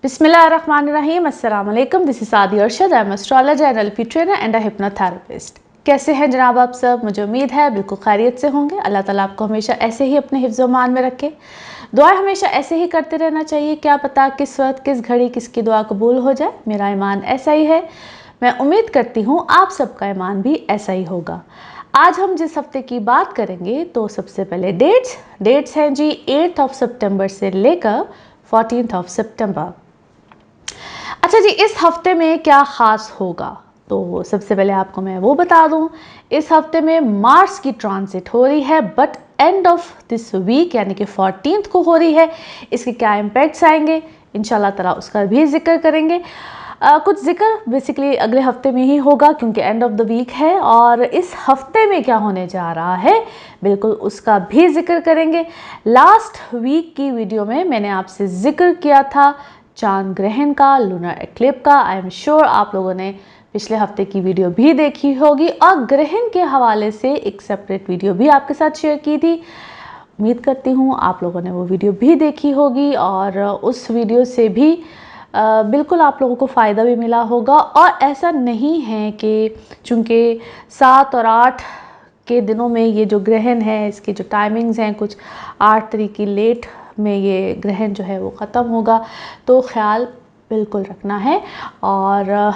बिस्मिल्लाहिर्रहमानिर्रहीम, अस्सलाम वालेकुम। दिस इज़ सादी Arshad. I am astrologer, NLP trainer and a hypnotherapist. कैसे हैं जनाब आप सब? मुझे उम्मीद है बिल्कुल खैरियत से होंगे। अल्लाह ताला आपको हमेशा ऐसे ही अपने हिफ्ज़ मान में रखे। दुआ हमेशा ऐसे ही करते रहना चाहिए। क्या पता किस वक्त किस घड़ी किसकी दुआ कबूल हो जाए। मेरा ईमान ऐसा ही है। मैं उम्मीद करती हूँ आप सबका ईमान भी ऐसा ही होगा। आज हम जिस हफ्ते की बात करेंगे तो सबसे पहले डेट्स हैं जी 8 सितंबर से लेकर 14 सितंबर। अच्छा जी, इस हफ्ते में क्या ख़ास होगा? तो सबसे पहले आपको मैं वो बता दूं, इस हफ्ते में मार्स की ट्रांजिट हो रही है, but end of this week यानी कि 14 को हो रही है। इसके क्या इम्पैक्ट्स आएंगे इंशाल्लाह ताला उसका भी जिक्र करेंगे। कुछ जिक्र बेसिकली अगले हफ्ते में ही होगा क्योंकि एंड ऑफ द वीक है, और इस हफ्ते में क्या होने जा रहा है बिल्कुल उसका भी जिक्र करेंगे। लास्ट वीक की वीडियो में मैंने आपसे जिक्र किया था चांद ग्रहण का, लूनर एक्लिप्स का। आई एम श्योर आप लोगों ने पिछले हफ्ते की वीडियो भी देखी होगी, और ग्रहण के हवाले से एक सेपरेट वीडियो भी आपके साथ शेयर की थी। उम्मीद करती हूँ आप लोगों ने वो वीडियो भी देखी होगी, और उस वीडियो से भी बिल्कुल आप लोगों को फ़ायदा भी मिला होगा। और ऐसा नहीं है कि चूँकि 7 और 8 के दिनों में ये जो ग्रहण है, इसकी जो टाइमिंग्स हैं, कुछ 8 तारीख की लेट में ये ग्रहण जो है वो ख़त्म होगा, तो ख्याल बिल्कुल रखना है। और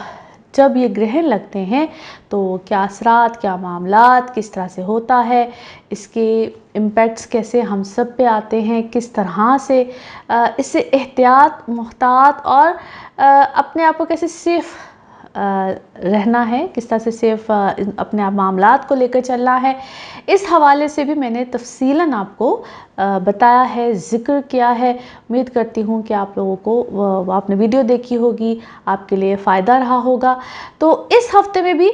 जब ये ग्रहण लगते हैं तो क्या असरात, क्या मामलात किस तरह से होता है, इसके इम्पैक्ट्स कैसे हम सब पे आते हैं, किस तरह से इससे एहतियात, मुहतात और अपने आप को कैसे सेफ़ रहना है, किस तरह से सेफ अपने आप मामलात को लेकर चलना है, इस हवाले से भी मैंने तफसीलन आपको बताया है, जिक्र किया है। उम्मीद करती हूँ कि आप लोगों को आपने वीडियो देखी होगी, आपके लिए फ़ायदा रहा होगा। तो इस हफ्ते में भी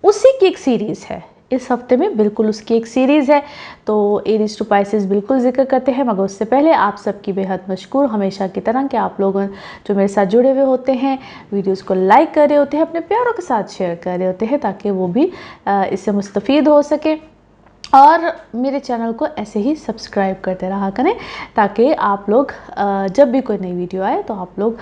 उसी की एक सीरीज़ है, इस हफ्ते में बिल्कुल उसकी एक सीरीज़ है। तो एरीज टू पाइसेस बिल्कुल जिक्र करते हैं, मगर उससे पहले आप सबकी बेहद मशकूर हमेशा की तरह कि आप लोग जो मेरे साथ जुड़े हुए होते हैं, वीडियोस को लाइक कर रहे होते हैं, अपने प्यारों के साथ शेयर कर रहे होते हैं, ताकि वो भी इससे मुस्तफ़ीद हो सके। और मेरे चैनल को ऐसे ही सब्सक्राइब करते रहा करें, ताकि आप लोग जब भी कोई नई वीडियो आए तो आप लोग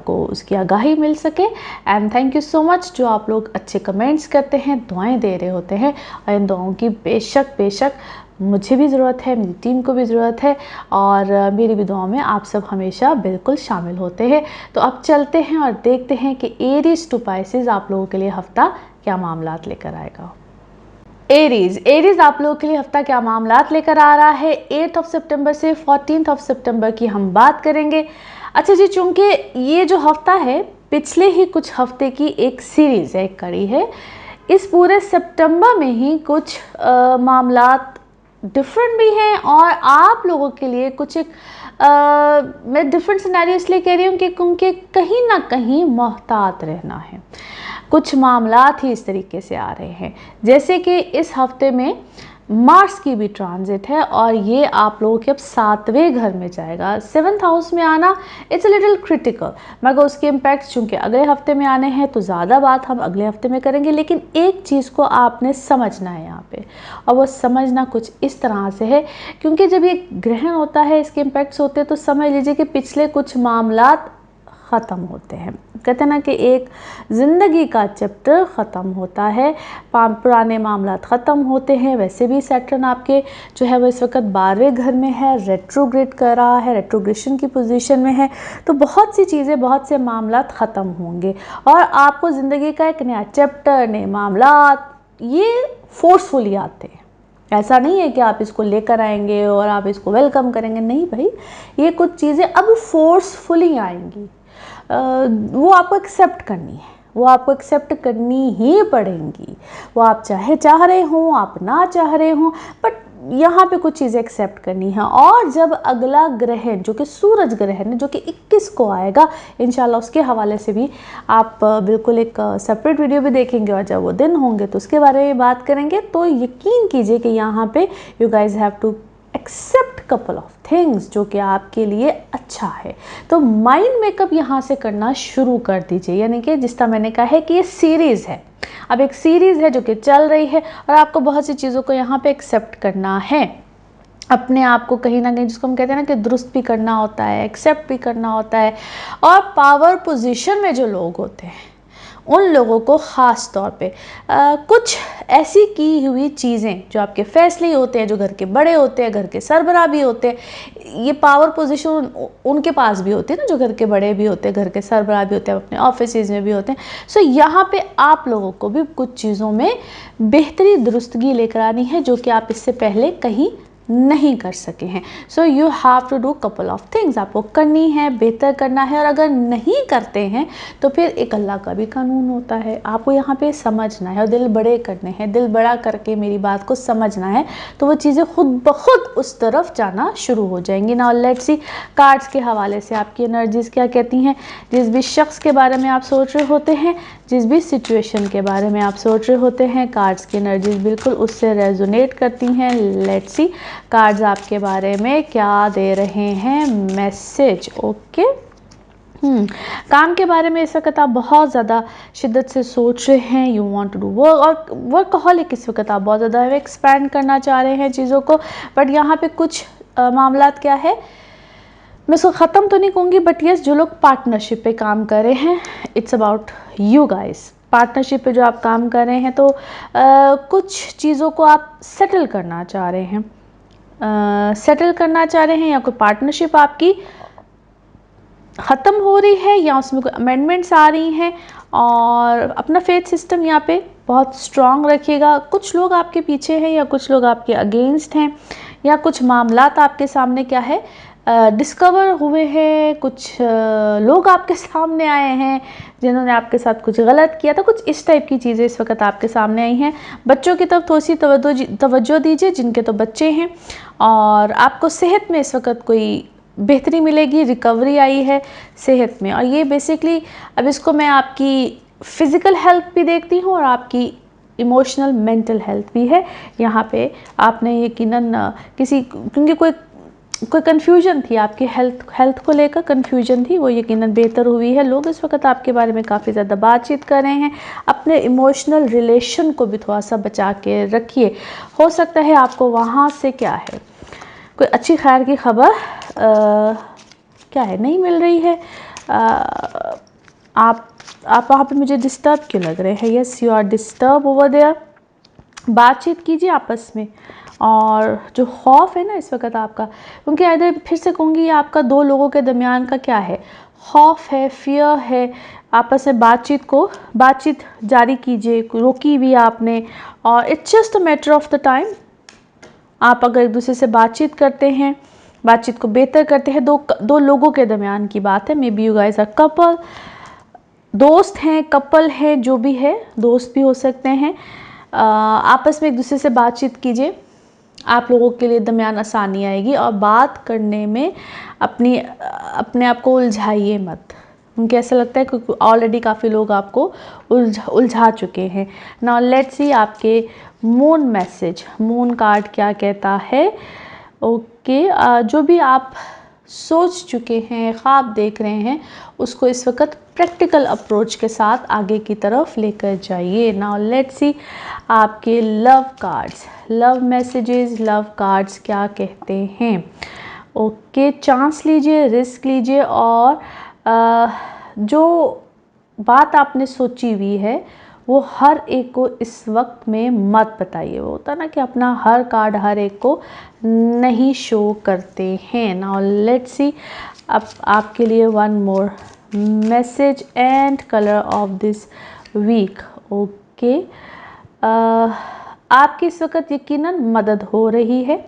को उसकी आगाही मिल सके। And thank you so much जो आप लोग अच्छे कमेंट्स करते हैं, दुआएं दे रहे होते हैं, और इन दुआओं की बेशक मुझे भी ज़रूरत है, मेरी टीम को भी ज़रूरत है, और मेरी भी दुआओं में आप सब हमेशा बिल्कुल शामिल होते हैं। तो अब चलते हैं और देखते हैं कि एरीज टू पाइसेस आप लोगों के लिए हफ़्ता क्या मामलात लेकर आएगा। एरीज आप लोगों के लिए हफ्ता क्या मामलात लेकर आ रहा है। 8 सितंबर से 14 सितंबर की हम बात करेंगे। अच्छा जी, चूंकि ये जो हफ्ता है पिछले ही कुछ हफ्ते की एक सीरीज़ है, एक कड़ी है। इस पूरे सितंबर में ही कुछ मामलात डिफरेंट भी हैं, और आप लोगों के लिए कुछ एक मैं डिफरेंट सिनेरियो इसलिए कह रही हूँ क्योंकि कहीं ना कहीं मोहतात रहना है। कुछ मामलात ही इस तरीके से आ रहे हैं, जैसे कि इस हफ्ते में मार्स की भी ट्रांजिट है, और ये आप लोगों के अब 7वें घर में जाएगा। 7th हाउस में आना इट्स अ लिटिल क्रिटिकल, मगर उसके इम्पैक्ट चूँकि अगले हफ्ते में आने हैं तो ज़्यादा बात हम अगले हफ्ते में करेंगे। लेकिन एक चीज़ को आपने समझना है यहाँ पे, और वो समझना कुछ इस तरह से है, क्योंकि जब ये ग्रहण होता है, इसके इम्पैक्ट्स होते हैं, तो समझ लीजिए कि पिछले कुछ मामलात ख़त्म होते हैं। कहते हैं ना कि एक ज़िंदगी का चैप्टर ख़त्म होता है, पुराने मामलात ख़त्म होते हैं। वैसे भी सैटर्न आपके जो है वो इस वक्त 12वें घर में है, रेट्रोग्रेड कर रहा है, रेट्रोग्रेशन की पोजीशन में है। तो बहुत सी चीज़ें, बहुत से मामलात ख़त्म होंगे, और आपको ज़िंदगी का एक नया चैप्टर, नए मामलात ये फोर्सफुली आते हैं। ऐसा नहीं है कि आप इसको लेकर आएंगे और आप इसको वेलकम करेंगे, नहीं भाई, ये कुछ चीज़ें अब फोर्सफुली आएंगी। वो आपको एक्सेप्ट करनी है, वो आपको एक्सेप्ट करनी ही पड़ेंगी। वो आप चाहे चाह रहे हों, आप ना चाह रहे हों, बट यहाँ पे कुछ चीज़ें एक्सेप्ट करनी है। और जब अगला ग्रहण जो कि सूरज ग्रहण है, जो कि 21 को आएगा इंशाल्लाह, उसके हवाले से भी आप बिल्कुल एक सेपरेट वीडियो भी देखेंगे, और जब वो दिन होंगे तो उसके बारे में बात करेंगे। तो यकीन कीजिए कि यहाँ पे you guys have to accept couple of things जो कि आपके लिए अच्छा है। तो माइंड मेकअप यहाँ से करना शुरू कर दीजिए, यानी कि जिस तरह मैंने कहा है कि ये सीरीज़ है, अब एक सीरीज़ है जो कि चल रही है, और आपको बहुत सी चीज़ों को यहाँ पे एक्सेप्ट करना है। अपने आप को कहीं ना कहीं, जिसको हम कहते हैं ना कि दुरुस्त भी करना होता है, एक्सेप्ट भी करना होता है। और पावर पोजीशन में जो लोग होते हैं उन लोगों को ख़ास तौर पे कुछ ऐसी की हुई चीज़ें, जो आपके फैसले होते हैं, जो घर के बड़े होते हैं, घर के सरबराह भी होते हैं, ये पावर पोजीशन उनके पास भी होती है ना, जो घर के बड़े भी होते हैं, घर के सरबराह भी होते हैं, अपने ऑफिस में भी होते हैं। सो यहाँ पे आप लोगों को भी कुछ चीज़ों में बेहतरी दुरुस्तगी लेकर आनी है, जो कि आप इससे पहले कहीं नहीं कर सके हैं। So you have to do couple of things, आपको करनी है, बेहतर करना है। और अगर नहीं करते हैं तो फिर एक अल्लाह का भी कानून होता है, आपको यहाँ पे समझना है और दिल बड़े करने हैं, दिल बड़ा करके मेरी बात को समझना है, तो वो चीज़ें खुद ब खुद उस तरफ जाना शुरू हो जाएंगी। नाउ लेट्स सी कार्ड्स के हवाले से आपकी एनर्जीज़ क्या कहती हैं। जिस भी शख्स के बारे में आप सोच रहे होते हैं, जिस भी सिचुएशन के बारे में आप सोच रहे होते हैं, कार्ड्स की एनर्जीज बिल्कुल उससे रेजोनेट करती हैं। लेट्स सी कार्ड्स आपके बारे में क्या दे रहे हैं मैसेज। ओके, काम के बारे में इस वक्त आप बहुत ज़्यादा शिद्दत से सोच रहे हैं, you want to do work, और वर्कहॉलिक इस वक्त आप बहुत ज़्यादा एक्सपैंड करना चाह रहे हैं चीज़ों को। बट यहाँ पे कुछ मामलात क्या है, मैं इसको ख़त्म तो नहीं कहूँगी, बट यस, जो लोग पार्टनरशिप पे काम कर रहे हैं, it's about you guys. Partnership पे जो आप काम कर रहे हैं, तो कुछ चीज़ों को आप सेटल करना चाह रहे हैं, या कोई पार्टनरशिप आपकी ख़त्म हो रही है, या उसमें कोई अमेंडमेंट्स आ रही हैं। और अपना फेथ सिस्टम यहाँ पे बहुत स्ट्रॉन्ग रखिएगा। कुछ लोग आपके पीछे हैं, या कुछ लोग आपके अगेंस्ट हैं, या कुछ मामलात आपके सामने क्या है डिस्कवर हुए हैं, कुछ लोग आपके सामने आए हैं जिन्होंने आपके साथ कुछ गलत किया था। कुछ इस टाइप की चीज़ें इस वक्त आपके सामने आई हैं। बच्चों की तरफ थोड़ी सी तवज्जो दीजिए, जिनके तो बच्चे हैं। और आपको सेहत में इस वक्त कोई बेहतरी मिलेगी, रिकवरी आई है सेहत में। और ये बेसिकली, अब इसको मैं आपकी फ़िज़िकल हेल्थ भी देखती हूँ और आपकी इमोशनल मेंटल हेल्थ भी है। यहाँ पे आपने यकीनन क्योंकि कोई कन्फ्यूजन थी आपके हेल्थ को लेकर, कन्फ्यूजन थी, वो यकीनन बेहतर हुई है। लोग इस वक्त आपके बारे में काफ़ी ज़्यादा बातचीत कर रहे हैं। अपने इमोशनल रिलेशन को भी थोड़ा सा बचा के रखिए। हो सकता है आपको वहाँ से क्या है, कोई अच्छी खैर की खबर क्या है नहीं मिल रही है। आप वहाँ पे मुझे डिस्टर्ब क्यों लग रहे हैं। Yes, you are disturb over there. बातचीत कीजिए आपस में। और जो खौफ है ना इस वक्त आपका, क्योंकि इधर फिर से कहूँगी, आपका दो लोगों के दरमियान का क्या है, खौफ है, फियर है। आपस में बातचीत जारी कीजिए, रोकी भी आपने। और it's just a matter of the time. आप अगर एक दूसरे से बातचीत करते हैं, बातचीत को बेहतर करते हैं, दो लोगों के दरमियान की बात है। Maybe you guys are couple, दोस्त हैं, कपल है, जो भी है, दोस्त भी हो सकते हैं। आपस में एक दूसरे से बातचीत कीजिए, आप लोगों के लिए दरमियान आसानी आएगी। और बात करने में अपने आप को उलझाइए मत, क्योंकि ऐसा लगता है कि ऑलरेडी काफ़ी लोग आपको उलझा चुके हैं। नाउ लेट्स सी आपके मून मैसेज, मून कार्ड क्या कहता है। ओके, जो भी आप सोच चुके हैं, ख्वाब देख रहे हैं, उसको इस वक्त प्रैक्टिकल अप्रोच के साथ आगे की तरफ लेकर जाइए। नाउ लेट्स सी आपके love cards, love messages, love cards क्या कहते हैं। ओके, चांस लीजिए, रिस्क लीजिए, और जो बात आपने सोची हुई है वो हर एक को इस वक्त में मत बताइए। वो होता ना कि अपना हर कार्ड हर एक को नहीं शो करते हैं। नाउ लेट्स सी अब आपके लिए one more message and colour of this week. Okay, आपकी इस वक्त यकीनन मदद हो रही है,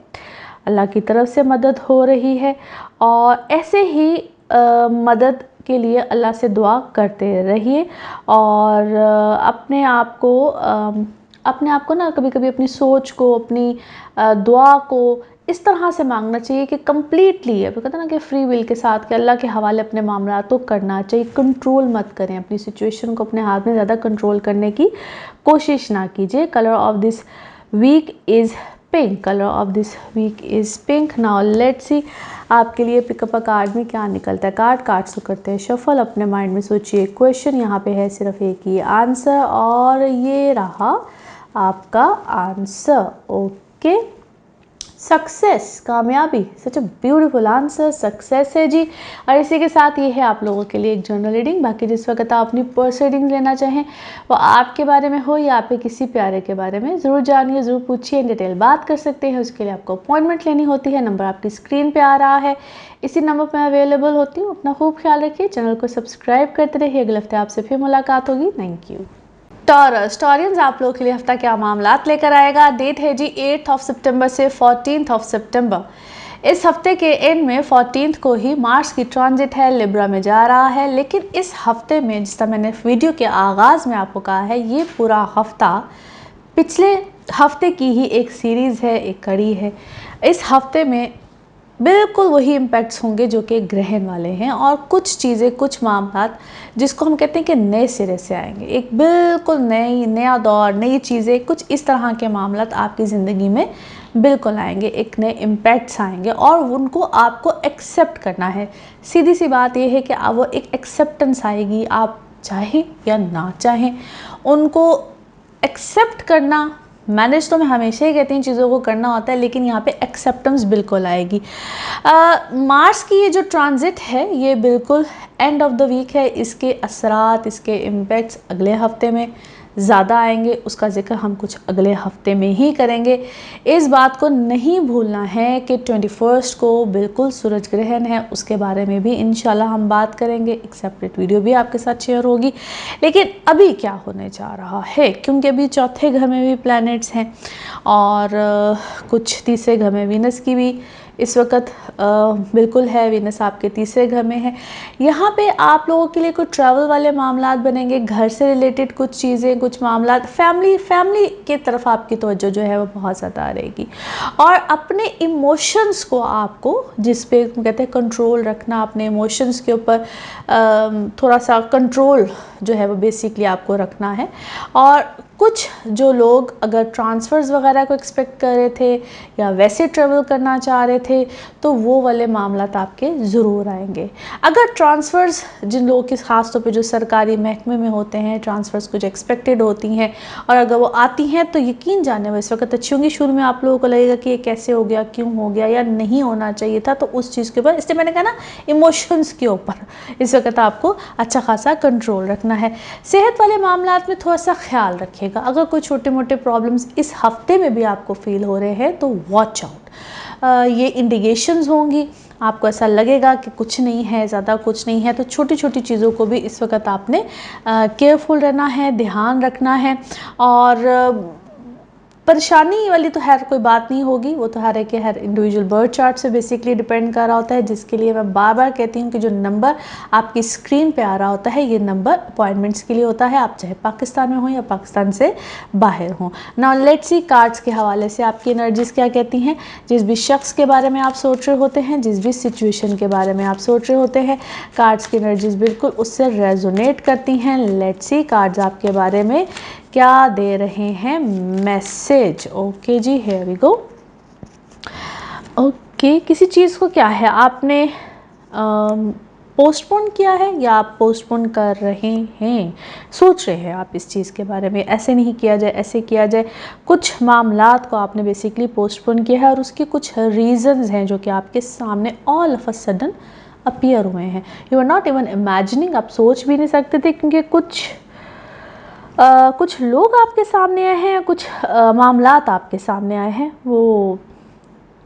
अल्लाह की तरफ से मदद हो रही है। और ऐसे ही मदद के लिए अल्लाह से दुआ करते रहिए। और अपने आप को ना कभी कभी अपनी सोच को, अपनी दुआ को इस तरह से मांगना चाहिए कि कम्प्लीटली, अब कहते हैं ना कि फ्री विल के साथ, कि अल्लाह के हवाले अपने मामलात को करना चाहिए। कंट्रोल मत करें, अपनी सिचुएशन को अपने हाथ में ज़्यादा कंट्रोल करने की कोशिश ना कीजिए। Colour of this week is pink, colour of this week is pink. Now let's see आपके लिए पिकअप अ कार्ड में क्या निकलता है। कार्ड्स को करते हैं शफल, अपने माइंड में सोचिए क्वेश्चन, यहाँ पे है सिर्फ एक ही आंसर, और ये रहा आपका आंसर। ओके, सक्सेस, कामयाबी, सच अ ब्यूटीफुल आंसर, सक्सेस है जी। और इसी के साथ ये है आप लोगों के लिए एक जनरल रीडिंग। बाकी जिस वक्त आप अपनी पर्सनल रीडिंग लेना चाहें, वो आपके बारे में हो या आपके किसी प्यारे के बारे में, ज़रूर जानिए, ज़रूर पूछिए, इन डिटेल बात कर सकते हैं। उसके लिए आपको अपॉइंटमेंट लेनी होती है। नंबर आपकी स्क्रीन पर आ रहा है, इसी नंबर पर मैं अवेलेबल होती हूँ। अपना खूब ख्याल रखिए, चैनल को सब्सक्राइब करते रहिए। अगले हफ्ते आपसे फिर मुलाकात होगी। Thank you. टॉरस, टॉरियंस आप लोगों के लिए हफ्ता क्या मामलात लेकर आएगा। डेट है जी 8 सितंबर से 14 सितंबर। इस हफ्ते के एंड में 14 को ही मार्स की ट्रांजिट है, लिब्रा में जा रहा है। लेकिन इस हफ्ते में, जिस तरह मैंने वीडियो के आगाज़ में आपको कहा है, ये पूरा हफ्ता पिछले हफ्ते की ही एक सीरीज़ है, एक कड़ी है। इस हफ्ते में बिल्कुल वही इम्पैक्ट्स होंगे जो कि ग्रहण वाले हैं, और कुछ चीज़ें, कुछ मामलात जिसको हम कहते हैं कि नए सिरे से आएंगे। एक बिल्कुल नया दौर, नई चीज़ें, कुछ इस तरह के मामलात आपकी ज़िंदगी में बिल्कुल आएंगे। एक नए इम्पैक्ट्स आएंगे और उनको आपको एक्सेप्ट करना है। सीधी सी बात यह है कि वो एक एक्सेप्टेंस आएगी, आप चाहें या ना चाहें उनको एक्सेप्ट करना। मैनेज तो मैं हमेशा ही कहती हूँ चीज़ों को करना होता है, लेकिन यहाँ पे एक्सेप्टेंस बिल्कुल आएगी। मार्स की ये जो ट्रांजिट है, ये बिल्कुल एंड ऑफ द वीक है। इसके असरात, इसके इम्पैक्ट्स अगले हफ्ते में ज़्यादा आएंगे। उसका जिक्र हम कुछ अगले हफ्ते में ही करेंगे। इस बात को नहीं भूलना है कि 21 को बिल्कुल सूरज ग्रहण है, उसके बारे में भी इंशाल्लाह हम बात करेंगे। एक सेपरेट वीडियो भी आपके साथ शेयर होगी। लेकिन अभी क्या होने जा रहा है, क्योंकि अभी चौथे घर में भी प्लैनेट्स हैं और कुछ तीसरे घर में वीनस की भी इस वक्त बिल्कुल है। वीनस आपके तीसरे घर में है। यहाँ पे आप लोगों के लिए कुछ ट्रैवल वाले मामलात बनेंगे, घर से रिलेटेड कुछ चीज़ें, कुछ मामलात, फैमिली की तरफ आपकी तवज्जो जो है वो बहुत ज़्यादा रहेगी। और अपने इमोशंस को आपको, जिस पे कहते हैं कंट्रोल रखना, अपने इमोशंस के ऊपर थोड़ा सा कंट्रोल जो है वो बेसिकली आपको रखना है। और कुछ जो लोग अगर ट्रांसफ़र्स वगैरह को एक्सपेक्ट कर रहे थे या वैसे ट्रैवल करना चाह रहे थे, तो वो वाले मामलात आपके ज़रूर आएंगे। अगर ट्रांसफ़र्स, जिन लोगों के ख़ास तौर पे जो सरकारी महकमे में होते हैं, ट्रांसफ़र्स कुछ एक्सपेक्टेड होती हैं और अगर वो आती हैं तो यकीन जाने वो इस वक्त अच्छी होंगी। शुरू में आप लोगों को लगेगा कि ये कैसे हो गया, क्यों हो गया, या नहीं होना चाहिए था, तो उस चीज़ के ऊपर, इसलिए मैंने कहा ना, इमोशंस के ऊपर इस वक्त आपको अच्छा खासा कंट्रोल रखना है। सेहत वाले मामलात में थोड़ा सा ख्याल रखिएगा। अगर कोई छोटे मोटे प्रॉब्लम्स इस हफ्ते में भी आपको फील हो रहे हैं तो वॉच आउट। ये इंडिकेशंस होंगी, आपको ऐसा लगेगा कि कुछ नहीं है, ज़्यादा कुछ नहीं है, तो छोटी छोटी चीज़ों को भी इस वक्त आपने केयरफुल रहना है, ध्यान रखना है। और परेशानी वाली तो हर कोई बात नहीं होगी, वो तो हर एक के हर इंडिविजुअल बर्थ चार्ट से बेसिकली डिपेंड कर रहा होता है, जिसके लिए मैं बार बार कहती हूँ कि जो नंबर आपकी स्क्रीन पे आ रहा होता है, ये नंबर अपॉइंटमेंट्स के लिए होता है, आप चाहे पाकिस्तान में हो या पाकिस्तान से बाहर हो। नाउ लेट्स सी कार्ड्स के हवाले से आपकी एनर्जीज़ क्या कहती हैं। जिस भी शख्स के बारे में आप सोच रहे होते हैं, जिस भी सिचुएशन के बारे में आप सोच रहे होते हैं, कार्ड्स की एनर्जीज़ बिल्कुल उससे रेजोनेट करती हैं। लेट्स सी कार्ड्स आपके बारे में क्या दे रहे हैं मैसेज। ओके जी, हियर वी गो। ओके, किसी चीज़ को क्या है, आपने पोस्टपोन किया है या आप पोस्टपोन कर रहे हैं, सोच रहे हैं आप इस चीज़ के बारे में, ऐसे नहीं किया जाए, ऐसे किया जाए। कुछ मामलात को आपने बेसिकली पोस्टपोन किया है और उसके कुछ रीज़न्स हैं जो कि आपके सामने all of a sudden appear हुए हैं। You are not even imagining, आप सोच भी नहीं सकते थे, क्योंकि कुछ लोग आपके सामने आए हैं, कुछ मामलात आपके सामने आए हैं। वो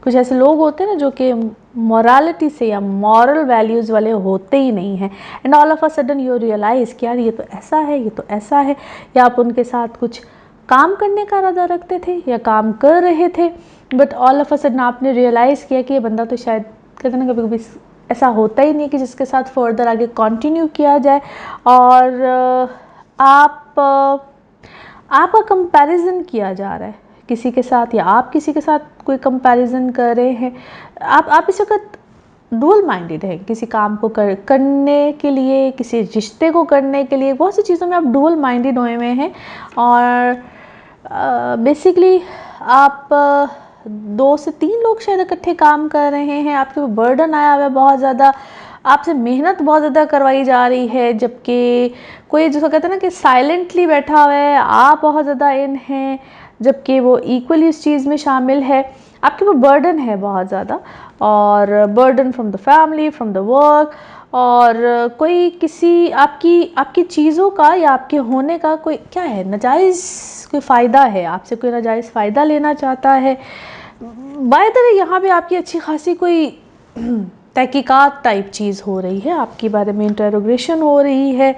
कुछ ऐसे लोग होते हैं ना जो कि मॉरलिटी से या मॉरल वैल्यूज़ वाले होते ही नहीं हैं, and all of a sudden you realise कि यार ये तो ऐसा है, ये तो ऐसा है। या आप उनके साथ कुछ काम करने का इरादा रखते थे या काम कर रहे थे, but all of a sudden आपने रियलाइज़ किया कि ये बंदा तो शायद, कहते ना, कभी कभी ऐसा होता ही नहीं कि जिसके साथ फर्दर आगे कंटिन्यू किया जाए। और आपका कंपैरिजन किया जा रहा है किसी के साथ, या आप किसी के साथ कोई कंपैरिजन कर रहे हैं। आप इस वक्त डुअल माइंडेड है, किसी काम को करने के लिए, किसी रिश्ते को करने के लिए, बहुत सी चीज़ों में आप डुअल माइंडेड हुए हुए हैं। और बेसिकली आप 2 से 3 लोग शायद इकट्ठे काम कर रहे हैं, आपके ऊपर बर्डन आया हुआ है बहुत ज़्यादा। आपसे मेहनत बहुत ज़्यादा करवाई जा रही है, जबकि कोई जिसको कहते हैं ना कि साइलेंटली बैठा हुआ है, आप बहुत ज़्यादा इन हैं जबकि वो इक्वली इस चीज़ में शामिल है। आपके ऊपर बर्डन है बहुत ज़्यादा, और burden from the family, from the work, और कोई किसी आपकी चीज़ों का या आपके होने का कोई क्या है, नाजायज़ कोई फ़ायदा है, आपसे कोई नाजायज़ फ़ायदा लेना चाहता है। बाय द वे यहाँ पे आपकी अच्छी खासी कोई तहकीकात टाइप चीज़ हो रही है, आपके बारे में इंटरोगेशन हो रही है,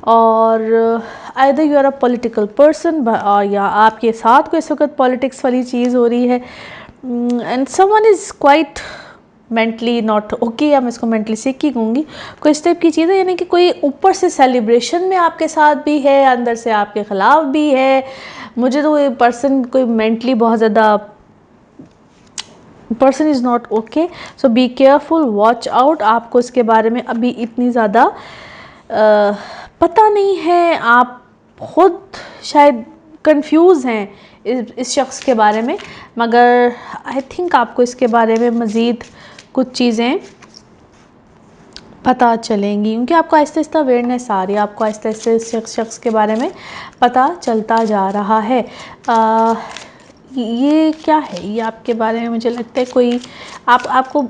और either you are a political person, या आपके साथ कोई इस वक्त पॉलिटिक्स वाली चीज़ हो रही है, and someone is quite mentally not okay, या मैं इसको मेंटली सिक ही कहूँगी, कोई इस टाइप की चीज़ है, यानी कि कोई ऊपर से सेलिब्रेशन में आपके साथ भी है, अंदर से आपके ख़िलाफ़ भी है। मुझे तो ये पर्सन कोई मेंटली बहुत ज़्यादा person is not okay, so be careful, watch out. आपको इसके बारे में अभी इतनी ज़्यादा पता नहीं है, आप खुद शायद कंफ्यूज हैं इस शख्स के बारे में, मगर आई थिंक आपको इसके बारे में मज़ीद कुछ चीज़ें पता चलेंगी, क्योंकि आपको आहिस्ता आहिस्ता अवेयरनेस आ रही है, आपको आहिस्ता आहिस्ता इस शख्स के बारे में पता चलता जा रहा है। ये क्या है, ये आपके बारे में मुझे लगता है कोई आपको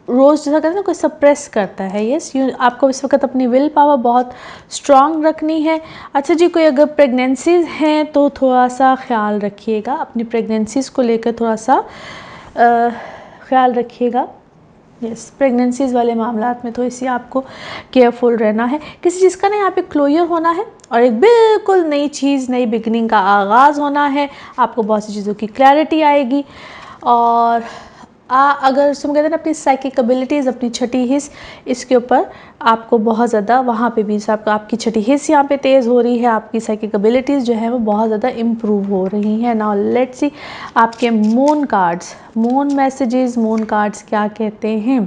रोज़ जैसा कहते हैं ना कोई सप्रेस करता है। यस, आपको इस वक्त अपनी विल पावर बहुत स्ट्रॉन्ग रखनी है। अच्छा जी, कोई अगर प्रेगनेंसीज हैं तो थोड़ा सा ख्याल रखिएगा, अपनी प्रेगनेंसीज को लेकर थोड़ा सा ख्याल रखिएगा। यस, प्रेगनेंसीज वाले मामलात में तो इसी आपको केयरफुल रहना है। किसी चीज़ का ना यहाँ पे क्लोजर होना है, और एक बिल्कुल नई चीज़, नई बिगनिंग का आगाज़ होना है। आपको बहुत सी चीज़ों की क्लैरिटी आएगी, और अगर तुम कहते हैं ना अपनी साइकिक एबिलिटीज़, अपनी छठी हिस्स, इसके ऊपर आपको बहुत ज़्यादा वहाँ पे भी आपकी छठी हिस्स यहाँ पे तेज़ हो रही है, आपकी साइकिक एबिलिटीज़ जो है वो बहुत ज़्यादा इम्प्रूव हो रही हैं। नाउ लेट्स सी आपके moon cards, moon messages, moon cards क्या कहते हैं।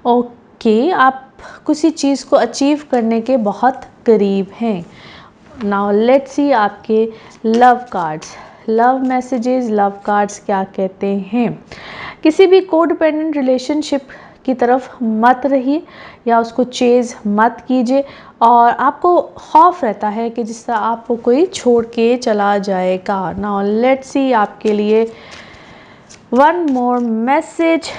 ओके, आप किसी चीज़ को अचीव करने के बहुत करीब हैं। नाउ लेट्स सी आपके love cards, love messages, love cards क्या कहते हैं। किसी भी कोडिपेंडेंट रिलेशनशिप की तरफ मत रहिए, या उसको चेज़ मत कीजिए, और आपको खौफ रहता है कि जिससे आपको कोई छोड़ के चला जाएगा। नाउ लेट्स सी आपके लिए one more message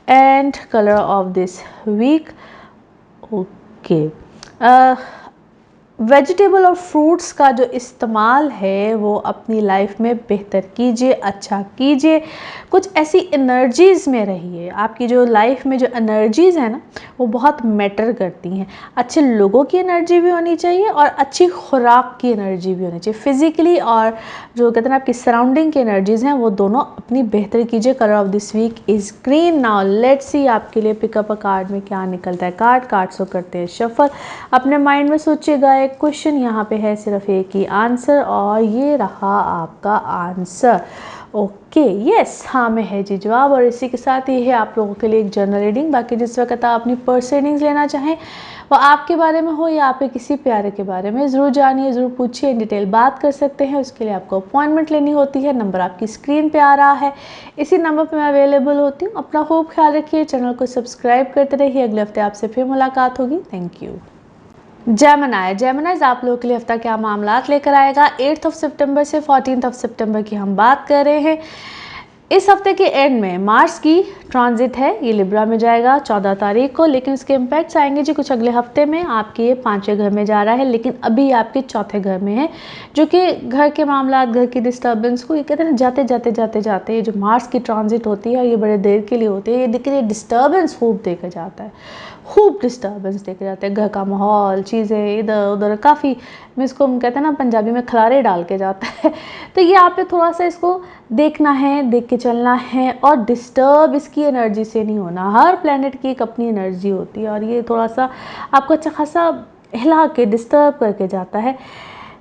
and colour of this week. Okay, vegetable और फ्रूट्स का जो इस्तेमाल है वो अपनी लाइफ में बेहतर कीजिए, अच्छा कीजिए। कुछ ऐसी एनर्जीज़ में रहिए, आपकी जो लाइफ में जो एनर्जीज़ हैं ना वो बहुत मैटर करती हैं। अच्छे लोगों की एनर्जी भी होनी चाहिए, और अच्छी खुराक की एनर्जी भी होनी चाहिए। फिज़िकली और जो कहते हैं ना आपकी सराउंडिंग की एनर्जीज़ हैं वो दोनों अपनी बेहतर कीजिए। Colour of this week is green. Now let's see आपके लिए पिकअप अ कार्ड में क्या निकलता है। कार्ड्स को करते हैं शफल। अपने माइंड में सोचिएगा, एक क्वेश्चन यहाँ पे है, सिर्फ एक ही आंसर, और ये रहा आपका आंसर। ओके, यस, हाँ में है जी जवाब। और इसी के साथ ये है आप लोगों के लिए एक जनरल रीडिंग। बाकी जिस वक्त आप अपनी पर्सनल रीडिंग्स लेना चाहें, वो आपके बारे में हो या आपके किसी प्यारे के बारे में, ज़रूर जानिए, ज़रूर पूछिए, इन डिटेल बात कर सकते हैं। उसके लिए आपको अपॉइंटमेंट लेनी होती है। नंबर आपकी स्क्रीन पे आ रहा है, इसी नंबर पे मैं अवेलेबल होती हूँ। अपना खूब ख्याल रखिए, चैनल को सब्सक्राइब करते रहिए। अगले हफ्ते आपसे फिर मुलाकात होगी। Thank you. जेमिनाइज आप लोगों के लिए हफ्ता क्या मामलात लेकर आएगा। 8 सितंबर से 14 सितंबर की हम बात कर रहे हैं। इस हफ्ते के एंड में मार्स की ट्रांजिट है, ये लिब्रा में जाएगा 14 तारीख को, लेकिन इसके इम्पैक्ट्स आएंगे जी कुछ अगले हफ्ते में। आपके ये 5वें घर में जा रहा है, लेकिन अभी आपके 4थे घर में है, जो कि घर के मामला, घर की डिस्टर्बेंस को, ये कहते हैं जाते ये जो मार्स की ट्रांजिट होती है ये बड़े देर के लिए होती है। ये देखिए डिस्टर्बेंस खूब देखा जाता है, खूब डिस्टर्बेंस देखे जाते हैं। घर का माहौल, चीज़ें इधर उधर, काफ़ी मैं इसको कहते हैं ना पंजाबी में खलारे डाल के जाता है। तो ये आप पे थोड़ा सा इसको देखना है, देख के चलना है, और डिस्टर्ब इसकी एनर्जी से नहीं होना। हर प्लैनेट की एक अपनी एनर्जी होती है, और ये थोड़ा सा आपको अच्छा खासा हिला के डिस्टर्ब करके जाता है।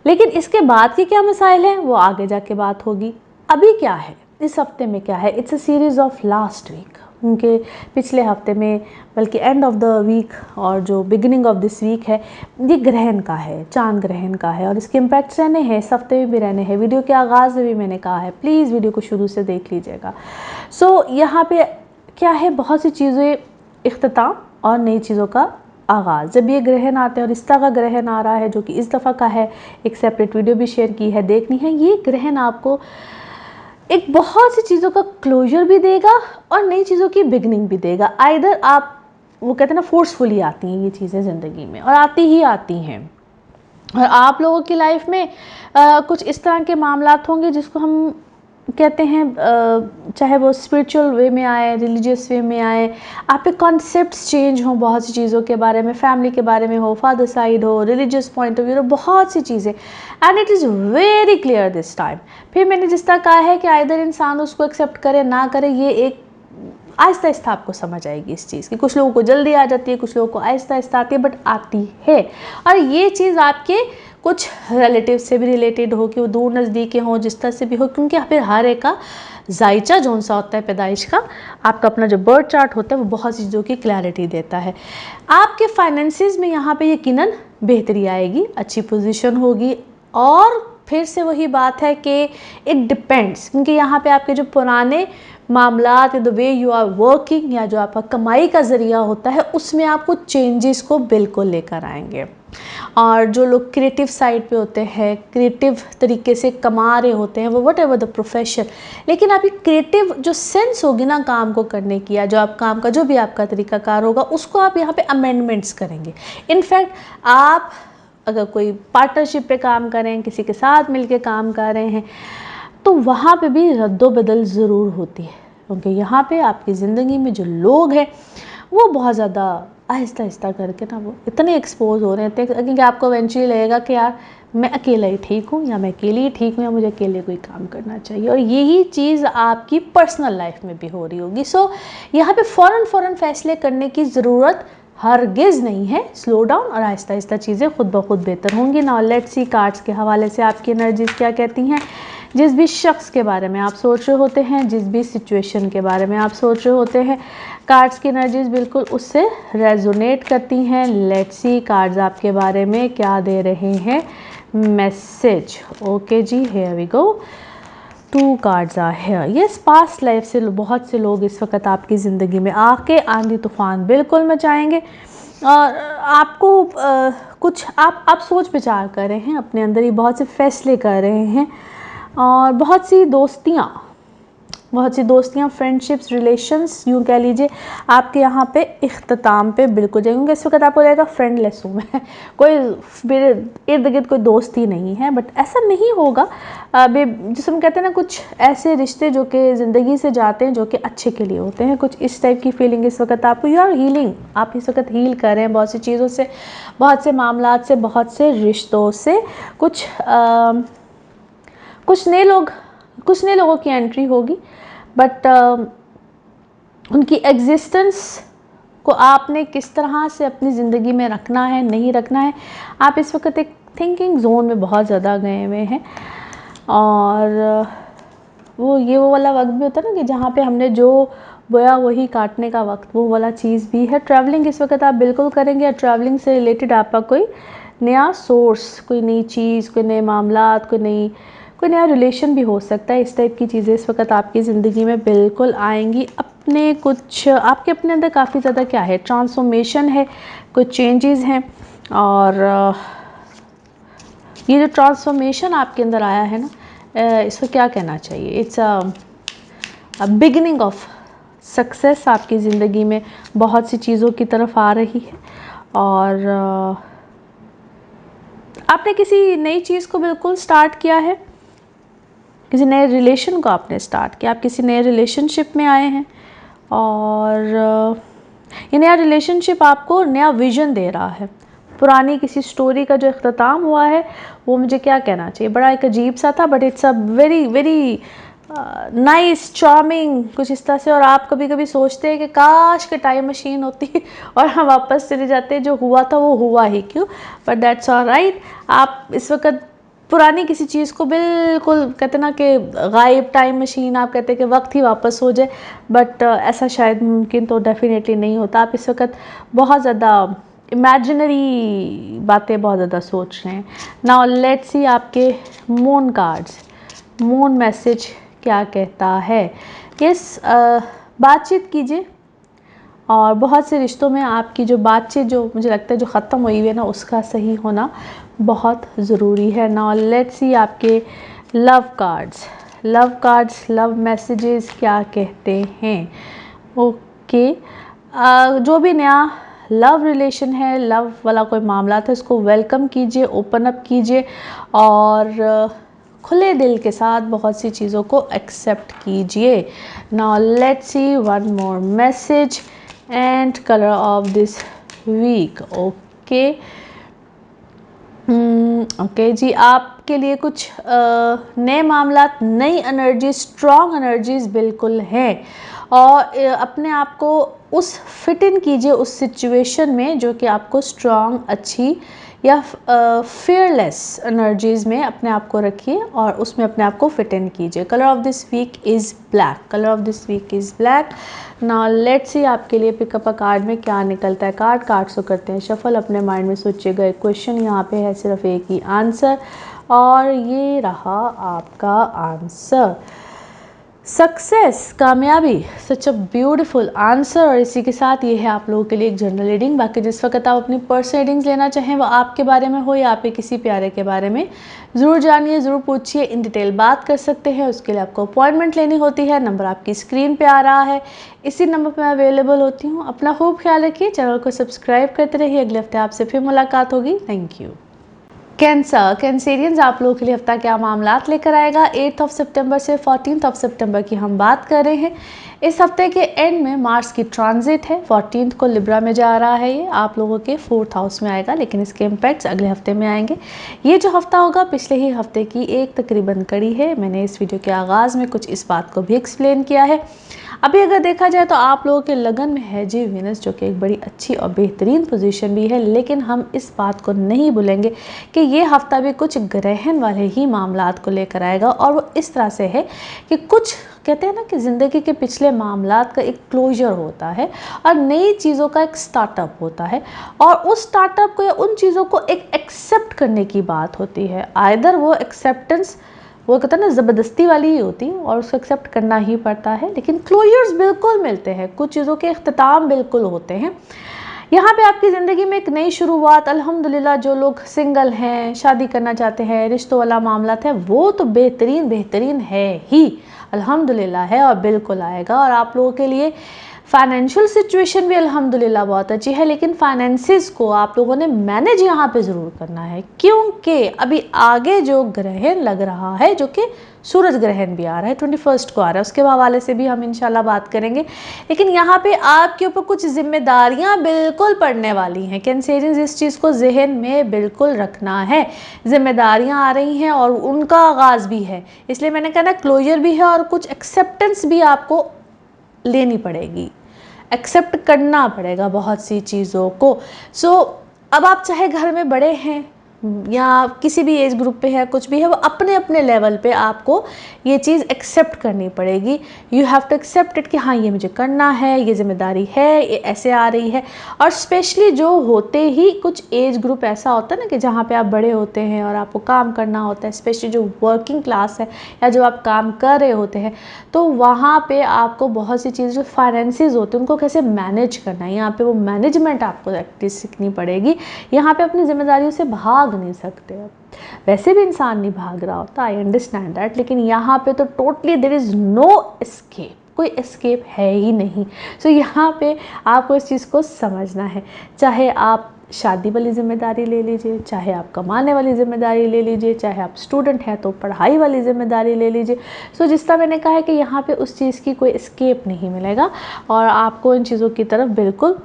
लेकिन इसके बाद की क्या मसाइल हैं वो आगे जाके बात होगी। अभी क्या है, इस हफ्ते में क्या है, it's a series of last week, उनके पिछले हफ्ते में, बल्कि एंड ऑफ द वीक और जो बिगिनिंग ऑफ दिस वीक है, ये ग्रहण का है, चांद ग्रहण का है, और इसके इम्पैक्ट्स रहने हैं, इस हफ्ते में भी रहने हैं। वीडियो के आगाज़ में भी मैंने कहा है, प्लीज़ वीडियो को शुरू से देख लीजिएगा। सो यहाँ पे क्या है, बहुत सी चीज़ें इख्तिताम और नई चीज़ों का आगाज़। जब ये ग्रहण आते हैं और इस तरह का ग्रहण आ रहा है जो कि इस दफ़ा का है, एक सेपरेट वीडियो भी शेयर की है, देखनी है। ये ग्रहण आपको एक बहुत सी चीज़ों का क्लोजर भी देगा और नई चीज़ों की बिगनिंग भी देगा। आइदर आप, वो कहते हैं ना, फोर्सफुली आती हैं ये चीज़ें ज़िंदगी में, और आती ही आती हैं। और आप लोगों की लाइफ में कुछ इस तरह के मामलात होंगे जिसको हम कहते हैं, चाहे वो स्पिरिचुअल वे में आए, रिलीजियस वे में आए, आप पे कॉन्सेप्ट्स चेंज हों बहुत सी चीज़ों के बारे में, फैमिली के बारे में हो, फादर साइड हो, रिलीजियस पॉइंट ऑफ व्यू, बहुत सी चीज़ें। And it is very clear this time. फिर मैंने जिस तरह कहा है कि आइदर इंसान उसको एक्सेप्ट करे ना करे, ये एक आहिस्ता आहिस्ता आपको समझ आएगी इस चीज़ की। कुछ लोगों को जल्दी आ जाती है, कुछ लोगों को आहिस्ता आहिस्ता आती है, बट आती है। और ये चीज़ आपके कुछ रिलेटिव से भी रिलेटेड हो, कि वो दूर नज़दीक के हों, जिस तरह से भी हो, क्योंकि फिर हर एक का जायचा जौन सा होता है पैदाइश का, आपका अपना जो बर्थ चार्ट होता है वो बहुत सी चीज़ों की क्लैरिटी देता है। आपके फाइनेंसिस में यहाँ पे यकीनन बेहतरी आएगी, अच्छी पोजीशन होगी। और फिर से वही बात है कि इट डिपेंड्स, क्योंकि यहाँ पे आपके जो पुराने मामलात, the way you are working, या जो आपका कमाई का ज़रिया होता है, उसमें आप कुछ चेंजेस को बिल्कुल लेकर आएंगे। और जो लोग क्रिएटिव साइड पे होते हैं, क्रिएटिव तरीके से कमा रहे होते हैं, वो वट एवर द प्रोफेशन, लेकिन आपकी क्रिएटिव जो सेंस होगी ना काम को करने की, या जो आप काम का जो भी आपका तरीकाकार होगा, उसको आप यहाँ पे अमेंडमेंट्स करेंगे। इनफैक्ट आप अगर कोई पार्टनरशिप पे काम करें, किसी के साथ मिलके काम कर रहे हैं, तो वहाँ पे भी रद्दोबदल ज़रूर होती है, क्योंकि यहाँ पे आपकी ज़िंदगी में जो लोग हैं वो बहुत ज़्यादा आहिस्ता आहिस्ता करके ना वो इतने एक्सपोज हो रहे हैं, क्योंकि आपको इवेंचुअली लगेगा कि यार मैं अकेला ही ठीक हूँ, या मैं अकेली ही ठीक हूँ, या मुझे अकेले कोई काम करना चाहिए। और यही चीज़ आपकी पर्सनल लाइफ में भी हो रही होगी। सो यहाँ पे फ़ौरन फैसले करने की ज़रूरत हरगिज़ नहीं है। स्लो डाउन और आहिस्ता आहिस्ता चीज़ें खुद ब खुद बेहतर होंगी। नाउ लेट्स सी कार्ड्स के हवाले से आपकी एनर्जीज़ क्या कहती हैं। जिस भी शख्स के बारे में आप सोच रहे होते हैं, जिस भी सिचुएशन के बारे में आप सोच रहे होते हैं, कार्ड्स की एनर्जीज़ बिल्कुल उससे रेजोनेट करती हैं। लेट्स सी कार्ड्स आपके बारे में क्या दे रहे हैं मैसेज। ओके जी, here we go. 2 cards are here. Yes, past life से बहुत से लोग इस वक्त आपकी ज़िंदगी में आके आंधी तूफान बिल्कुल मचाएंगे। और आपको कुछ आप सोच विचार कर रहे हैं, अपने अंदर ही बहुत से फैसले कर रहे हैं, और बहुत सी दोस्तियाँ, फ्रेंडशिप्स, रिलेशंस यूँ कह लीजिए, आपके यहाँ पे इख्तिताम पे बिल्कुल जाएंगे। इस वक्त आपको लगेगा फ्रेंडलेस हूँ मैं, कोई मेरे इर्द गिर्द कोई दोस्त ही नहीं है, बट ऐसा नहीं होगा। जिसे हम कहते हैं ना, कुछ ऐसे रिश्ते जो कि ज़िंदगी से जाते हैं, जो कि अच्छे के लिए होते हैं, कुछ इस टाइप की फीलिंग इस वक्त आपको। यू आर हीलिंग, आप इस वक्त हील कर रहे हैं बहुत सी चीज़ों से, बहुत से मामलात से, बहुत से रिश्तों से। कुछ नए लोगों की एंट्री होगी, बट उनकी एग्जिस्टेंस को आपने किस तरह से अपनी ज़िंदगी में रखना है, नहीं रखना है, आप इस वक्त एक थिंकिंग जोन में बहुत ज़्यादा गए हुए हैं। और वो वाला वक्त भी होता है ना, कि जहाँ पे हमने जो बोया वही काटने का वक्त, वो वाला चीज़ भी है। ट्रैवलिंग इस वक्त आप बिल्कुल करेंगे, और ट्रैवलिंग से रिलेटेड आपका कोई नया सोर्स, कोई नई चीज़, कोई नए मामलात, कोई नया रिलेशन भी हो सकता है। इस टाइप की चीज़ें इस वक्त आपकी ज़िंदगी में बिल्कुल आएंगी। आपके अपने अंदर काफ़ी ज़्यादा क्या है, ट्रांसफॉर्मेशन है, कुछ चेंजेस हैं। और ये जो ट्रांसफॉर्मेशन आपके अंदर आया है ना, इसको क्या कहना चाहिए, it's a beginning of success. आपकी ज़िंदगी में बहुत सी चीज़ों की तरफ आ रही है, और आपने किसी नई चीज़ को बिल्कुल स्टार्ट किया है, किसी नए रिलेशन को आपने स्टार्ट किया, आप किसी नए रिलेशनशिप में आए हैं, और ये नया रिलेशनशिप आपको नया विजन दे रहा है। पुरानी किसी स्टोरी का जो इख्तिताम हुआ है, वो मुझे क्या कहना चाहिए, बड़ा एक अजीब सा था, but it's a very very nice, charming, कुछ इस तरह से। और आप कभी कभी सोचते हैं कि काश के टाइम मशीन होती और हम वापस चले जाते, जो हुआ था वो हुआ ही क्यों, बट दैट्स ऑलराइट। आप इस वक्त पुरानी किसी चीज़ को बिल्कुल, कहते ना कि गायब टाइम मशीन, आप कहते हैं कि वक्त ही वापस हो जाए, बट ऐसा शायद मुमकिन तो डेफिनेटली नहीं होता। आप इस वक्त बहुत ज़्यादा इमेजिनरी बातें बहुत ज़्यादा सोच रहे हैं। नाउ लेट्स सी आपके मून कार्ड्स, मून मैसेज क्या कहता है। यस, बातचीत कीजिए, और बहुत से रिश्तों में आपकी जो बातचीत जो मुझे लगता है जो ख़त्म हुई हुई है ना, उसका सही होना बहुत ज़रूरी है। नाउ लेट्स सी आपके लव कार्ड्स, लव मैसेजेस क्या कहते हैं। ओके, जो भी नया लव रिलेशन है, लव वाला कोई मामला है, इसको वेलकम कीजिए, ओपन अप कीजिए और खुले दिल के साथ बहुत सी चीज़ों को एक्सेप्ट कीजिए। Now let's see one more message and colour of this week. Okay okay जी, आपके लिए कुछ नए मामला, नई एनर्जी, स्ट्रॉन्ग एनर्जीज बिल्कुल हैं और अपने आप को उस फिट इन कीजिए उस सिचुएशन में जो कि आपको स्ट्रॉन्ग, अच्छी या फियरलेस एनर्जीज में अपने आप को रखिए और उसमें अपने आप को फिट इन कीजिए। Colour of this week is black. Now let's see आपके लिए पिकअप अ कार्ड में क्या निकलता है। कार्ड्स को करते हैं शफल। अपने माइंड में सोचिएगा एक क्वेश्चन, यहाँ पे है सिर्फ एक ही आंसर और ये रहा आपका आंसर। सक्सेस, कामयाबी, सच अ ब्यूटीफुल आंसर। और इसी के साथ ये है आप लोगों के लिए एक जनरल रीडिंग। बाकी जिस वक्त आप अपनी पर्सनल रीडिंग्स लेना चाहें वो आपके बारे में हो या आपके किसी प्यारे के बारे में, ज़रूर जानिए, ज़रूर पूछिए, इन डिटेल बात कर सकते हैं। उसके लिए आपको अपॉइंटमेंट लेनी होती है। नंबर आपकी स्क्रीन पे आ रहा है, इसी नंबर पर मैं अवेलेबल होती हूँ। अपना खूब ख्याल रखिए, चैनल को सब्सक्राइब करते रहिए। अगले हफ्ते आपसे फिर मुलाकात होगी। Thank you. कैंसेरियंस, आप लोगों के लिए हफ्ता क्या मामलात लेकर आएगा। 8 सितंबर से 14 सितंबर की हम बात कर रहे हैं। इस हफ्ते के एंड में मार्स की ट्रांजिट है। 14 को लिब्रा में जा रहा है। ये आप लोगों के 4th हाउस में आएगा, लेकिन इसके इम्पैक्ट्स अगले हफ्ते में आएंगे। ये जो हफ्ता होगा पिछले ही हफ्ते की एक तकरीबन कड़ी है। मैंने इस वीडियो के आगाज़ में कुछ इस बात को भी एक्सप्लेन किया है। अभी अगर देखा जाए तो आप लोगों के लगन में है जी वीनस, जो कि एक बड़ी अच्छी और बेहतरीन पोजीशन भी है, लेकिन हम इस बात को नहीं भूलेंगे कि ये हफ्ता भी कुछ ग्रहण वाले ही मामलात को लेकर आएगा। और वो इस तरह से है कि कुछ कहते हैं ना कि ज़िंदगी के पिछले मामलात का एक क्लोजर होता है और नई चीज़ों का एक स्टार्टअप होता है और उस स्टार्टअप को या उन चीज़ों को एक एक्सेप्ट करने की बात होती है। आइदर वो एक्सेप्टेंस वो कहता है ना ज़बरदस्ती वाली ही होती है और उसको एक्सेप्ट करना ही पड़ता है, लेकिन क्लोजर्स बिल्कुल मिलते हैं, कुछ चीज़ों के अख्ताम बिल्कुल होते हैं। यहाँ पे आपकी ज़िंदगी में एक नई शुरुआत, अल्हम्दुलिल्लाह। जो लोग सिंगल हैं, शादी करना चाहते हैं, रिश्तों वाला मामला है, वो तो बेहतरीन है ही, अल्हम्दुलिल्लाह है और बिल्कुल आएगा। और आप लोगों के लिए फाइनेंशियल सिचुएशन भी अल्हम्दुलिल्लाह बहुत अच्छी है, लेकिन फाइनेंसिस को आप लोगों ने मैनेज यहाँ पे ज़रूर करना है, क्योंकि अभी आगे जो ग्रहण लग रहा है, जो कि सूरज ग्रहण भी आ रहा है, 21 को आ रहा है, उसके हवाले से भी हम इंशाल्लाह बात करेंगे। लेकिन यहाँ पे आपके ऊपर कुछ जिम्मेदारियाँ बिल्कुल पड़ने वाली हैं। कैंसेरियंस, इस चीज़ को जहन में बिल्कुल रखना है। जिम्मेदारियाँ आ रही हैं और उनका आगाज़ भी है, इसलिए मैंने कहा ना क्लोजर भी है और कुछ एक्सेप्टेंस भी आपको लेनी पड़ेगी, एक्सेप्ट करना पड़ेगा बहुत सी चीज़ों को। सो अब आप चाहे घर में बड़े हैं या किसी भी एज ग्रुप पे है, कुछ भी है, वो अपने अपने लेवल पे आपको ये चीज़ एक्सेप्ट करनी पड़ेगी। You have to accept it कि हाँ ये मुझे करना है, ये जिम्मेदारी है, ये ऐसे आ रही है। और स्पेशली जो होते ही कुछ एज ग्रुप ऐसा होता है ना कि जहाँ पे आप बड़े होते हैं और आपको काम करना होता है, स्पेशली जो वर्किंग क्लास है या जो आप काम कर रहे होते हैं, तो वहाँ पे आपको बहुत सी चीज़ जो फाइनेंसेस होते हैं उनको कैसे मैनेज करना है, यहाँ पे वो मैनेजमेंट आपको एक्टिव सीखनी पड़ेगी। यहाँ पे अपनी जिम्मेदारियों से भाग नहीं सकते आप, वैसे भी इंसान नहीं भाग रहा होता, आई अंडरस्टैंड दैट, लेकिन यहाँ पे तो totally there is no escape, कोई एस्केप है ही नहीं। सो यहाँ पे आपको इस चीज़ को समझना है। चाहे आप शादी वाली जिम्मेदारी ले लीजिए, चाहे आप कमाने वाली जिम्मेदारी ले लीजिए, चाहे आप स्टूडेंट हैं तो पढ़ाई वाली जिम्मेदारी ले लीजिए। सो जिस तरह मैंने कहा है कि यहाँ पे उस चीज़ की कोई एस्केप नहीं मिलेगा और आपको इन चीज़ों की तरफ बिल्कुल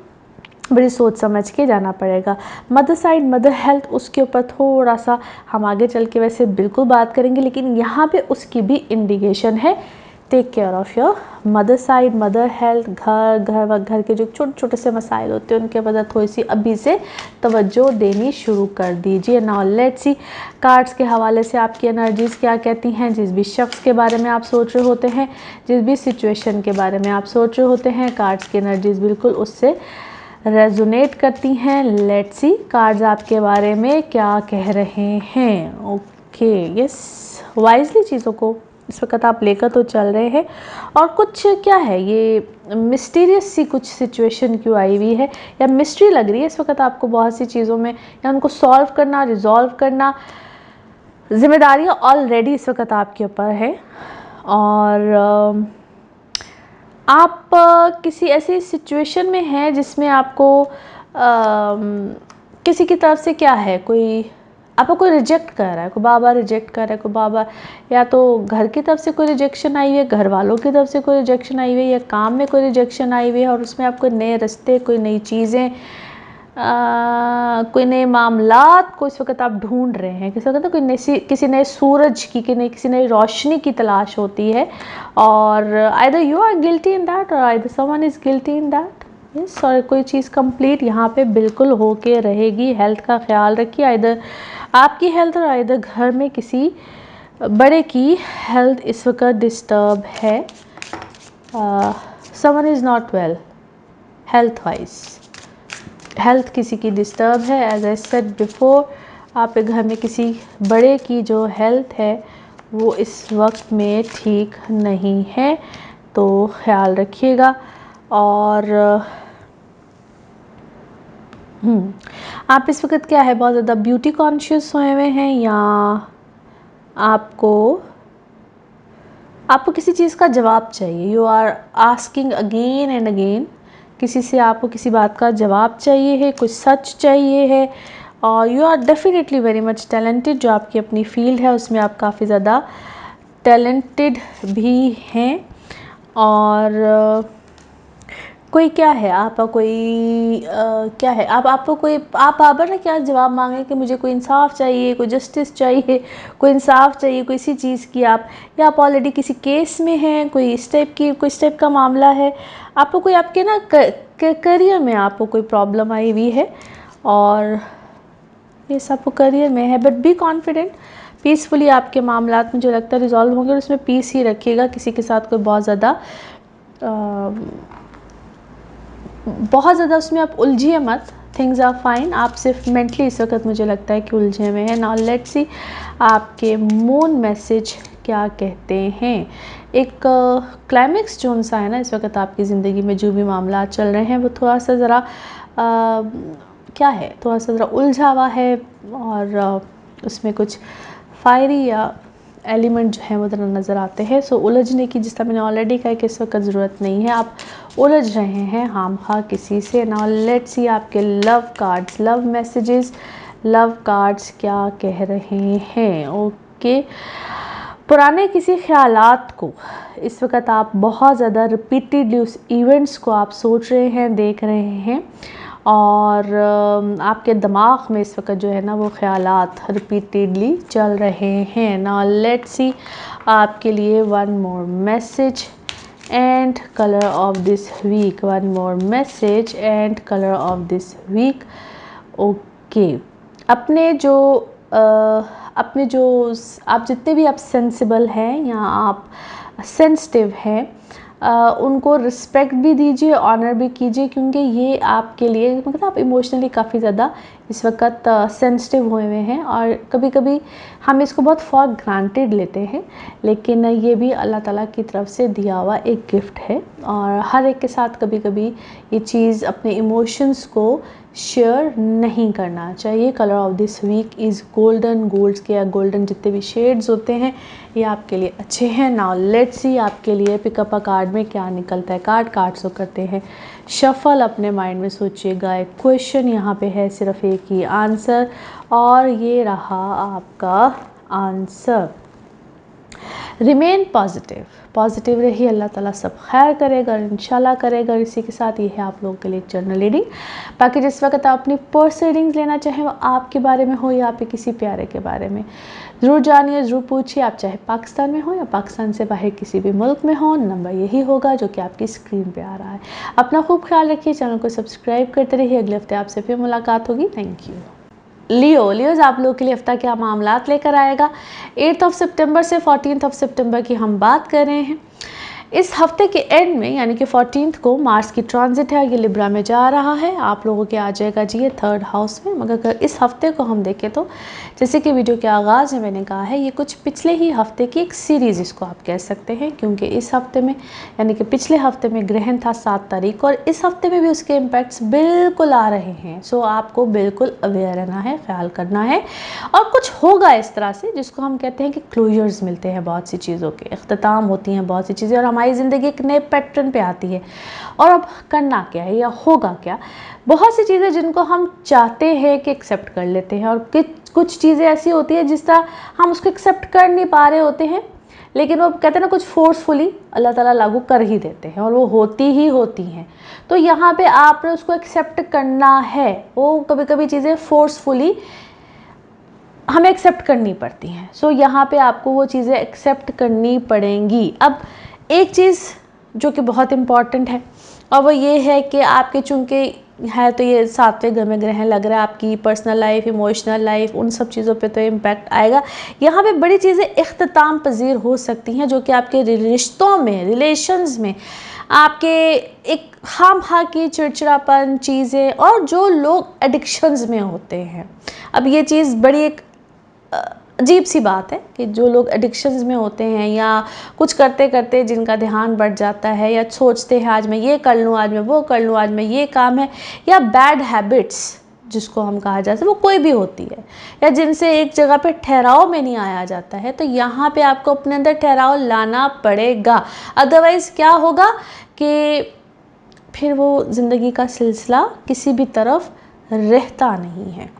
बड़ी सोच समझ के जाना पड़ेगा। मदर साइड, मदर हेल्थ, उसके ऊपर थोड़ा सा हम आगे चल के वैसे बिल्कुल बात करेंगे, लेकिन यहाँ पे उसकी भी इंडिकेशन है। Take care of your mother side, mother health, घर के जो छोटे छोटे से मसाइल होते हैं उनके वजह थोड़ी सी अभी से तवज्जो देनी शुरू कर दीजिए। नाउ लेट्स सी कार्ड्स के हवाले से आपकी एनर्जीज़ क्या कहती हैं। जिस भी शख्स के बारे में आप सोच रहे होते हैं, जिस भी सिचुएशन के बारे में आप सोच रहे होते हैं, कार्ड्स की एनर्जीज़ बिल्कुल उससे रेजोनेट करती हैं। लेट्स सी कार्ड्स आपके बारे में क्या कह रहे हैं। ओके, यस, वाइजली चीज़ों को इस वक्त आप लेकर तो चल रहे हैं। और कुछ क्या है, ये मिस्टीरियस सी कुछ सिचुएशन क्यों आई हुई है, या मिस्ट्री लग रही है इस वक्त आपको बहुत सी चीज़ों में, या उनको सॉल्व करना, रिजॉल्व करना, जिम्मेदारियाँ ऑलरेडी इस वक्त आपके ऊपर है। और आप किसी ऐसी सिचुएशन में हैं जिसमें आपको किसी की तरफ से क्या है, कोई आपको कोई रिजेक्ट कर रहा है, कोई बाबा रिजेक्ट कर रहा है, कोई बाबा, या तो घर की तरफ से कोई रिजेक्शन आई हुई है, घर वालों की तरफ से कोई रिजेक्शन आई हुई है, या काम में कोई रिजेक्शन आई हुई है, और उसमें आपको नए रास्ते, कोई नई चीज़ें, कोई नए मामलात को इस वक्त आप ढूंढ रहे हैं। किसी वक्त कोई किसी नए सूरज की, किसी नई रोशनी की तलाश होती है, और either you are guilty in that और either someone is guilty in that. Yes, और कोई चीज़ कंप्लीट यहाँ पे बिल्कुल होके रहेगी। हेल्थ का ख्याल रखिए, आइदर आपकी हेल्थ और आइदर घर में किसी बड़े की हेल्थ इस वक्त डिस्टर्ब है। Someone is not well health wise, health किसी की डिस्टर्ब है। एज आई सेड बिफोर, आपके घर में किसी बड़े की जो हेल्थ है वो इस वक्त में ठीक नहीं है, तो ख्याल रखिएगा। और आप इस वक्त क्या है, बहुत ज़्यादा ब्यूटी कॉन्शियस हुए हुए हैं, या आपको किसी चीज़ का जवाब चाहिए। You are asking again and again, किसी से आपको किसी बात का जवाब चाहिए है, कुछ सच चाहिए है। और you are definitely very much talented, जो आपकी अपनी फील्ड है उसमें आप काफ़ी ज़्यादा टैलेंटेड भी हैं। और कोई क्या है, आपका कोई क्या है, आपको कोई, आप बार ना क्या जवाब मांगे कि मुझे कोई इंसाफ चाहिए, कोई जस्टिस चाहिए, कोई इंसाफ चाहिए, कोई इसी चीज़ की आप, या आप ऑलरेडी किसी केस में हैं, कोई इस टाइप का मामला है, आपको कोई आपके ना करियर में आपको कोई प्रॉब्लम आई हुई है, और ये सब करियर में है। बट बी कॉन्फिडेंट, पीसफुली आपके मामलात मुझे लगता है रिजॉल्व होंगे, और उसमें पीस ही रखिएगा। किसी के साथ कोई बहुत ज़्यादा उसमें आप उलझिए मत। थिंग्स आर फाइन, आप सिर्फ मेंटली इस वक्त मुझे लगता है कि उलझे हुए हैं। नाउ लेट्स सी आपके मून मैसेज क्या कहते हैं। एक क्लाइमेक्स जो सा है ना इस वक्त आपकी ज़िंदगी में, जो भी मामला चल रहे हैं वो थोड़ा सा ज़रा क्या है, थोड़ा सा ज़रा उलझा हुआ है, और उसमें कुछ फायरी या एलिमेंट जो है वो ज़रा नज़र आते हैं। सो उलझने की, जिस तरह मैंने ऑलरेडी कहा कि इस वक्त ज़रूरत नहीं है, आप उलझ रहे हैं खाम खा किसी से। नाउ लेट्स सी आपके love cards, love messages, love cards क्या कह रहे हैं। ओके, पुराने किसी ख्यालात को इस वक्त आप बहुत ज़्यादा रिपीटेडली उस इवेंट्स को आप सोच रहे हैं, देख रहे हैं, और आपके दिमाग में इस वक्त जो है ना वो ख्यालात रिपीटेडली चल रहे हैं। नाउ लेट्स सी आपके लिए one more message and colour of this week, one more message and colour of this week. Okay, अपने जो आप जितने भी आप सेंसिबल हैं या आप सेंसिटिव हैं, उनको रिस्पेक्ट भी दीजिए, ऑनर भी कीजिए, क्योंकि ये आपके लिए, मतलब आप इमोशनली काफ़ी ज़्यादा इस वक्त सेंसिटिव हुए हुए हैं, और कभी कभी हम इसको बहुत फॉर ग्रांटेड लेते हैं, लेकिन ये भी अल्लाह ताला की तरफ से दिया हुआ एक गिफ्ट है। और हर एक के साथ कभी कभी ये चीज़, अपने इमोशंस को शेयर नहीं करना चाहिए। Colour of this week is golden, golds के या गोल्डन जितने भी शेड्स होते हैं ये आपके लिए अच्छे हैं। नाउ लेट्स सी आपके लिए पिकअप अ कार्ड में क्या निकलता है। कार्ड्स को करते हैं शफल, अपने माइंड में सोचिएगा। एक क्वेश्चन यहाँ पे है, सिर्फ एक ही आंसर, और ये रहा आपका आंसर। रिमेन पॉजिटिव, पॉजिटिव रहिए, अल्लाह ताला सब खैर करेगा, इंशाल्लाह करेगा। इसी के साथ ये है आप लोगों के लिए एक जर्नल रीडिंग। बाकी जिस वक्त आप अपनी पर्सनल रीडिंग्स लेना चाहें, वो आपके बारे में हो या आपके किसी प्यारे के बारे में, ज़रूर जानिए, ज़रूर पूछिए। आप चाहे पाकिस्तान में हो या पाकिस्तान से बाहर किसी भी मुल्क में हो, नंबर यही होगा जो कि आपकी स्क्रीन पे आ रहा है। अपना खूब ख्याल रखिए, चैनल को सब्सक्राइब करते रहिए। अगले हफ्ते आपसे फिर मुलाकात होगी। Thank you. लियोज़ आप लोगों के लिए हफ्ता क्या मामलात लेकर आएगा। 8 सितंबर से 14 सितंबर की हम बात कर रहे हैं। इस हफ्ते के एंड में यानी कि 14th को मार्स की ट्रांजिट है, ये लिब्रा में जा रहा है, आप लोगों के आ जाएगा जी ये 3rd हाउस में। मगर अगर इस हफ्ते को हम देखें तो जैसे कि वीडियो के आगाज़ में मैंने कहा है, ये कुछ पिछले ही हफ्ते की एक सीरीज़ इसको आप कह सकते हैं, क्योंकि इस हफ्ते में यानी कि पिछले हफ्ते में ग्रहण था 7 तारीख को, और इस हफ्ते में भी उसके इम्पैक्ट्स बिल्कुल आ रहे हैं। सो आपको बिल्कुल अवेयर रहना है, ख्याल करना है, और कुछ होगा इस तरह से जिसको हम कहते हैं कि क्लोजर्स मिलते हैं, बहुत सी चीज़ों के इख्तिताम होती हैं बहुत सी चीज़ें, और हमारी ज़िंदगी एक नए पैटर्न पे आती है। और अब करना क्या है या होगा क्या, बहुत सी चीज़ें जिनको हम चाहते हैं कि एक्सेप्ट कर लेते हैं, और कुछ चीज़ें ऐसी होती है जिस तरह हम उसको एक्सेप्ट कर नहीं पा रहे होते हैं, लेकिन वो कहते हैं ना कुछ फोर्सफुली अल्लाह ताला लागू कर ही देते हैं, और वो होती ही होती हैं। तो यहाँ पे आपने उसको एक्सेप्ट करना है। वो कभी कभी चीज़ें फोर्सफुली हमें एक्सेप्ट करनी पड़ती हैं। सो यहाँ पे आपको वो चीज़ें एक्सेप्ट करनी पड़ेंगी। अब एक चीज़ जो कि बहुत इम्पॉर्टेंट है, और वो ये है कि आपके चूँकि है तो ये 7वें घर में ग्रहण लग रहा है, आपकी पर्सनल लाइफ, इमोशनल लाइफ, उन सब चीज़ों पे तो इम्पैक्ट आएगा। यहाँ पे बड़ी चीज़ें इख्तिताम पजीर हो सकती हैं जो कि आपके रिश्तों में, रिलेशंस में आपके एक खामखा की चिड़चिड़ापन चीज़ें, और जो लोग एडिक्शंस में होते हैं। अब ये चीज़ बड़ी एक अजीब सी बात है कि जो लोग एडिक्शंस में होते हैं या कुछ करते करते जिनका ध्यान बढ़ जाता है, या सोचते हैं आज मैं ये कर लूँ, आज मैं वो कर लूँ, आज मैं ये काम है, या बैड हैबिट्स जिसको हम कहा जाता है, वो कोई भी होती है, या जिनसे एक जगह पे ठहराव में नहीं आया जाता है। तो यहाँ पे आपको अपने अंदर ठहराव लाना पड़ेगा, अदरवाइज़ क्या होगा कि फिर वो ज़िंदगी का सिलसिला किसी भी तरफ रहता नहीं है,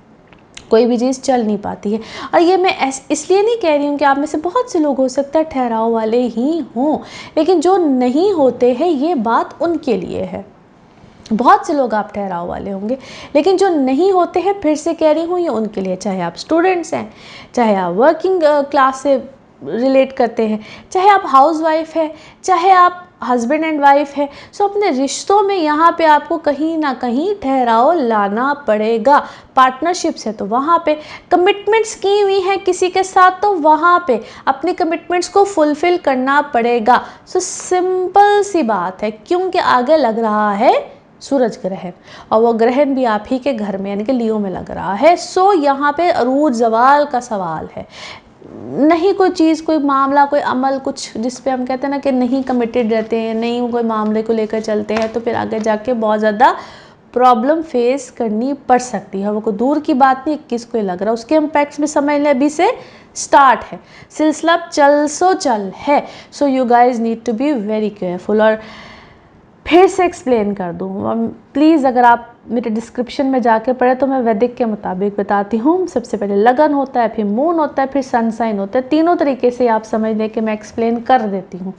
कोई भी चीज़ चल नहीं पाती है। और ये मैं इसलिए नहीं कह रही हूँ कि आप में से बहुत से लोग हो सकता है ठहराव वाले ही हों, लेकिन जो नहीं होते हैं ये बात उनके लिए है। बहुत से लोग आप ठहराव वाले होंगे, लेकिन जो नहीं होते हैं, फिर से कह रही हूँ, ये उनके लिए, चाहे आप स्टूडेंट्स हैं, चाहे आप वर्किंग क्लास से रिलेट करते हैं, चाहे आप हाउसवाइफ है, चाहे आप हस्बैंड एंड वाइफ है। सो अपने रिश्तों में यहाँ पे आपको कहीं ना कहीं ठहराव लाना पड़ेगा। पार्टनरशिप्स है तो वहाँ पे, कमिटमेंट्स की हुई हैं किसी के साथ तो वहाँ पे अपने कमिटमेंट्स को फुलफिल करना पड़ेगा। सो सिंपल सी बात है, क्योंकि आगे लग रहा है सूरज ग्रहण, और वो ग्रहण भी आप ही के घर में यानी कि लियो में लग रहा है। सो यहाँ पे अरूज जवाल का सवाल है, नहीं कोई चीज़, कोई मामला, कोई अमल, कुछ जिस पे हम कहते हैं ना कि नहीं कमिटेड रहते हैं, नहीं कोई मामले को लेकर चलते हैं, तो फिर आगे जाके बहुत ज़्यादा प्रॉब्लम फेस करनी पड़ सकती है। वो कोई दूर की बात नहीं, 21 को लग रहा है, उसके इम्पैक्ट्स भी समझ लें, अभी से स्टार्ट है, सिलसिला चल है। So you guys need to be very careful. और फिर से एक्सप्लेन कर दूँ प्लीज़, अगर आप मेरे डिस्क्रिप्शन में जाके पढ़े तो मैं वैदिक के मुताबिक बताती हूँ। सबसे पहले लगन होता है, फिर मून होता है, फिर सनसाइन होता है, तीनों तरीके से आप समझ लें कि मैं एक्सप्लेन कर देती हूँ।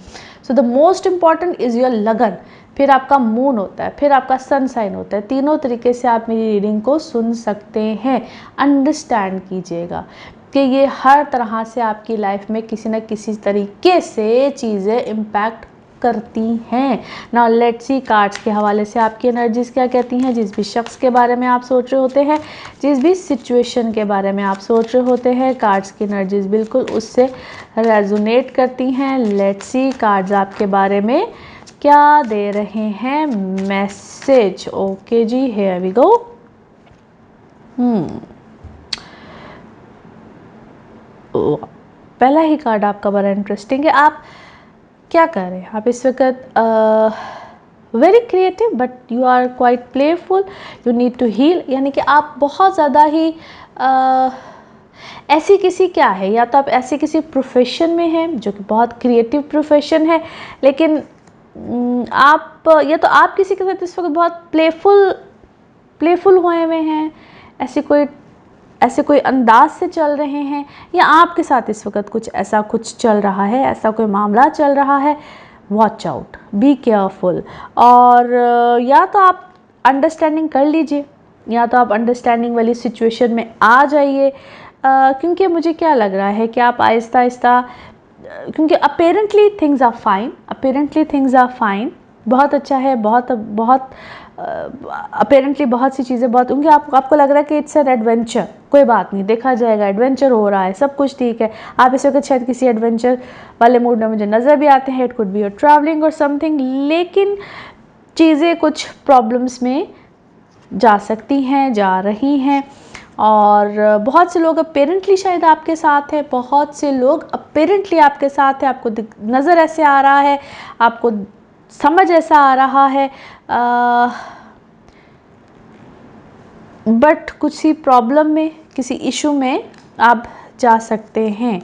So the most important is your लगन, फिर आपका मून होता है, फिर आपका सनसाइन होता है। तीनों तरीके से आप मेरी रीडिंग को सुन सकते हैं। अंडरस्टैंड कीजिएगा कि ये हर तरह से आपकी लाइफ में किसी न किसी तरीके से चीज़ें इम्पैक्ट करती हैं। नाउ लेट्स सी कार्ड्स के हवाले से आपकी एनर्जीज क्या कहती हैं। जिस भी शख्स के बारे में आप सोच रहे होते हैं, जिस भी सिचुएशन के बारे में आप सोच रहे होते हैं, कार्ड्स की एनर्जीज बिल्कुल उससे रेजोनेट करती हैं। लेट्स सी कार्ड्स आपके बारे में क्या दे रहे हैं मैसेज। ओके जी, हियर वी गो। पहला ही कार्ड आपका बड़ा इंटरेस्टिंग है। आप क्या कर रहे हैं, आप इस वक्त very creative but you are quite playful, you need to heal, यानी कि आप बहुत ज़्यादा ही ऐसी किसी क्या है, या तो आप ऐसे किसी प्रोफेशन में हैं जो कि बहुत क्रिएटिव प्रोफेशन है, लेकिन आप या तो आप किसी के साथ इस वक्त बहुत प्लेफुल हुए हुए हैं, ऐसे कोई अंदाज से चल रहे हैं, या आपके साथ इस वक्त कुछ ऐसा कुछ चल रहा है, ऐसा कोई मामला चल रहा है। Watch out, be careful. और या तो आप अंडरस्टैंडिंग कर लीजिए, या तो आप अंडरस्टैंडिंग वाली सिचुएशन में आ जाइए, क्योंकि मुझे क्या लग रहा है कि आप आहिस्ता आहिस्ता, क्योंकि अपेरेंटली थिंग्स आर फाइन, बहुत अच्छा है, बहुत बहुत अपेरेंटली बहुत सी चीज़ें बहुत उनकी आपको लग रहा है कि इट्स एन एडवेंचर, कोई बात नहीं, देखा जाएगा, एडवेंचर हो रहा है, सब कुछ ठीक है। आप इस वक्त शायद किसी एडवेंचर वाले मूड में मुझे नज़र भी आते हैं, it could be your travelling और समथिंग, लेकिन चीज़ें कुछ प्रॉब्लम्स में जा सकती हैं, जा रही हैं। और बहुत से लोग अपेरेंटली शायद आपके साथ हैं, बहुत से लोग अपेरेंटली आपके साथ हैं, आपको नज़र ऐसे आ रहा है, आपको समझ ऐसा आ रहा है, बट कुछ ही प्रॉब्लम में, किसी इशू में आप जा सकते हैं।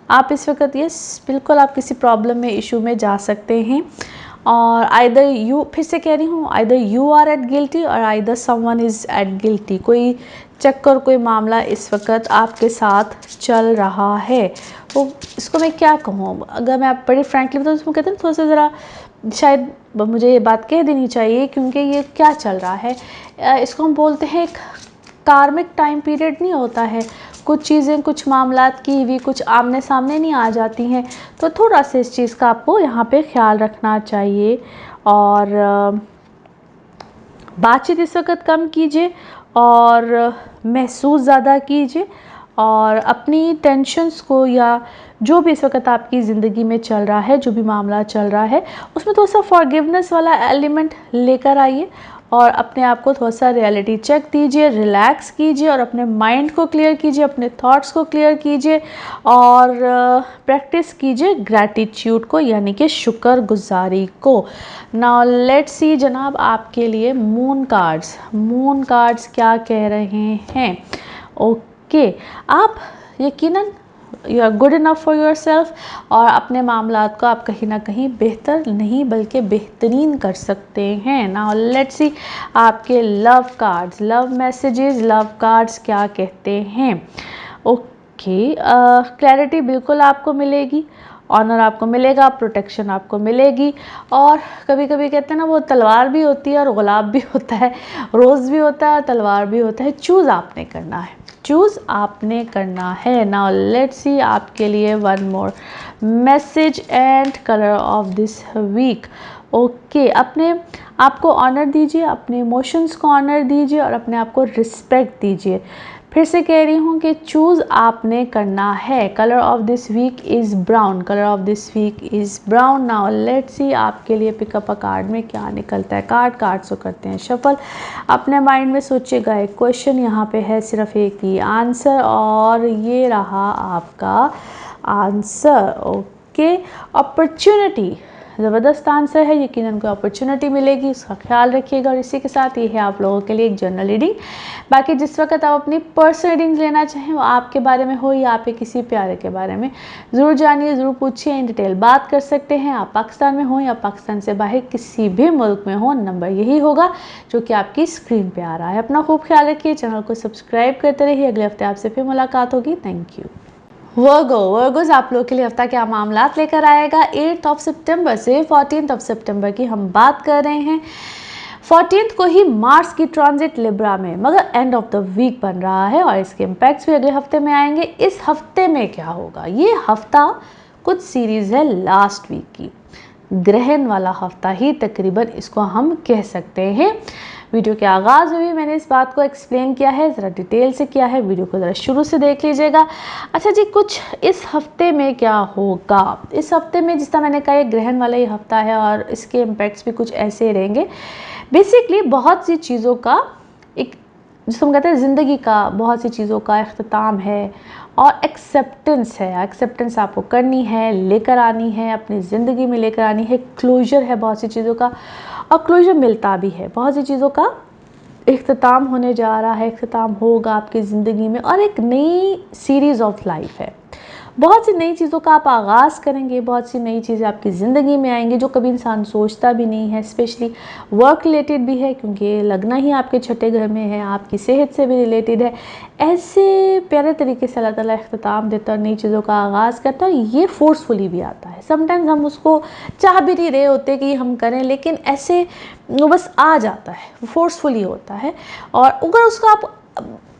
आप इस वक्त यस बिल्कुल आप किसी प्रॉब्लम में, इशू में जा सकते हैं। और आइदर यू, फिर से कह रही हूँ, either you are at guilty और either someone is at guilty. कोई चक्कर, कोई मामला इस वक्त आपके साथ चल रहा है। वो इसको मैं क्या कहूँ, अगर मैं आप बड़ी फ्रैंकली बताऊँ, इसमें कहते हैं थोड़ा सा ज़रा शायद मुझे ये बात कह देनी चाहिए, क्योंकि ये क्या चल रहा है, इसको हम बोलते हैं एक कार्मिक टाइम पीरियड नहीं होता है। कुछ चीज़ें, कुछ मामलात की भी कुछ आमने सामने नहीं आ जाती हैं, तो थोड़ा सा इस चीज़ का आपको यहाँ पे ख्याल रखना चाहिए। और बातचीत इस वक्त कम कीजिए और महसूस ज़्यादा कीजिए, और अपनी टेंशन्स को या जो भी इस वक्त आपकी ज़िंदगी में चल रहा है, जो भी मामला चल रहा है, उसमें थोड़ा सा फॉरगिवनेस वाला एलिमेंट लेकर आइए और अपने आप को थोड़ा सा रियलिटी चेक दीजिए, रिलैक्स कीजिए और अपने माइंड को क्लियर कीजिए, अपने थॉट्स को क्लियर कीजिए और प्रैक्टिस कीजिए ग्रैटिट्यूड को, यानी कि शुक्रगुजारी को। नाउ लेट्स सी जनाब, आपके लिए मून कार्ड्स क्या कह रहे हैं। ओके, आप यकीनन you are good enough for yourself, और अपने मामलात को आप कहीं ना कहीं बेहतर नहीं बल्कि बेहतरीन कर सकते हैं। नाउ लेट्स सी आपके love cards, love messages, love cards क्या कहते हैं। ओके, क्लैरिटी बिल्कुल आपको मिलेगी, ऑनर आपको मिलेगा, प्रोटेक्शन आपको मिलेगी, और कभी कभी कहते हैं ना, वो तलवार भी होती है और गुलाब भी होता है, रोज़ भी होता है और तलवार भी होता है, चूज़ आपने करना है, चूज़ आपने करना है। नाउ लेट्स सी आपके लिए one more message and colour of this week. Okay, अपने आप को ऑनर दीजिए, अपने इमोशंस को ऑनर दीजिए और अपने आप को रिस्पेक्ट दीजिए। फिर से कह रही हूँ कि चूज़ आपने करना है। Colour of this week is brown, colour of this week is brown. Now let's see आपके लिए पिकअप अ कार्ड में क्या निकलता है। कार्ड्स को करते हैं शफल। अपने माइंड में सोचिएगा एक क्वेश्चन, यहाँ पे है सिर्फ एक ही आंसर और ये रहा आपका आंसर। ओके, अपॉर्चुनिटी, ज़बरदस्त आंसर है, यकीनन कोई अपॉर्चुनिटी मिलेगी, उसका ख्याल रखिएगा। और इसी के साथ ये है आप लोगों के लिए एक जनरल रीडिंग। बाकी जिस वक्त आप अपनी पर्सनल रीडिंग्स लेना चाहें, वो आपके बारे में हो या आपके किसी प्यारे के बारे में, ज़रूर जानिए, ज़रूर पूछिए, इन डिटेल बात कर सकते हैं। आप पाकिस्तान में हो या पाकिस्तान से बाहर किसी भी मुल्क में हो, नंबर यही होगा जो कि आपकी स्क्रीन पर आ रहा है। अपना खूब ख्याल रखिए, चैनल को सब्सक्राइब करते रहिए। अगले हफ्ते आपसे फिर मुलाकात होगी। Thank you. वर्गोज आप लोग के लिए हफ्ता क्या मामलात लेकर आएगा। 8 सितंबर से 14 सितंबर की हम बात कर रहे हैं। 14 को ही मार्स की ट्रांजिट लिब्रा में, मगर एंड ऑफ द वीक बन रहा है और इसके इम्पैक्ट्स भी अगले हफ्ते में आएंगे। इस हफ्ते में क्या होगा, ये हफ्ता कुछ सीरीज है लास्ट वीक की, ग्रहण वाला हफ्ता ही तकरीबन इसको हम कह सकते हैं। वीडियो के आगाज़ में भी मैंने इस बात को एक्सप्लेन किया है, ज़रा डिटेल से किया है, वीडियो को ज़रा शुरू से देख लीजिएगा। अच्छा जी, कुछ इस हफ्ते में क्या होगा। इस हफ्ते में जिस तरह मैंने कहा, एक ग्रहण वाला ही हफ्ता है और इसके इम्पैक्ट्स भी कुछ ऐसे रहेंगे। बेसिकली बहुत सी चीज़ों का एक, जिसको हम कहते हैं ज़िंदगी का, बहुत सी चीज़ों का इख्तिताम है और एक्सेप्टेंस है। एक्सेप्टेंस आपको करनी है, लेकर आनी है, अपनी ज़िंदगी में लेकर आनी है। क्लोजर है बहुत सी चीज़ों का और क्लोजर मिलता भी है। बहुत सी चीज़ों का इख्तिताम होने जा रहा है, इख्तिताम होगा आपकी ज़िंदगी में, और एक नई सीरीज़ ऑफ लाइफ है। बहुत सी नई चीज़ों का आप आगाज़ करेंगे, बहुत सी नई चीज़ें आपकी ज़िंदगी में आएंगी जो कभी इंसान सोचता भी नहीं है। स्पेशली वर्क रिलेटेड भी है, क्योंकि लगना ही आपके छठे घर में है, आपकी सेहत से भी रिलेटेड है। ऐसे प्यारे तरीके से अल्लाह ताला इख्तिताम देता है, नई चीज़ों का आगाज़ करता है। ये फोर्सफुली भी आता है, समटाइम्स हम उसको चाह भी नहीं रहे होते कि हम करें, लेकिन ऐसे वो बस आ जाता है, फोर्सफुली होता है। और अगर उसको आप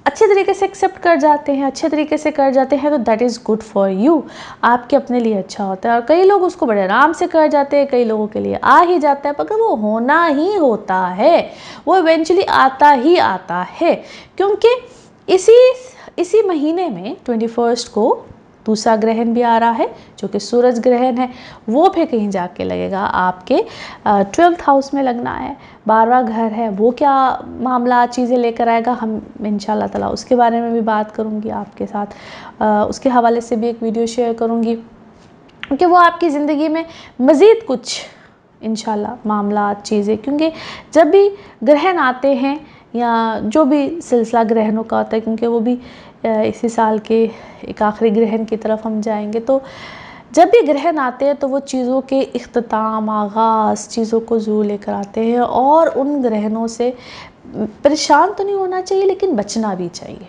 अच्छे तरीके से एक्सेप्ट कर जाते हैं, अच्छे तरीके से कर जाते हैं, तो that is good for you, आपके अपने लिए अच्छा होता है। और कई लोग उसको बड़े आराम से कर जाते हैं, कई लोगों के लिए आ ही जाता है, मगर वो होना ही होता है, वो इवेंचुअली आता ही आता है, क्योंकि इसी महीने में 21 को दूसरा ग्रहण भी आ रहा है जो कि सूरज ग्रहण है, वो फिर कहीं जाके लगेगा, आपके 12th हाउस में लगना है, 12वां घर है, वो क्या मामला चीज़ें लेकर आएगा, हम इंशाल्लाह ताला उसके बारे में भी बात करूँगी आपके साथ, उसके हवाले से भी एक वीडियो शेयर करूँगी, क्योंकि वो आपकी ज़िंदगी में मज़ीद कुछ इंशाल्लाह मामला चीज़ें, क्योंकि जब भी ग्रहण आते हैं या जो भी सिलसिला ग्रहणों का होता है, क्योंकि वो भी इसी साल के एक आखिरी ग्रहण की तरफ हम जाएंगे, तो जब भी ग्रहण आते हैं तो वो चीज़ों के इख्तिताम, आगाज़, चीज़ों को ज़रूर लेकर आते हैं, और उन ग्रहणों से परेशान तो नहीं होना चाहिए लेकिन बचना भी चाहिए।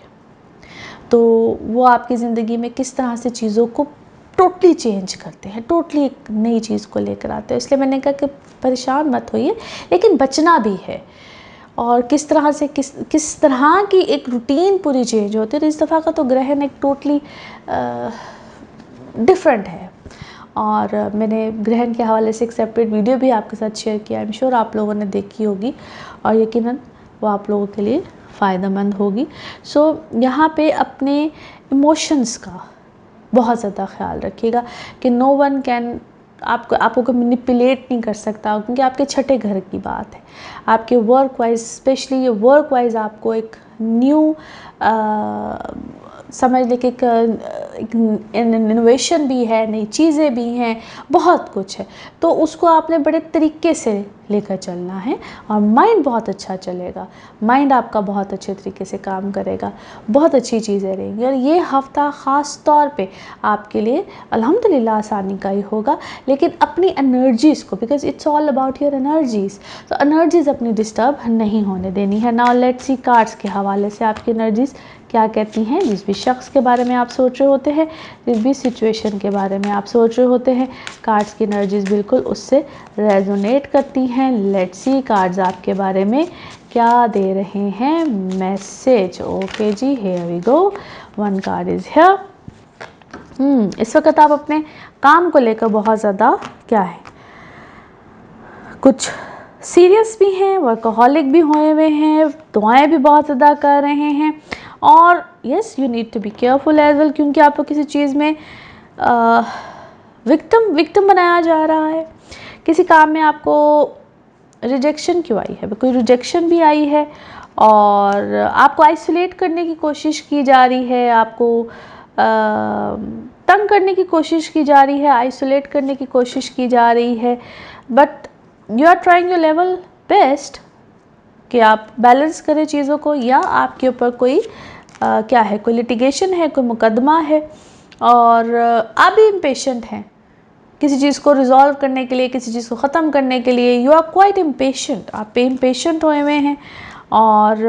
तो वो आपकी ज़िंदगी में किस तरह से चीज़ों को टोटली चेंज करते हैं, टोटली एक नई चीज़ को लेकर आते हैं। इसलिए मैंने कहा कि परेशान मत होइए, लेकिन बचना भी है, और किस तरह से किस तरह की एक रूटीन पूरी चेंज होती है। तो इस दफ़ा का तो ग्रहण एक टोटली डिफरेंट है, और मैंने ग्रहण के हवाले से एक सेपरेट वीडियो भी आपके साथ शेयर किया, आई एम श्योर आप लोगों ने देखी होगी, और यकीनन वो आप लोगों के लिए फ़ायदेमंद होगी। सो यहाँ पे अपने इमोशंस का बहुत ज़्यादा ख्याल रखिएगा कि नो वन कैन आपको मैनिपुलेट नहीं कर सकता, क्योंकि आपके छठे घर की बात है। आपके वर्क वाइज, स्पेशली ये वर्क वाइज आपको एक न्यू समझ लें कि एक इनोवेशन भी है, नई चीज़ें भी हैं, बहुत कुछ है, तो उसको आपने बड़े तरीके से लेकर चलना है, और माइंड बहुत अच्छा चलेगा, माइंड आपका बहुत अच्छे तरीके से काम करेगा, बहुत अच्छी चीज़ें रहेंगी। और ये हफ़्ता ख़ास तौर पे आपके लिए अल्हम्दुलिल्लाह आसानी का ही होगा, लेकिन अपनी एनर्जीज़ को, because it's all about your energies, तो एनर्जीज़ अपनी डिस्टर्ब नहीं होने देनी है। नाउ लेट्स सी कार्ड्स के हवाले से आपकी एनर्जीज़ क्या कहती हैं। जिस भी शख्स के बारे में आप सोच रहे होते हैं, जिस भी सिचुएशन के बारे में आप सोच रहे होते हैं, कार्ड्स की एनर्जीज़ बिल्कुल उससे रेजोनेट करती हैं। लेट्स सी कार्ड्स आपके बारे में क्या दे रहे हैं मैसेज। ओके जी, here we go, one card is here. इस वक्त आप अपने काम को लेकर बहुत ज़्यादा क्या है, कुछ सीरियस भी हैं, वर्कहोलिक भी हुए हुए हैं, दुआएं भी बहुत ज़्यादा कर रहे हैं, और yes you need to be careful as well, क्योंकि आपको किसी चीज़ में विक्टिम बनाया जा रहा है। किसी काम में आपको रिजेक्शन क्यों आई है, कोई रिजेक्शन भी आई है, और आपको आइसोलेट करने की कोशिश की जा रही है, आपको तंग करने की कोशिश की जा रही है, आइसोलेट करने की कोशिश की जा रही है, but you are trying your level best कि आप बैलेंस करें चीज़ों को, या आपके ऊपर कोई क्या है, कोई लिटिगेशन है, कोई मुकदमा है, और आप भी इम्पेशेंट हैं किसी चीज़ को रिजॉल्व करने के लिए, किसी चीज़ को ख़त्म करने के लिए। यू आर क्वाइट इम्पेशेंट, आप इम्पेशेंट हुए हुए हैं, और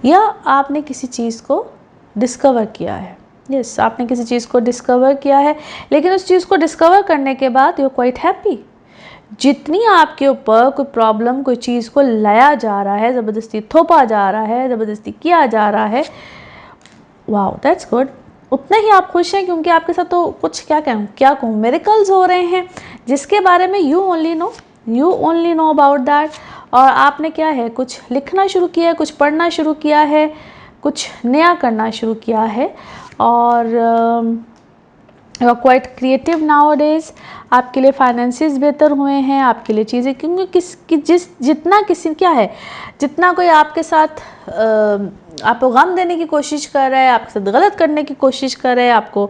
या आपने किसी चीज़ को डिस्कवर किया है। यस, आपने किसी चीज़ को डिस्कवर किया है, लेकिन उस चीज़ को डिस्कवर करने के बाद यू आर क्वाइट हैप्पी। जितनी आपके ऊपर कोई प्रॉब्लम, कोई चीज़ को लाया जा रहा है, ज़बरदस्ती थोपा जा रहा है, ज़बरदस्ती किया जा रहा है, वाओ दैट्स गुड, उतना ही आप खुश हैं, क्योंकि आपके साथ तो कुछ क्या कहूँ मिरेकल्स हो रहे हैं, जिसके बारे में you only know about that. और आपने क्या है, कुछ लिखना शुरू किया है, कुछ पढ़ना शुरू किया है, कुछ नया करना शुरू किया है, और क्वाइट क्रिएटिव नाउ डेज। आपके लिए फाइनेंसिस बेहतर हुए हैं, आपके लिए चीज़ें, क्योंकि जितना कोई आपके साथ आपको गम देने की कोशिश कर रहा है, आपके साथ गलत करने की कोशिश कर रहा है, आपको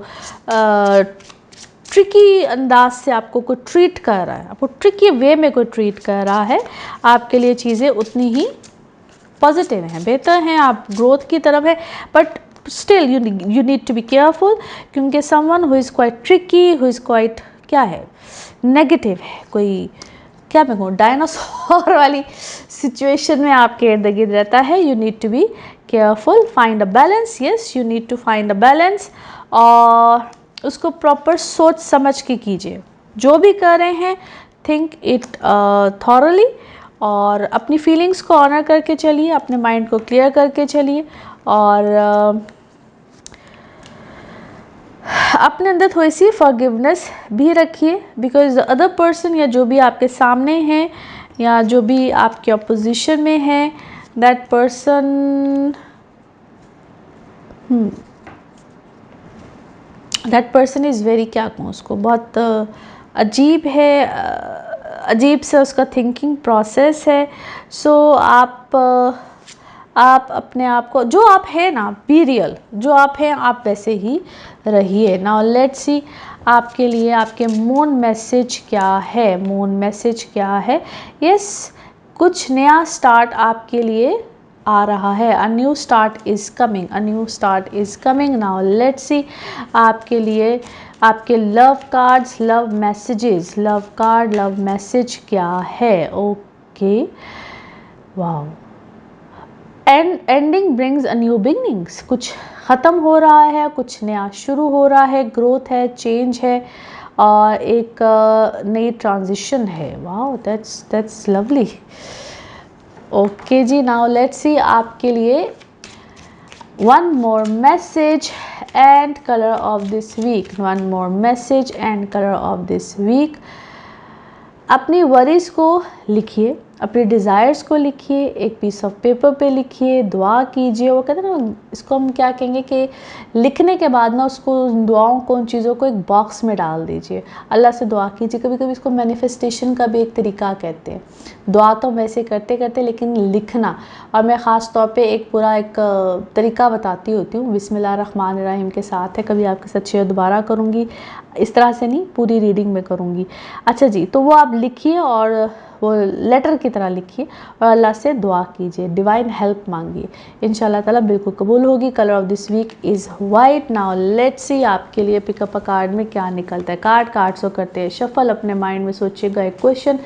ट्रिकी अंदाज से आपको कोई ट्रीट कर रहा है, आपको ट्रिकी वे में कोई ट्रीट कर रहा है, आपके लिए चीज़ें उतनी ही पॉजिटिव हैं, बेहतर हैं, आप ग्रोथ की तरफ है, but still you need to be careful, क्योंकि someone who is quite tricky, who is quite क्या है, नेगेटिव है, कोई क्या मैं कहूँ, डायनासोर वाली सिचुएशन में आपके इर्द गिर्द रहता है। You need to be careful, find a balance. Yes, you need to find a balance, और उसको प्रॉपर सोच समझ के कीजिए। जो भी कर रहे हैं, थिंक इट थॉरली, और अपनी फीलिंग्स को ऑनर करके चलिए, अपने माइंड को क्लियर करके चलिए और अपने अंदर थोड़ी सी फॉरगिवनेस भी रखिए, बिकॉज द अदर पर्सन या जो भी आपके सामने हैं या जो भी आपके अपोजिशन में है, दैट पर्सन इज़ वेरी, क्या कहूँ उसको, बहुत अजीब है, अजीब से उसका थिंकिंग प्रोसेस है। सो आप अपने आप को, जो आप हैं ना, बी रियल, जो आप हैं आप वैसे ही रहिए। नाउ लेट्स सी आपके लिए आपके मून मैसेज क्या है, मून मैसेज क्या है। यस, कुछ नया स्टार्ट आपके लिए आ रहा है, a new start is coming, a new start is coming. Now let's see आपके लिए आपके love cards, love messages, love card, love message क्या है। Okay, wow, ending brings a new beginnings, कुछ ख़त्म हो रहा है, कुछ नया शुरू हो रहा है, ग्रोथ है, चेंज है और एक नई ट्रांजिशन है। Wow, that's lovely. ओके जी, नाउ लेट्स सी आपके लिए one more message and colour of this week, one more message and colour of this week. अपनी वरीज को लिखिए, अपने डिज़ायर्स को लिखिए, एक पीस ऑफ पेपर पे लिखिए, दुआ कीजिए। वो कहते हैं ना, इसको हम क्या कहेंगे कि लिखने के बाद ना उसको, उन दुआओं को, उन चीज़ों को एक बॉक्स में डाल दीजिए, अल्लाह से दुआ कीजिए। कभी कभी इसको मैनिफेस्टेशन का भी एक तरीका कहते हैं। दुआ तो वैसे करते करते, लेकिन लिखना, और मैं ख़ास तौर पे एक पूरा एक तरीका बताती होती हूँ, बिस्मिल्लाहिर्रहमानिर्रहीम के साथ है, कभी आपके साथ शेयर दोबारा करूँगी, इस तरह से नहीं, पूरी रीडिंग में करूँगी। अच्छा जी, तो वो आप लिखिए और वो लेटर की तरह लिखिए और अल्लाह से दुआ कीजिए, डिवाइन हेल्प मांगिए, इंशाल्लाह ताला बिल्कुल कबूल होगी। Colour of this week is white. Now let's see आपके लिए पिकअप अ कार्ड में क्या निकलता है। कार्ड्स को करते हैं शफल, अपने माइंड में सोचिएगा एक क्वेश्चन,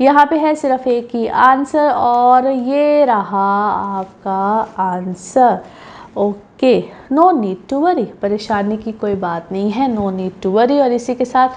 यहाँ पे है सिर्फ एक ही आंसर और ये रहा आपका answer. Okay, no need to worry, परेशानी की कोई बात नहीं है, नो नीड टू वरी। और इसी के साथ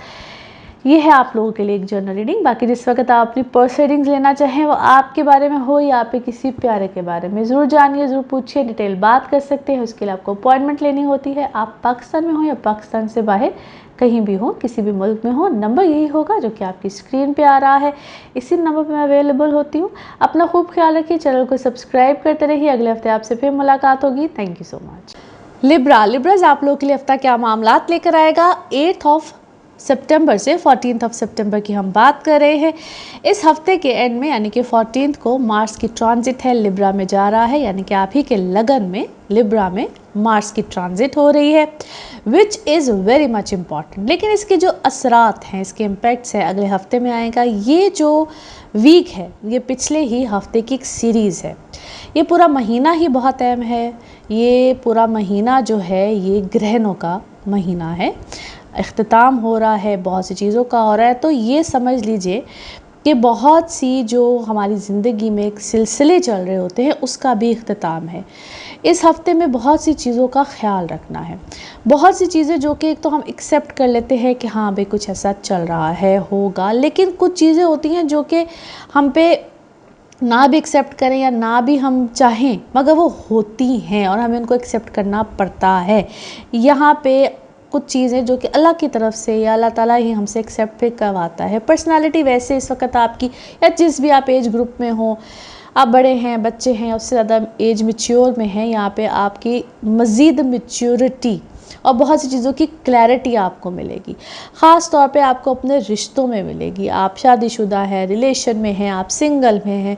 ये है आप लोगों के लिए एक जर्नल रीडिंग। बाकी जिस वक्त आप अपनी पर्सनल रीडिंग्स लेना चाहें, वो आपके बारे में हो या आपके किसी प्यारे के बारे में, ज़रूर जानिए, ज़रूर पूछिए, डिटेल बात कर सकते हैं। उसके लिए आपको अपॉइंटमेंट लेनी होती है। आप पाकिस्तान में हो या पाकिस्तान से बाहर कहीं भी हो, किसी भी मुल्क में हो, नंबर यही होगा जो कि आपकी स्क्रीन पे आ रहा है, इसी नंबर पे मैं अवेलेबल होती हूँ। अपना खूब ख्याल रखिए, चैनल को सब्सक्राइब करते रहिए। अगले हफ्ते आपसे फिर मुलाकात होगी। Thank you so much. लिब्राज आप लोगों के लिए हफ्ता क्या मामलात लेकर आएगा। 8 सितंबर से 14 सितंबर की हम बात कर रहे हैं। इस हफ्ते के एंड में यानी कि 14 को मार्स की ट्रांजिट है, लिब्रा में जा रहा है, यानी कि आप ही के लगन में लिब्रा में मार्स की ट्रांजिट हो रही है, which is very much important. लेकिन इसके जो असरात हैं, इसके इम्पैक्ट्स हैं, अगले हफ्ते में आएगा। ये जो वीक है, ये पिछले ही हफ्ते की एक सीरीज़ है। ये पूरा महीना ही बहुत अहम है। ये पूरा महीना जो है, ये ग्रहणों का महीना है, इख्तिताम हो रहा है, बहुत सी चीज़ों का हो रहा है। तो ये समझ लीजिए कि बहुत सी जो हमारी ज़िंदगी में एक सिलसिले चल रहे होते हैं, उसका भी इख्तिताम है। इस हफ्ते में बहुत सी चीज़ों का ख्याल रखना है। बहुत सी चीज़ें जो कि एक तो हम एक्सेप्ट कर लेते हैं कि हाँ भाई कुछ ऐसा चल रहा है, होगा, लेकिन कुछ चीज़ें होती हैं जो कि हम पे ना भी एक्सेप्ट करें या ना भी हम चाहें, मगर वो होती हैं और हमें उनको एक्सेप्ट करना पड़ता है। यहाँ पे कुछ चीज़ें जो कि अल्लाह की तरफ से या अल्लाह ताला ही हमसे एक्सेप्ट फिर करवाता है। पर्सनालिटी वैसे इस वक्त आपकी, या जिस भी आप एज ग्रुप में हो, आप बड़े हैं, बच्चे हैं, उससे ज़्यादा एज मैच्योर में हैं, यहाँ पे आपकी मज़ीद मैच्योरिटी और बहुत सी चीज़ों की क्लैरिटी आपको मिलेगी। ख़ास तौर पे आपको अपने रिश्तों में मिलेगी। आप शादीशुदा हैं, रिलेशन में हैं, आप सिंगल में हैं,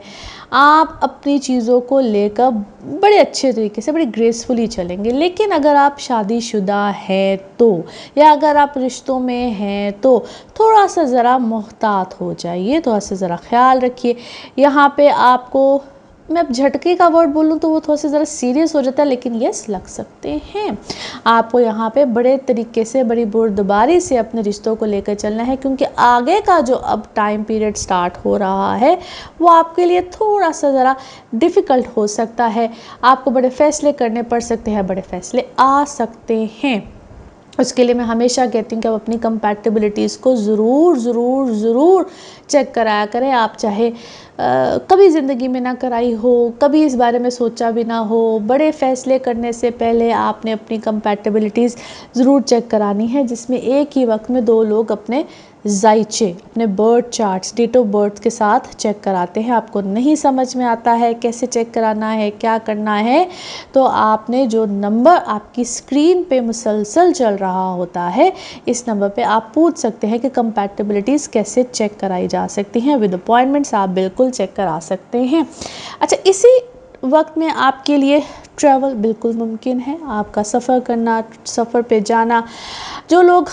आप अपनी चीज़ों को लेकर बड़े अच्छे तरीके से, बड़ी ग्रेसफुली चलेंगे। लेकिन अगर आप शादीशुदा हैं तो, या अगर आप रिश्तों में हैं तो थोड़ा सा ज़रा मुहतात हो जाइए, थोड़ा सा ज़रा ख्याल रखिए। यहाँ पे आपको, मैं अब झटके का वर्ड बोलूँ तो वो थोड़ा सा ज़रा सीरियस हो जाता है, लेकिन यस लग सकते हैं। आपको यहाँ पे बड़े तरीके से, बड़ी बुर्दबारी से अपने रिश्तों को लेकर चलना है, क्योंकि आगे का जो अब टाइम पीरियड स्टार्ट हो रहा है वो आपके लिए थोड़ा सा ज़रा डिफ़िकल्ट हो सकता है। आपको बड़े फ़ैसले करने पड़ सकते हैं, बड़े फ़ैसले आ सकते हैं। उसके लिए मैं हमेशा कहती हूँ कि आप अपनी कंपैटिबिलिटीज़ को ज़रूर चेक कराया करें। आप चाहे कभी ज़िंदगी में ना कराई हो, कभी इस बारे में सोचा भी ना हो, बड़े फ़ैसले करने से पहले आपने अपनी कंपैटिबिलिटीज़ ज़रूर चेक करानी है, जिसमें एक ही वक्त में 2 लोग अपने जायचे, अपने birth charts, date of birth के साथ चेक कराते हैं। आपको नहीं समझ में आता है कैसे चेक कराना है, क्या करना है, तो आपने जो नंबर आपकी स्क्रीन पे मुसलसल चल रहा होता है, इस नंबर पे आप पूछ सकते हैं कि कंपैटिबिलिटीज़ कैसे चेक कराई जा सकती हैं। विद अपॉइंटमेंट्स आप बिल्कुल चेक करा सकते हैं। अच्छा, इसी वक्त में आपके लिए ट्रैवल बिल्कुल मुमकिन है। आपका सफ़र करना, सफ़र पे जाना, जो लोग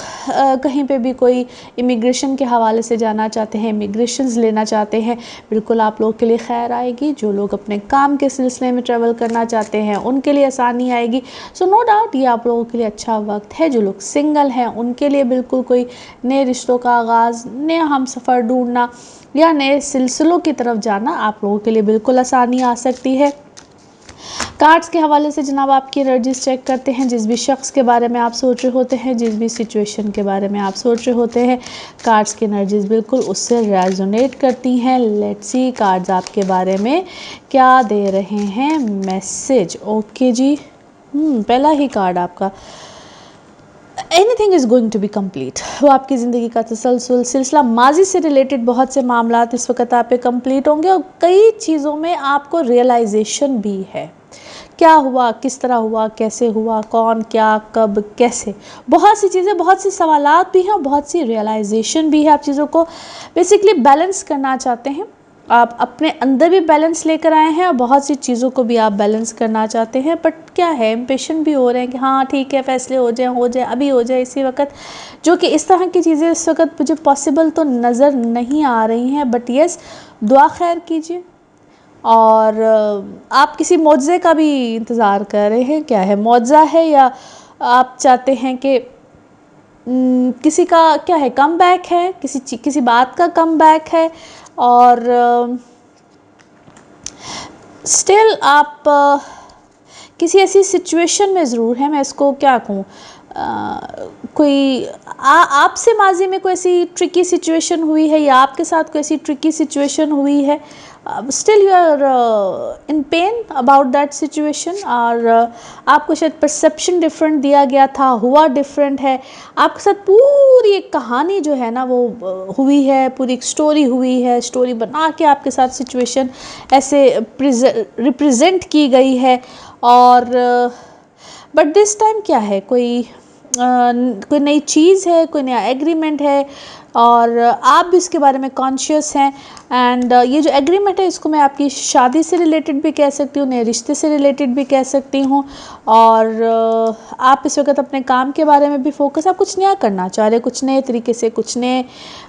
कहीं पे भी कोई इमिग्रेशन के हवाले से जाना चाहते हैं, इमिग्रेशंस लेना चाहते हैं, बिल्कुल आप लोगों के लिए खैर आएगी। जो लोग अपने काम के सिलसिले में ट्रैवल करना चाहते हैं, उनके लिए आसानी आएगी। सो नो डाउट ये आप लोगों के लिए अच्छा वक्त है। जो लोग सिंगल हैं उनके लिए बिल्कुल कोई नए रिश्तों का आगाज़, नया हम सफ़र ढूंढना या नए सिलसिलों की तरफ जाना आप लोगों के लिए बिल्कुल आसानी आ सकती है। कार्ड्स के हवाले से जनाब आपकी एनर्जीज चेक करते हैं। जिस भी शख्स के बारे में आप सोच रहे होते हैं, जिस भी सिचुएशन के बारे में आप सोच रहे होते हैं, कार्ड्स की एनर्जीज बिल्कुल उससे रेजोनेट करती हैं। लेट्स सी कार्ड्स आपके बारे में क्या दे रहे हैं मैसेज। ओके जी, पहला ही कार्ड आपका, anything is going to be complete. वो आपकी ज़िंदगी का तसलसल सिलसिला, माजी से रिलेटेड बहुत से मामलात इस वक्त आप पे कम्प्लीट होंगे और कई चीज़ों में आपको रियलाइजेशन भी है। क्या हुआ, किस तरह हुआ, कैसे हुआ, कौन, क्या, कब, कैसे, बहुत सी चीज़ें, बहुत सी सवालात भी हैं और बहुत सी रियलाइजेशन भी है। आप चीज़ों को बेसिकली बैलेंस करना चाहते हैं। आप अपने अंदर भी बैलेंस लेकर आए हैं और बहुत सी चीज़ों को भी आप बैलेंस करना चाहते हैं, बट क्या है, इम्पेशेंट भी हो रहे हैं कि हाँ ठीक है, फैसले हो जाए, अभी हो जाए इसी वक्त, जो कि इस तरह की चीज़ें इस वक्त मुझे पॉसिबल तो नज़र नहीं आ रही हैं। बट येस, दुआ खैर कीजिए। और आप किसी मौजज़े का भी इंतज़ार कर रहे हैं। क्या है, मौजज़ा है या आप चाहते हैं कि किसी का क्या है, कम बैक है, किसी बात का कम बैक है, और स्टिल आप किसी ऐसी सिचुएशन में ज़रूर है। मैं इसको क्या कहूँ, कोई आपसे माजी में कोई ऐसी ट्रिकी सिचुएशन हुई है या आपके साथ कोई ऐसी ट्रिकी सिचुएशन हुई है, still you are in pain about that situation, और आपको शायद परसेप्शन डिफरेंट दिया गया था, हुआ डिफरेंट है। आपके साथ पूरी एक कहानी जो है ना वो हुई है, पूरी एक स्टोरी हुई है, स्टोरी बना के आपके साथ सिचुएशन ऐसे रिप्रेजेंट की गई है। और बट दिस टाइम क्या है, कोई नई चीज़ है, कोई नया एग्रीमेंट है और आप भी इसके बारे में कॉन्शियस हैं। एंड ये जो एग्रीमेंट है इसको मैं आपकी शादी से रिलेटेड भी कह सकती हूँ, नए रिश्ते से रिलेटेड भी कह सकती हूँ। और आप इस वक्त अपने काम के बारे में भी फोकस, आप कुछ नया करना चाह रहे हैं, कुछ नए तरीके से, कुछ नए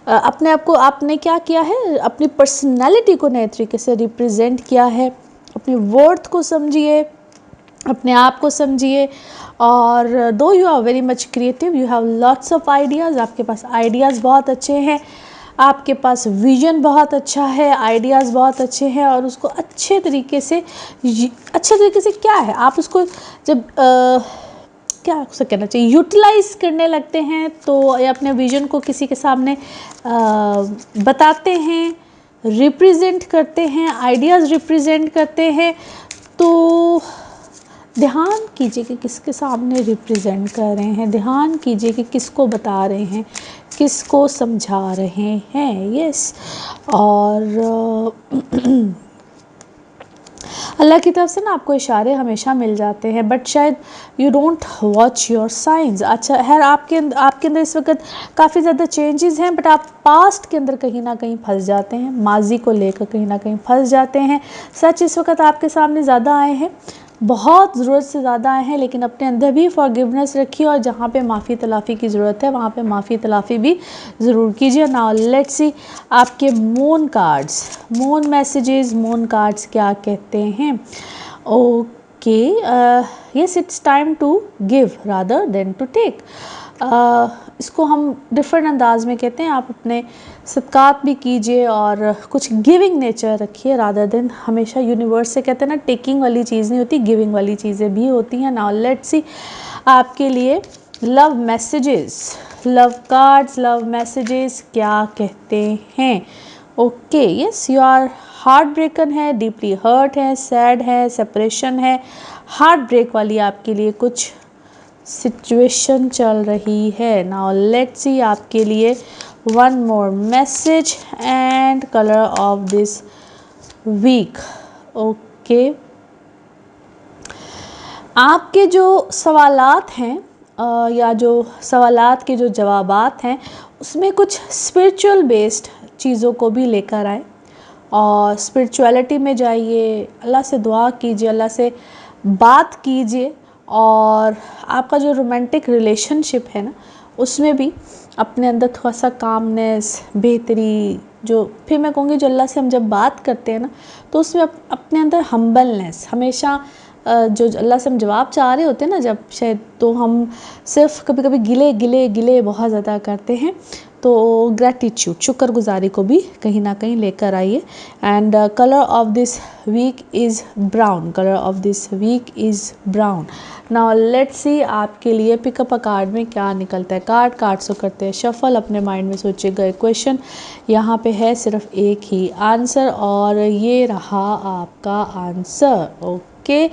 अपने आप को आपने क्या किया है, अपनी पर्सनैलिटी को नए तरीके से रिप्रेजेंट किया है। अपनी वर्थ को समझिए, अपने आप को समझिए। और though you are very much creative, you have lots of ideas, आपके पास आइडियाज़ बहुत अच्छे हैं, आपके पास विजन बहुत अच्छा है, आइडियाज़ बहुत अच्छे हैं, और उसको अच्छे तरीके से क्या है, आप उसको जब क्या उसे कहना चाहिए, यूटिलाइज़ करने लगते हैं, तो या अपने विजन को किसी के सामने बताते हैं, रिप्रेजेंट करते हैं, आइडियाज़ रिप्रेजेंट करते हैं, तो ध्यान कीजिए कि किसके सामने रिप्रेजेंट कर रहे हैं, ध्यान कीजिए कि किसको बता रहे हैं, किसको समझा रहे हैं। यस, और अल्लाह की तरफ से ना आपको इशारे हमेशा मिल जाते हैं, बट शायद you don't watch your science. अच्छा है, आपके अंदर इस वक्त काफ़ी ज़्यादा चेंजेस हैं, बट आप पास्ट के अंदर कहीं ना कहीं फंस जाते हैं, माजी को लेकर कहीं ना कहीं फंस जाते हैं। सच इस वक्त आपके सामने ज़्यादा आए हैं, बहुत ज़रूरत से ज़्यादा आए हैं, लेकिन अपने अंदर भी फॉरगिवनेस रखिए, और जहाँ पे माफ़ी तलाफ़ी की ज़रूरत है वहाँ पे माफ़ी तलाफ़ी भी ज़रूर कीजिए। नाउ लेट्स सी आपके moon cards, moon messages, moon cards क्या कहते हैं। Okay, yes, it's time to give rather than to take. इसको हम डिफरेंट अंदाज में कहते हैं, आप अपने सदकात भी कीजिए और कुछ गिविंग नेचर रखिए रादर देन, हमेशा यूनिवर्स से कहते हैं ना, टेकिंग वाली चीज़ नहीं होती, गिविंग वाली चीज़ें भी होती हैं। नाउ लेट्स सी आपके लिए love messages, love cards, love messages क्या कहते हैं? Okay, yes, you are heartbroken है, डीपली हर्ट है, सैड है, सेपरेशन है, हार्ट ब्रेक वाली आपके लिए कुछ सिचुएशन चल रही है। नाउ लेट्स सी आपके लिए one more message and colour of this week. Okay, आपके जो सवालात हैं या जो सवालात के जो जवाबात हैं उसमें कुछ स्पिरिचुअल बेस्ड चीज़ों को भी लेकर आए और स्पिरिचुअलिटी में जाइए, अल्लाह से दुआ कीजिए, अल्लाह से बात कीजिए और आपका जो रोमांटिक रिलेशनशिप है ना उसमें भी अपने अंदर थोड़ा सा कामनेस, बेहतरी, जो फिर मैं कहूँगी जो अल्लाह से हम जब बात करते हैं ना तो उसमें अपने अंदर हम्बलनेस, हमेशा जो अल्लाह से हम जवाब चाह रहे होते हैं ना जब शायद, तो हम सिर्फ कभी कभी गिले गिले गिले बहुत ज़्यादा करते हैं, तो ग्रैटिट्यूड, शुक्रगुजारी को भी कहीं ना कहीं लेकर आइए। And colour of this week is brown, colour of this week is brown. Now let's see आपके लिए पिकअप अ कार्ड में क्या निकलता है। कार्ड्स को करते हैं शफल, अपने माइंड में सोचिएगा क्वेश्चन, यहाँ पे है सिर्फ एक ही आंसर और ये रहा आपका answer. Okay,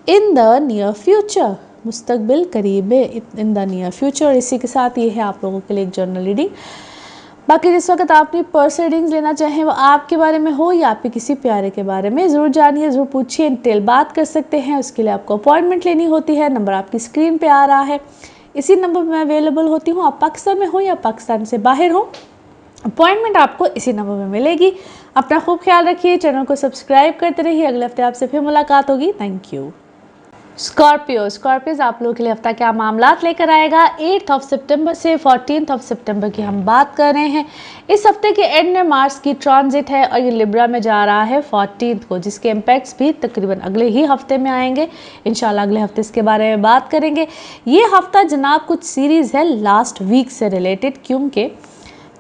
in the near future, मुस्तकबिल करीब है, इन द नियर फ्यूचर। इसी के साथ ये है आप लोगों के लिए एक जर्नल रीडिंग। बाकी जिस वक्त आप अपनी पर्सनल रीडिंग्स लेना चाहें वो आपके बारे में हो या आपके किसी प्यारे के बारे में, ज़रूर जानिए, ज़रूर पूछिए, डिटेल बात कर सकते हैं। उसके लिए आपको अपॉइंटमेंट लेनी होती है। नंबर आपकी स्क्रीन पे आ रहा है, इसी नंबर पर मैं अवेलेबल होती हूँ। आप पाकिस्तान में हो या पाकिस्तान से बाहर हो, अपॉइंटमेंट आपको इसी नंबर पर मिलेगी। अपना खूब ख्याल रखिए, चैनल को सब्सक्राइब करते रहिए। अगले हफ्ते आपसे फिर मुलाकात होगी। Thank you. स्कॉर्पियोज आप लोगों के लिए हफ्ता क्या मामलात लेकर आएगा। 8 सितंबर से 14 सितंबर की हम बात कर रहे हैं। इस हफ्ते के एंड में मार्स की ट्रांजिट है और ये लिब्रा में जा रहा है 14 को, जिसके इम्पैक्ट्स भी तकरीबन अगले ही हफ्ते में आएंगे। इंशाल्लाह अगले हफ्ते इसके बारे में बात करेंगे। ये हफ्ता जनाब कुछ सीरीज़ है लास्ट वीक से रिलेटेड, क्योंकि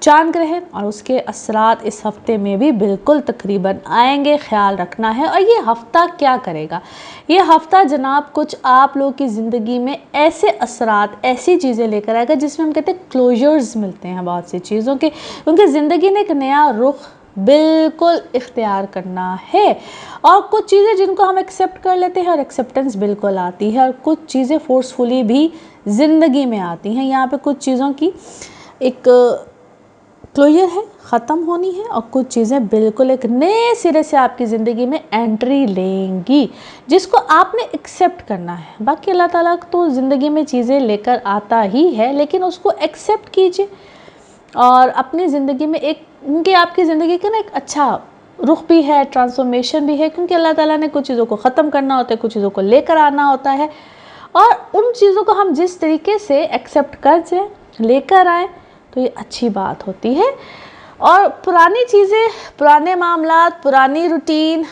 चांद ग्रहण और उसके असरात इस हफ्ते में भी बिल्कुल तकरीबन आएंगे, ख्याल रखना है। और ये हफ्ता क्या करेगा, ये हफ्ता जनाब कुछ आप लोगों की ज़िंदगी में ऐसे असरात, ऐसी चीज़ें लेकर आएगा जिसमें हम कहते हैं क्लोजर्स मिलते हैं बहुत सी चीज़ों के, क्योंकि ज़िंदगी ने एक नया रुख बिल्कुल इख्तियार करना है। और कुछ चीज़ें जिनको हम एक्सेप्ट कर लेते हैं और एक्सेप्टेंस बिल्कुल आती है, और कुछ चीज़ें फोर्सफुली भी ज़िंदगी में आती हैं। यहाँ पे कुछ चीज़ों की एक क्लोजर है, ख़त्म होनी है, और कुछ चीज़ें बिल्कुल एक नए सिरे से आपकी ज़िंदगी में एंट्री लेंगी जिसको आपने एक्सेप्ट करना है। बाकी अल्लाह ताला तो ज़िंदगी में चीज़ें लेकर आता ही है, लेकिन उसको एक्सेप्ट कीजिए और अपनी ज़िंदगी में एक, क्योंकि आपकी ज़िंदगी का ना एक अच्छा रुख भी है, ट्रांसफॉर्मेशन भी है, क्योंकि अल्लाह ताला ने कुछ चीज़ों को ख़त्म करना होता है, कुछ चीज़ों को लेकर आना होता है। और उन चीज़ों को हम जिस तरीके से एक्सेप्ट कर जाएँ, लेकर आएँ, तो ये अच्छी बात होती है। और पुरानी चीज़ें, पुराने मामलात, पुरानी रूटीन,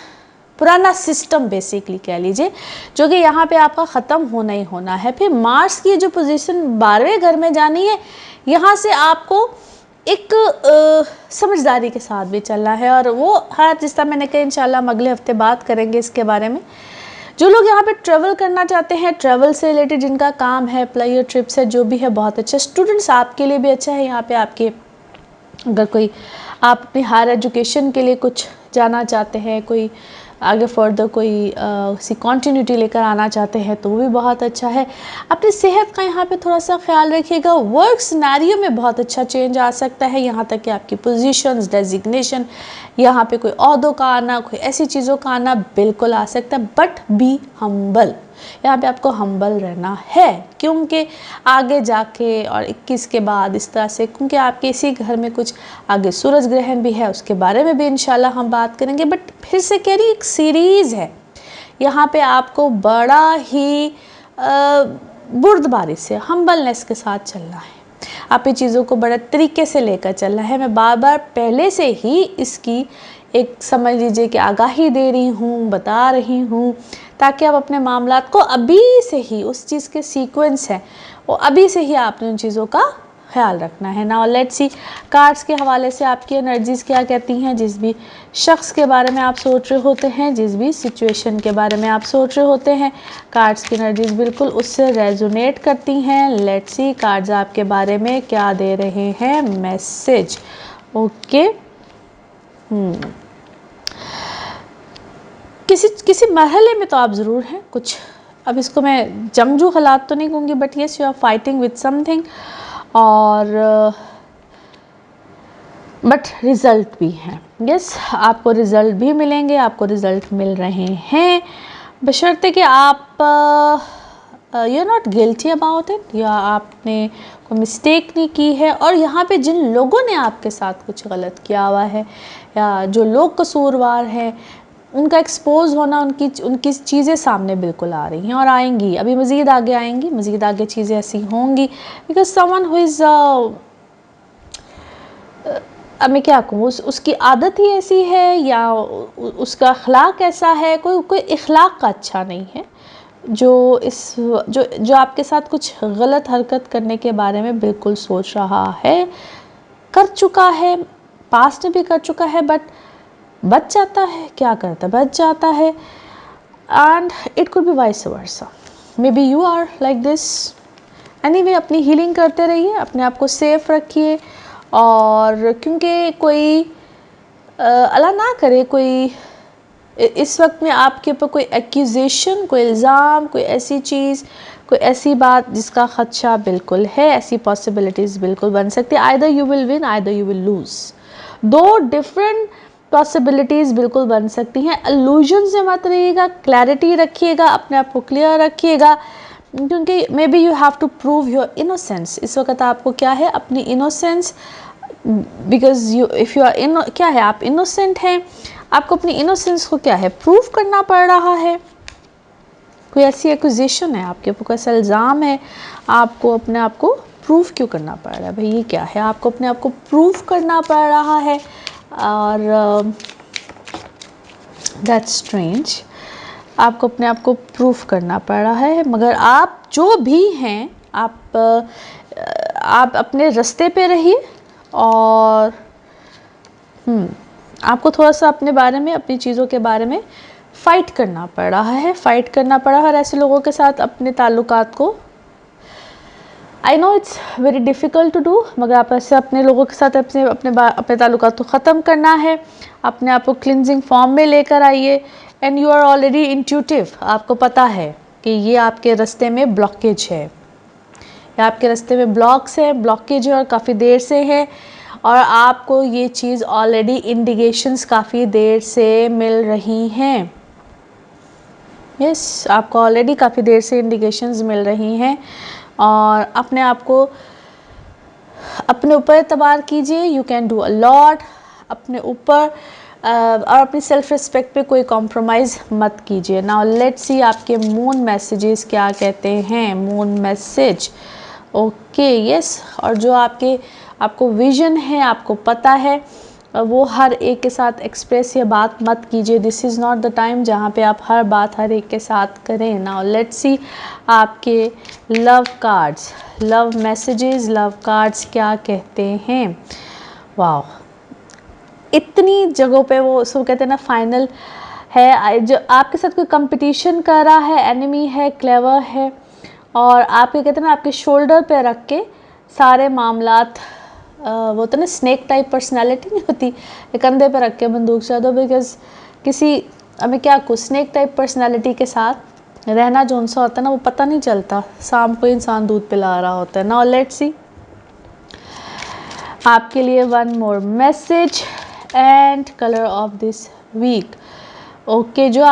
पुराना सिस्टम बेसिकली कह लीजिए, जो कि यहाँ पे आपका ख़त्म होना ही होना है। फिर मार्स की जो पोजीशन 12वें घर में जानी है, यहाँ से आपको एक समझदारी के साथ भी चलना है। और वो हर, जिस तरह मैंने कहा, इंशाल्लाह हम अगले हफ्ते बात करेंगे इसके बारे में। जो लोग यहाँ पे ट्रैवल करना चाहते हैं, ट्रैवल से रिलेटेड जिनका काम है, प्लेयर ट्रिप्स है, जो भी है, बहुत अच्छा। स्टूडेंट्स आपके लिए भी अच्छा है। यहाँ पे आपके, अगर कोई आप अपनी हायर एजुकेशन के लिए कुछ जाना चाहते हैं, कोई आगे फर्दर कोई सी कॉन्टीन्यूटी लेकर आना चाहते हैं, तो वो भी बहुत अच्छा है। अपनी सेहत का यहाँ पे थोड़ा सा ख्याल रखिएगा। वर्क सिनेरियो में बहुत अच्छा चेंज आ सकता है, यहाँ तक कि आपकी पोजीशंस, डेजिग्नेशन, यहाँ पे कोई ओहदों का आना, कोई ऐसी चीज़ों का आना बिल्कुल आ सकता है। बट बी हम्बल, यहाँ पे आपको हम्बल रहना है, क्योंकि आगे जाके और 21 के बाद इस तरह से, क्योंकि आपके इसी घर में कुछ आगे सूरज ग्रहण भी है, उसके बारे में भी इंशाल्लाह हम बात करेंगे। बट फिर से कह रही, एक सीरीज़ है, यहाँ पे आपको बड़ा ही बुर्दबारी से, हम्बलनेस के साथ चलना है। आप ये चीज़ों को बड़े तरीके से लेकर चलना है। मैं बार बार पहले से ही इसकी एक, समझ लीजिए कि आगाही दे रही हूँ, बता रही हूँ, ताकि आप अपने मामलात को अभी से ही, उस चीज़ के सीक्वेंस है वो अभी से ही आपने उन चीज़ों का ख्याल रखना है। नाउ लेट्स सी कार्ड्स के हवाले से आपकी एनर्जीज क्या कहती हैं। जिस भी शख्स के बारे में आप सोच रहे होते हैं, जिस भी सिचुएशन के बारे में आप सोच रहे होते हैं, कार्ड्स की एनर्जीज बिल्कुल उससे रेजोनेट करती हैं। लेट्स सी कार्ड्स आपके बारे में क्या दे रहे हैं मैसेज। ओके, किसी मरहले में तो आप ज़रूर हैं कुछ, अब इसको मैं जंगजू हालात तो नहीं कहूँगी, but yes you are fighting with something, और बट रिज़ल्ट भी हैं। यस, आपको रिज़ल्ट भी मिलेंगे, आपको रिज़ल्ट मिल रहे हैं, बशर्ते कि आप you are not guilty about it, या आपने कोई मिस्टेक नहीं की है। और यहाँ पे जिन लोगों ने आपके साथ कुछ गलत किया हुआ है, या जो लोग कसूरवार हैं, उनका एक्सपोज होना, उनकी चीज़ें सामने बिल्कुल आ रही हैं और आएंगी, अभी मज़ीद आगे आएंगी, मज़ीद आगे चीज़ें ऐसी होंगी। बिकॉज समवन हु इज़ अब मैं क्या कहूँ, उसकी आदत ही ऐसी है, या उसका अखलाक ऐसा है, कोई अखलाक का अच्छा नहीं है, जो आपके साथ कुछ गलत हरकत करने के बारे में बिल्कुल सोच रहा है, कर चुका है, पास्ट में भी कर चुका है, बट बच जाता है, क्या करता है, बच जाता है। And it could be vice versa, maybe you are like this. Anyway, अपनी हीलिंग करते रहिए, अपने आप को सेफ रखिए, और क्योंकि कोई अल्लाह ना करे कोई इस वक्त में आपके ऊपर कोई एक्यूजेशन, कोई इल्ज़ाम, कोई ऐसी चीज़, कोई ऐसी बात जिसका ख़दशा बिल्कुल है, ऐसी पॉसिबिलिटीज़ बिल्कुल बन सकती है। Either you will win, either you will lose, दो डिफरेंट पॉसिबिलिटीज़ बिल्कुल बन सकती हैं। इल्यूजन से मत रहिएगा, क्लैरिटी रखिएगा, अपने आप को क्लियर रखिएगा, क्योंकि maybe you have to prove your innocence. इस वक्त आपको क्या है, अपनी innocence, because if you are क्या है, आप इनोसेंट हैं, आपको अपनी इनोसेंस को क्या है, प्रूव करना पड़ रहा है। कोई ऐसी एक्यूजेशन है आपके ऊपर, कोई ऐसा इल्ज़ाम है, आपको अपने आप को प्रूव क्यों करना पड़ रहा है भाई, ये क्या है, आपको अपने आप को प्रूव करना पड़ रहा है। और दैट्स स्ट्रेंज, आपको अपने आप को प्रूव करना पड़ रहा है, मगर आप जो भी हैं, आप अपने रास्ते पे रहिए, और आपको थोड़ा सा अपने बारे में, अपनी चीज़ों के बारे में फ़ाइट करना पड़ रहा है, फ़ाइट करना पड़ा है। और ऐसे लोगों के साथ अपने ताल्लुकात को, I know it's very difficult to do, मगर आप ऐसे अपने लोगों के साथ अपने ताल्लुकात को ख़त्म करना है, अपने आप को क्लिनजिंग फॉर्म में लेकर आइए। And you are already intuitive, आपको पता है कि ये आपके रास्ते में ब्लॉकेज है, या आपके रास्ते में ब्लॉकेज है और काफ़ी देर से है, और आपको ये चीज़ ऑलरेडी इंडिकेशंस काफ़ी देर से मिल रही हैं। यस, आपको ऑलरेडी काफ़ी देर से इंडिकेशंस मिल रही हैं, और अपने आप को, अपने ऊपर एतबार कीजिए, you can do a lot अपने ऊपर, और अपनी सेल्फ रिस्पेक्ट पे कोई कॉम्प्रोमाइज़ मत कीजिए। नाउ लेट्स सी आपके मून मैसेजेस क्या कहते हैं। मून मैसेज, ओके, यस, और जो आपको विजन है, आपको पता है, वो हर एक के साथ एक्सप्रेस, ये बात मत कीजिए। This is not the time जहाँ पे आप हर बात हर एक के साथ करें। नाउ लेट्स सी आपके love cards, love messages, love cards क्या कहते हैं। वाह, इतनी जगहों पे वो उसको कहते हैं ना, फाइनल है, जो आपके साथ कोई कंपटीशन कर रहा है, एनिमी है, क्लेवर है, और आपके कहते हैं ना, आपके शोल्डर पे रख के सारे मामलात, वो तो ना स्नेक टाइप पर्सनालिटी नहीं होती, कंधे पे रख के बंदूक चला दो, बिकॉज किसी, हमें क्या कुछ स्नेक टाइप पर्सनालिटी के साथ रहना जो उनसा होता है ना, वो पता नहीं चलता, शाम को इंसान दूध पिला रहा होता है। नाउ लेट्स सी आपके लिए one more message and colour of this week. Okay, जो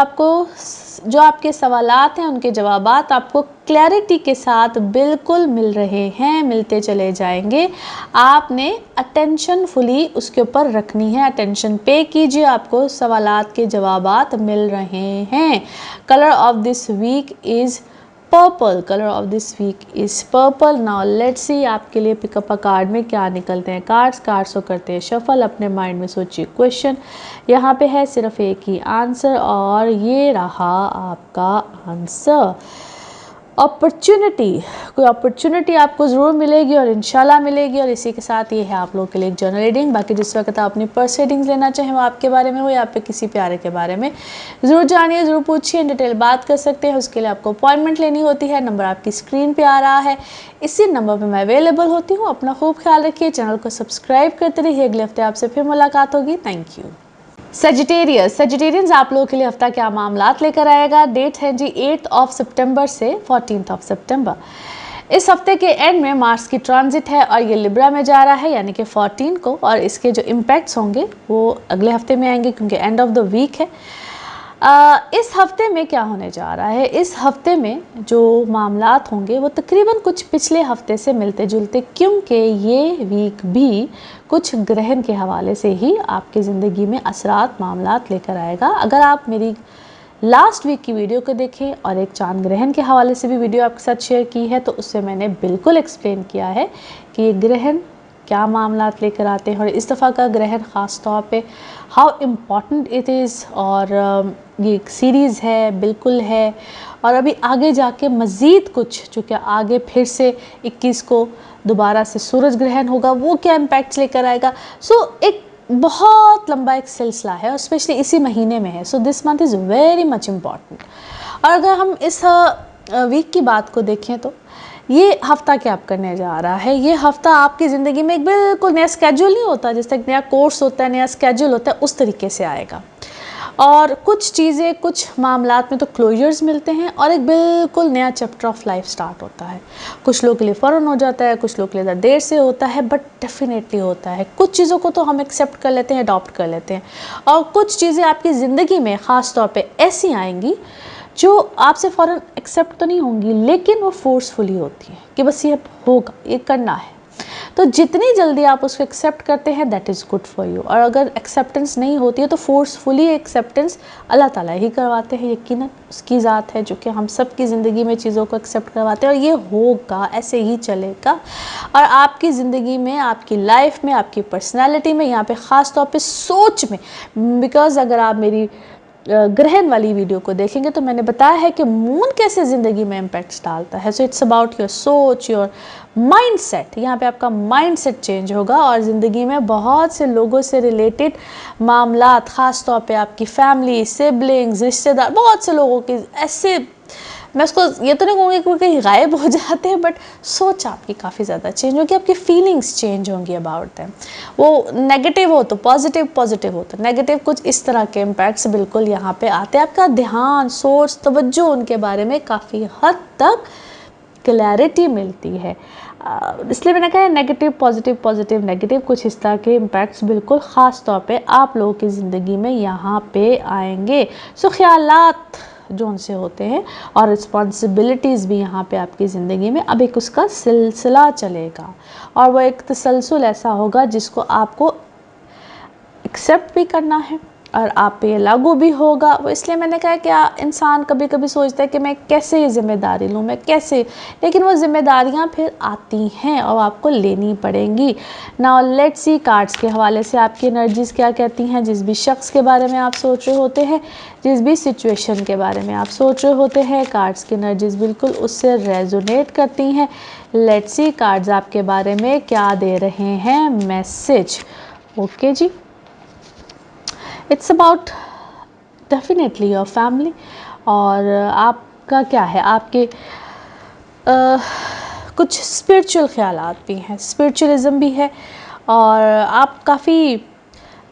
आपके सवालात हैं, उनके जवाबात आपको क्लैरिटी के साथ बिल्कुल मिल रहे हैं, मिलते चले जाएंगे। आपने अटेंशन फुली उसके ऊपर रखनी है, अटेंशन पे कीजिए, आपको सवालात के जवाबात मिल रहे हैं। Colour of this week is purple, colour of this week is purple. Now let's see आपके लिए पिकअप अ कार्ड में क्या निकलते हैं कार्ड्स को करते हैं शफल। अपने माइंड में सोचिए क्वेश्चन, यहाँ पे है सिर्फ एक ही आंसर, और ये रहा आपका आंसर। अपॉर्चुनिटी, कोई अपॉर्चुनिटी आपको ज़रूर मिलेगी और इंशाल्लाह मिलेगी। और इसी के साथ ये है आप लोगों के लिए एक जर्नल रीडिंग। बाकी जिस वक्त आप अपनी पर्स रीडिंग्स लेना चाहें वो आपके बारे में हो या आप किसी प्यारे के बारे में, ज़रूर जानिए, ज़रूर पूछिए, इन डिटेल बात कर सकते हैं। उसके लिए आपको अपॉइंटमेंट लेनी होती है। नंबर आपकी स्क्रीन पर आ रहा है, इसी नंबर पर मैं अवेलेबल होती हूँ। अपना खूब ख्याल रखिए, चैनल को सब्सक्राइब करते रहिए। अगले हफ्ते आपसे फिर मुलाकात होगी। Thank you. सजिटेरियंस आप लोगों के लिए हफ्ता क्या मामलात लेकर आएगा। डेट है जी 8 सितंबर से 14 सितंबर। इस हफ्ते के एंड में मार्स की ट्रांजिट है और ये लिब्रा में जा रहा है यानी कि 14 को। और इसके जो इम्पैक्ट्स होंगे वो अगले हफ्ते में आएंगे क्योंकि एंड ऑफ द वीक है। इस हफ्ते में क्या होने जा रहा है, इस हफ्ते में जो मामलात होंगे वो तकरीबन कुछ पिछले हफ्ते से मिलते जुलते, क्योंकि ये वीक भी कुछ ग्रहण के हवाले से ही आपकी ज़िंदगी में असरात मामलात लेकर आएगा। अगर आप मेरी लास्ट वीक की वीडियो को देखें और एक चांद ग्रहण के हवाले से भी वीडियो आपके साथ शेयर की है तो उससे मैंने बिल्कुल एक्सप्लेन किया है कि ये ग्रहण क्या मामलात लेकर आते हैं। और इस दफ़ा का ग्रहण ख़ास तौर पे हाउ इम्पॉर्टेंट इट इज़। और ये एक सीरीज़ है, बिल्कुल है। और अभी आगे जाके मज़ीद कुछ, चूँकि आगे फिर से 21 को दोबारा से सूरज ग्रहण होगा, वो क्या इम्पैक्ट्स लेकर आएगा। सो एक बहुत लंबा एक सिलसिला है और स्पेशली इसी महीने में है। So this month is very much important. और अगर हम इस वीक की बात को देखें तो ये हफ्ता क्या आप करने जा रहा है। ये हफ्ता आपकी ज़िंदगी में एक बिल्कुल नया स्केड्यूल नहीं होता, जैसे एक नया कोर्स होता है, नया स्केड्यूल होता है, उस तरीके से आएगा। और कुछ चीज़ें, कुछ मामलात में तो क्लोजर्स मिलते हैं और एक बिल्कुल नया चैप्टर ऑफ लाइफ स्टार्ट होता है। कुछ लोगों के लिए फ़ौरन हो जाता है, कुछ लोगों के लिए देर से होता है, बट डेफिनेटली होता है। कुछ चीज़ों को तो हम एक्सेप्ट कर लेते हैं, अडॉप्ट कर लेते हैं। और कुछ चीज़ें आपकी ज़िंदगी में ख़ास तौर पे ऐसी आएंगी जो आपसे फ़ौरन एक्सेप्ट तो नहीं होंगी, लेकिन वो फोर्सफुली होती है कि बस ये होगा, ये करना है। तो जितनी जल्दी आप उसको एक्सेप्ट करते हैं that is good for you. और अगर एक्सेप्टेंस नहीं होती है तो फोर्सफुली एक्सेप्टेंस अल्लाह ताला ही करवाते हैं। यकीनन उसकी ज़ात है जो कि हम सब की ज़िंदगी में चीज़ों को एक्सेप्ट करवाते हैं और ये होगा, ऐसे ही चलेगा। और आपकी ज़िंदगी में, आपकी लाइफ में, आपकी पर्सनैलिटी में, यहाँ पे ख़ास तौर पे सोच में, बिकॉज़ अगर आप मेरी ग्रहण वाली वीडियो को देखेंगे तो मैंने बताया है कि मून कैसे ज़िंदगी में इम्पैक्ट्स डालता है। सो इट्स अबाउट योर सोच, योर माइंडसेट। यहाँ पे आपका माइंडसेट चेंज होगा और ज़िंदगी में बहुत से लोगों से रिलेटेड मामलात, ख़ास तौर पे आपकी फैमिली, सिबलिंग्स, रिश्तेदार, बहुत से लोगों के ऐसे, मैं उसको ये तो नहीं कहूँगी कि वो कहीं गायब हो जाते हैं, बट सोच आपकी काफ़ी ज़्यादा चेंज होगी, आपकी फीलिंग्स चेंज होंगी अबाउट दैम। वो नेगेटिव हो तो पॉजिटिव, पॉजिटिव हो तो नेगेटिव, कुछ इस तरह के इम्पैक्ट्स बिल्कुल यहाँ पे आते हैं। आपका ध्यान, सोच, तवज्जो उनके बारे में काफ़ी हद तक क्लैरिटी मिलती है। इसलिए मैंने कहा नेगेटिव पॉजिटिव, पॉजिटिव नेगेटिव, कुछ इस तरह के इम्पैक्ट्स बिल्कुल ख़ास तौर पे आप लोगों की ज़िंदगी में यहाँ पे आएंगे। सो ख्यालात जो उनसे होते हैं और रिस्पॉन्सिबिलिटीज़ भी यहाँ पे आपकी ज़िंदगी में अब एक उसका सिलसिला चलेगा और वो एक तसलसल ऐसा होगा जिसको आपको एक्सेप्ट भी करना है और आप पे लागू भी होगा। वो इसलिए मैंने कहा कि इंसान कभी कभी सोचता है कि मैं कैसे ये ज़िम्मेदारी लूँ, मैं कैसे, लेकिन वो ज़िम्मेदारियाँ फिर आती हैं और आपको लेनी पड़ेंगी। नाउ लेट्स सी कार्ड्स के हवाले से आपकी एनर्जीज़ क्या कहती हैं। जिस भी शख्स के बारे में आप सोच रहे होते हैं, जिस भी सिचुएशन के बारे में आप सोच रहे होते हैं, कार्ड्स की एनर्जीज़ बिल्कुल उससे रेजोनेट करती हैं। लेट्स सी कार्ड्स आपके बारे में क्या दे रहे हैं मैसेज। ओके जी, it's about definitely your family. और आपका क्या है, आपके कुछ स्पिरिचुअल ख्यालात भी हैं, स्पिरिचुअलिज़म भी है और आप काफ़ी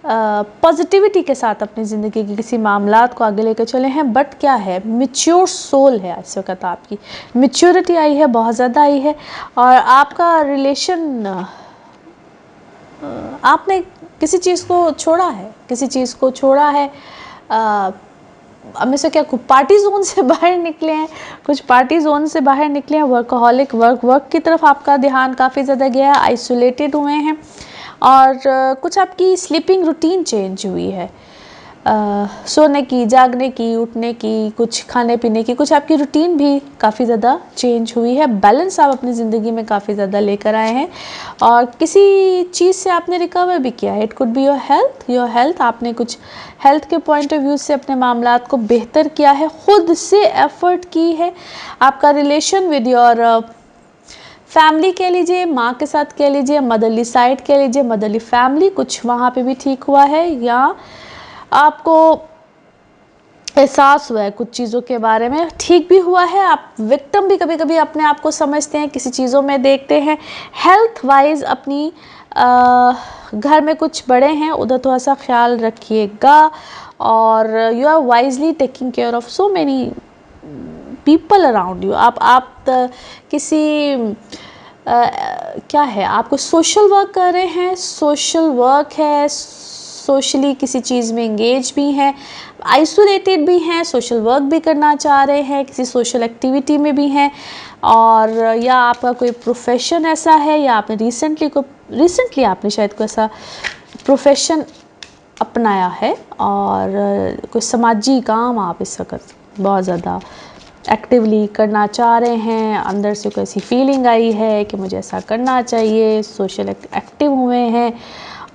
पॉजिटिविटी के साथ अपनी ज़िंदगी के किसी मामलात को आगे लेकर चले हैं। बट क्या है, मैच्योर सोल है इस वक्त, आपकी मैच्योरिटी आई है, बहुत ज़्यादा आई है। और आपका रिलेशन, आपने किसी चीज़ को छोड़ा है, किसी चीज़ को छोड़ा है। हमें से क्या कुछ पार्टी जोन से बाहर निकले हैं, कुछ पार्टी जोन से बाहर निकले हैं, वर्कहॉलिक वर्क की तरफ आपका ध्यान काफ़ी ज़्यादा गया है, आइसोलेटेड हुए हैं और कुछ आपकी स्लीपिंग रूटीन चेंज हुई है। सोने की, जागने की, उठने की, कुछ खाने पीने की, कुछ आपकी रूटीन भी काफ़ी ज़्यादा चेंज हुई है। बैलेंस आप अपनी ज़िंदगी में काफ़ी ज़्यादा लेकर आए हैं और किसी चीज़ से आपने रिकवर भी किया है। It could be your health, आपने कुछ हेल्थ के पॉइंट ऑफ व्यू से अपने मामलात को बेहतर किया है, खुद से एफर्ट की है। आपका रिलेशन विद योर फैमिली कह लीजिए, माँ के साथ कह लीजिए, मदरली साइड कह लीजिए, मदरली फैमिली, कुछ वहाँ पे भी ठीक हुआ है, या आपको एहसास हुआ है कुछ चीज़ों के बारे में, ठीक भी हुआ है। आप विक्टिम भी कभी कभी अपने आप को समझते हैं, किसी चीज़ों में देखते हैं। हेल्थ वाइज अपनी घर में कुछ बड़े हैं, उधर थोड़ा सा ख्याल रखिएगा, और you are wisely taking care of so many people around you. आप किसी क्या है, आपको सोशल वर्क कर रहे हैं, सोशल वर्क है, सोशली किसी चीज़ में इंगेज भी हैं, आइसोलेटेड भी हैं, सोशल वर्क भी करना चाह रहे हैं, किसी सोशल एक्टिविटी में भी हैं, और या आपका कोई प्रोफेशन ऐसा है, या आपने रिसेंटली आपने शायद कोई ऐसा प्रोफेशन अपनाया है, और कोई समाजी काम आप इस वक्त बहुत ज़्यादा एक्टिवली करना चाह रहे हैं। अंदर से कोई ऐसी फीलिंग आई है कि मुझे ऐसा करना चाहिए, सोशल एक्टिव हुए हैं,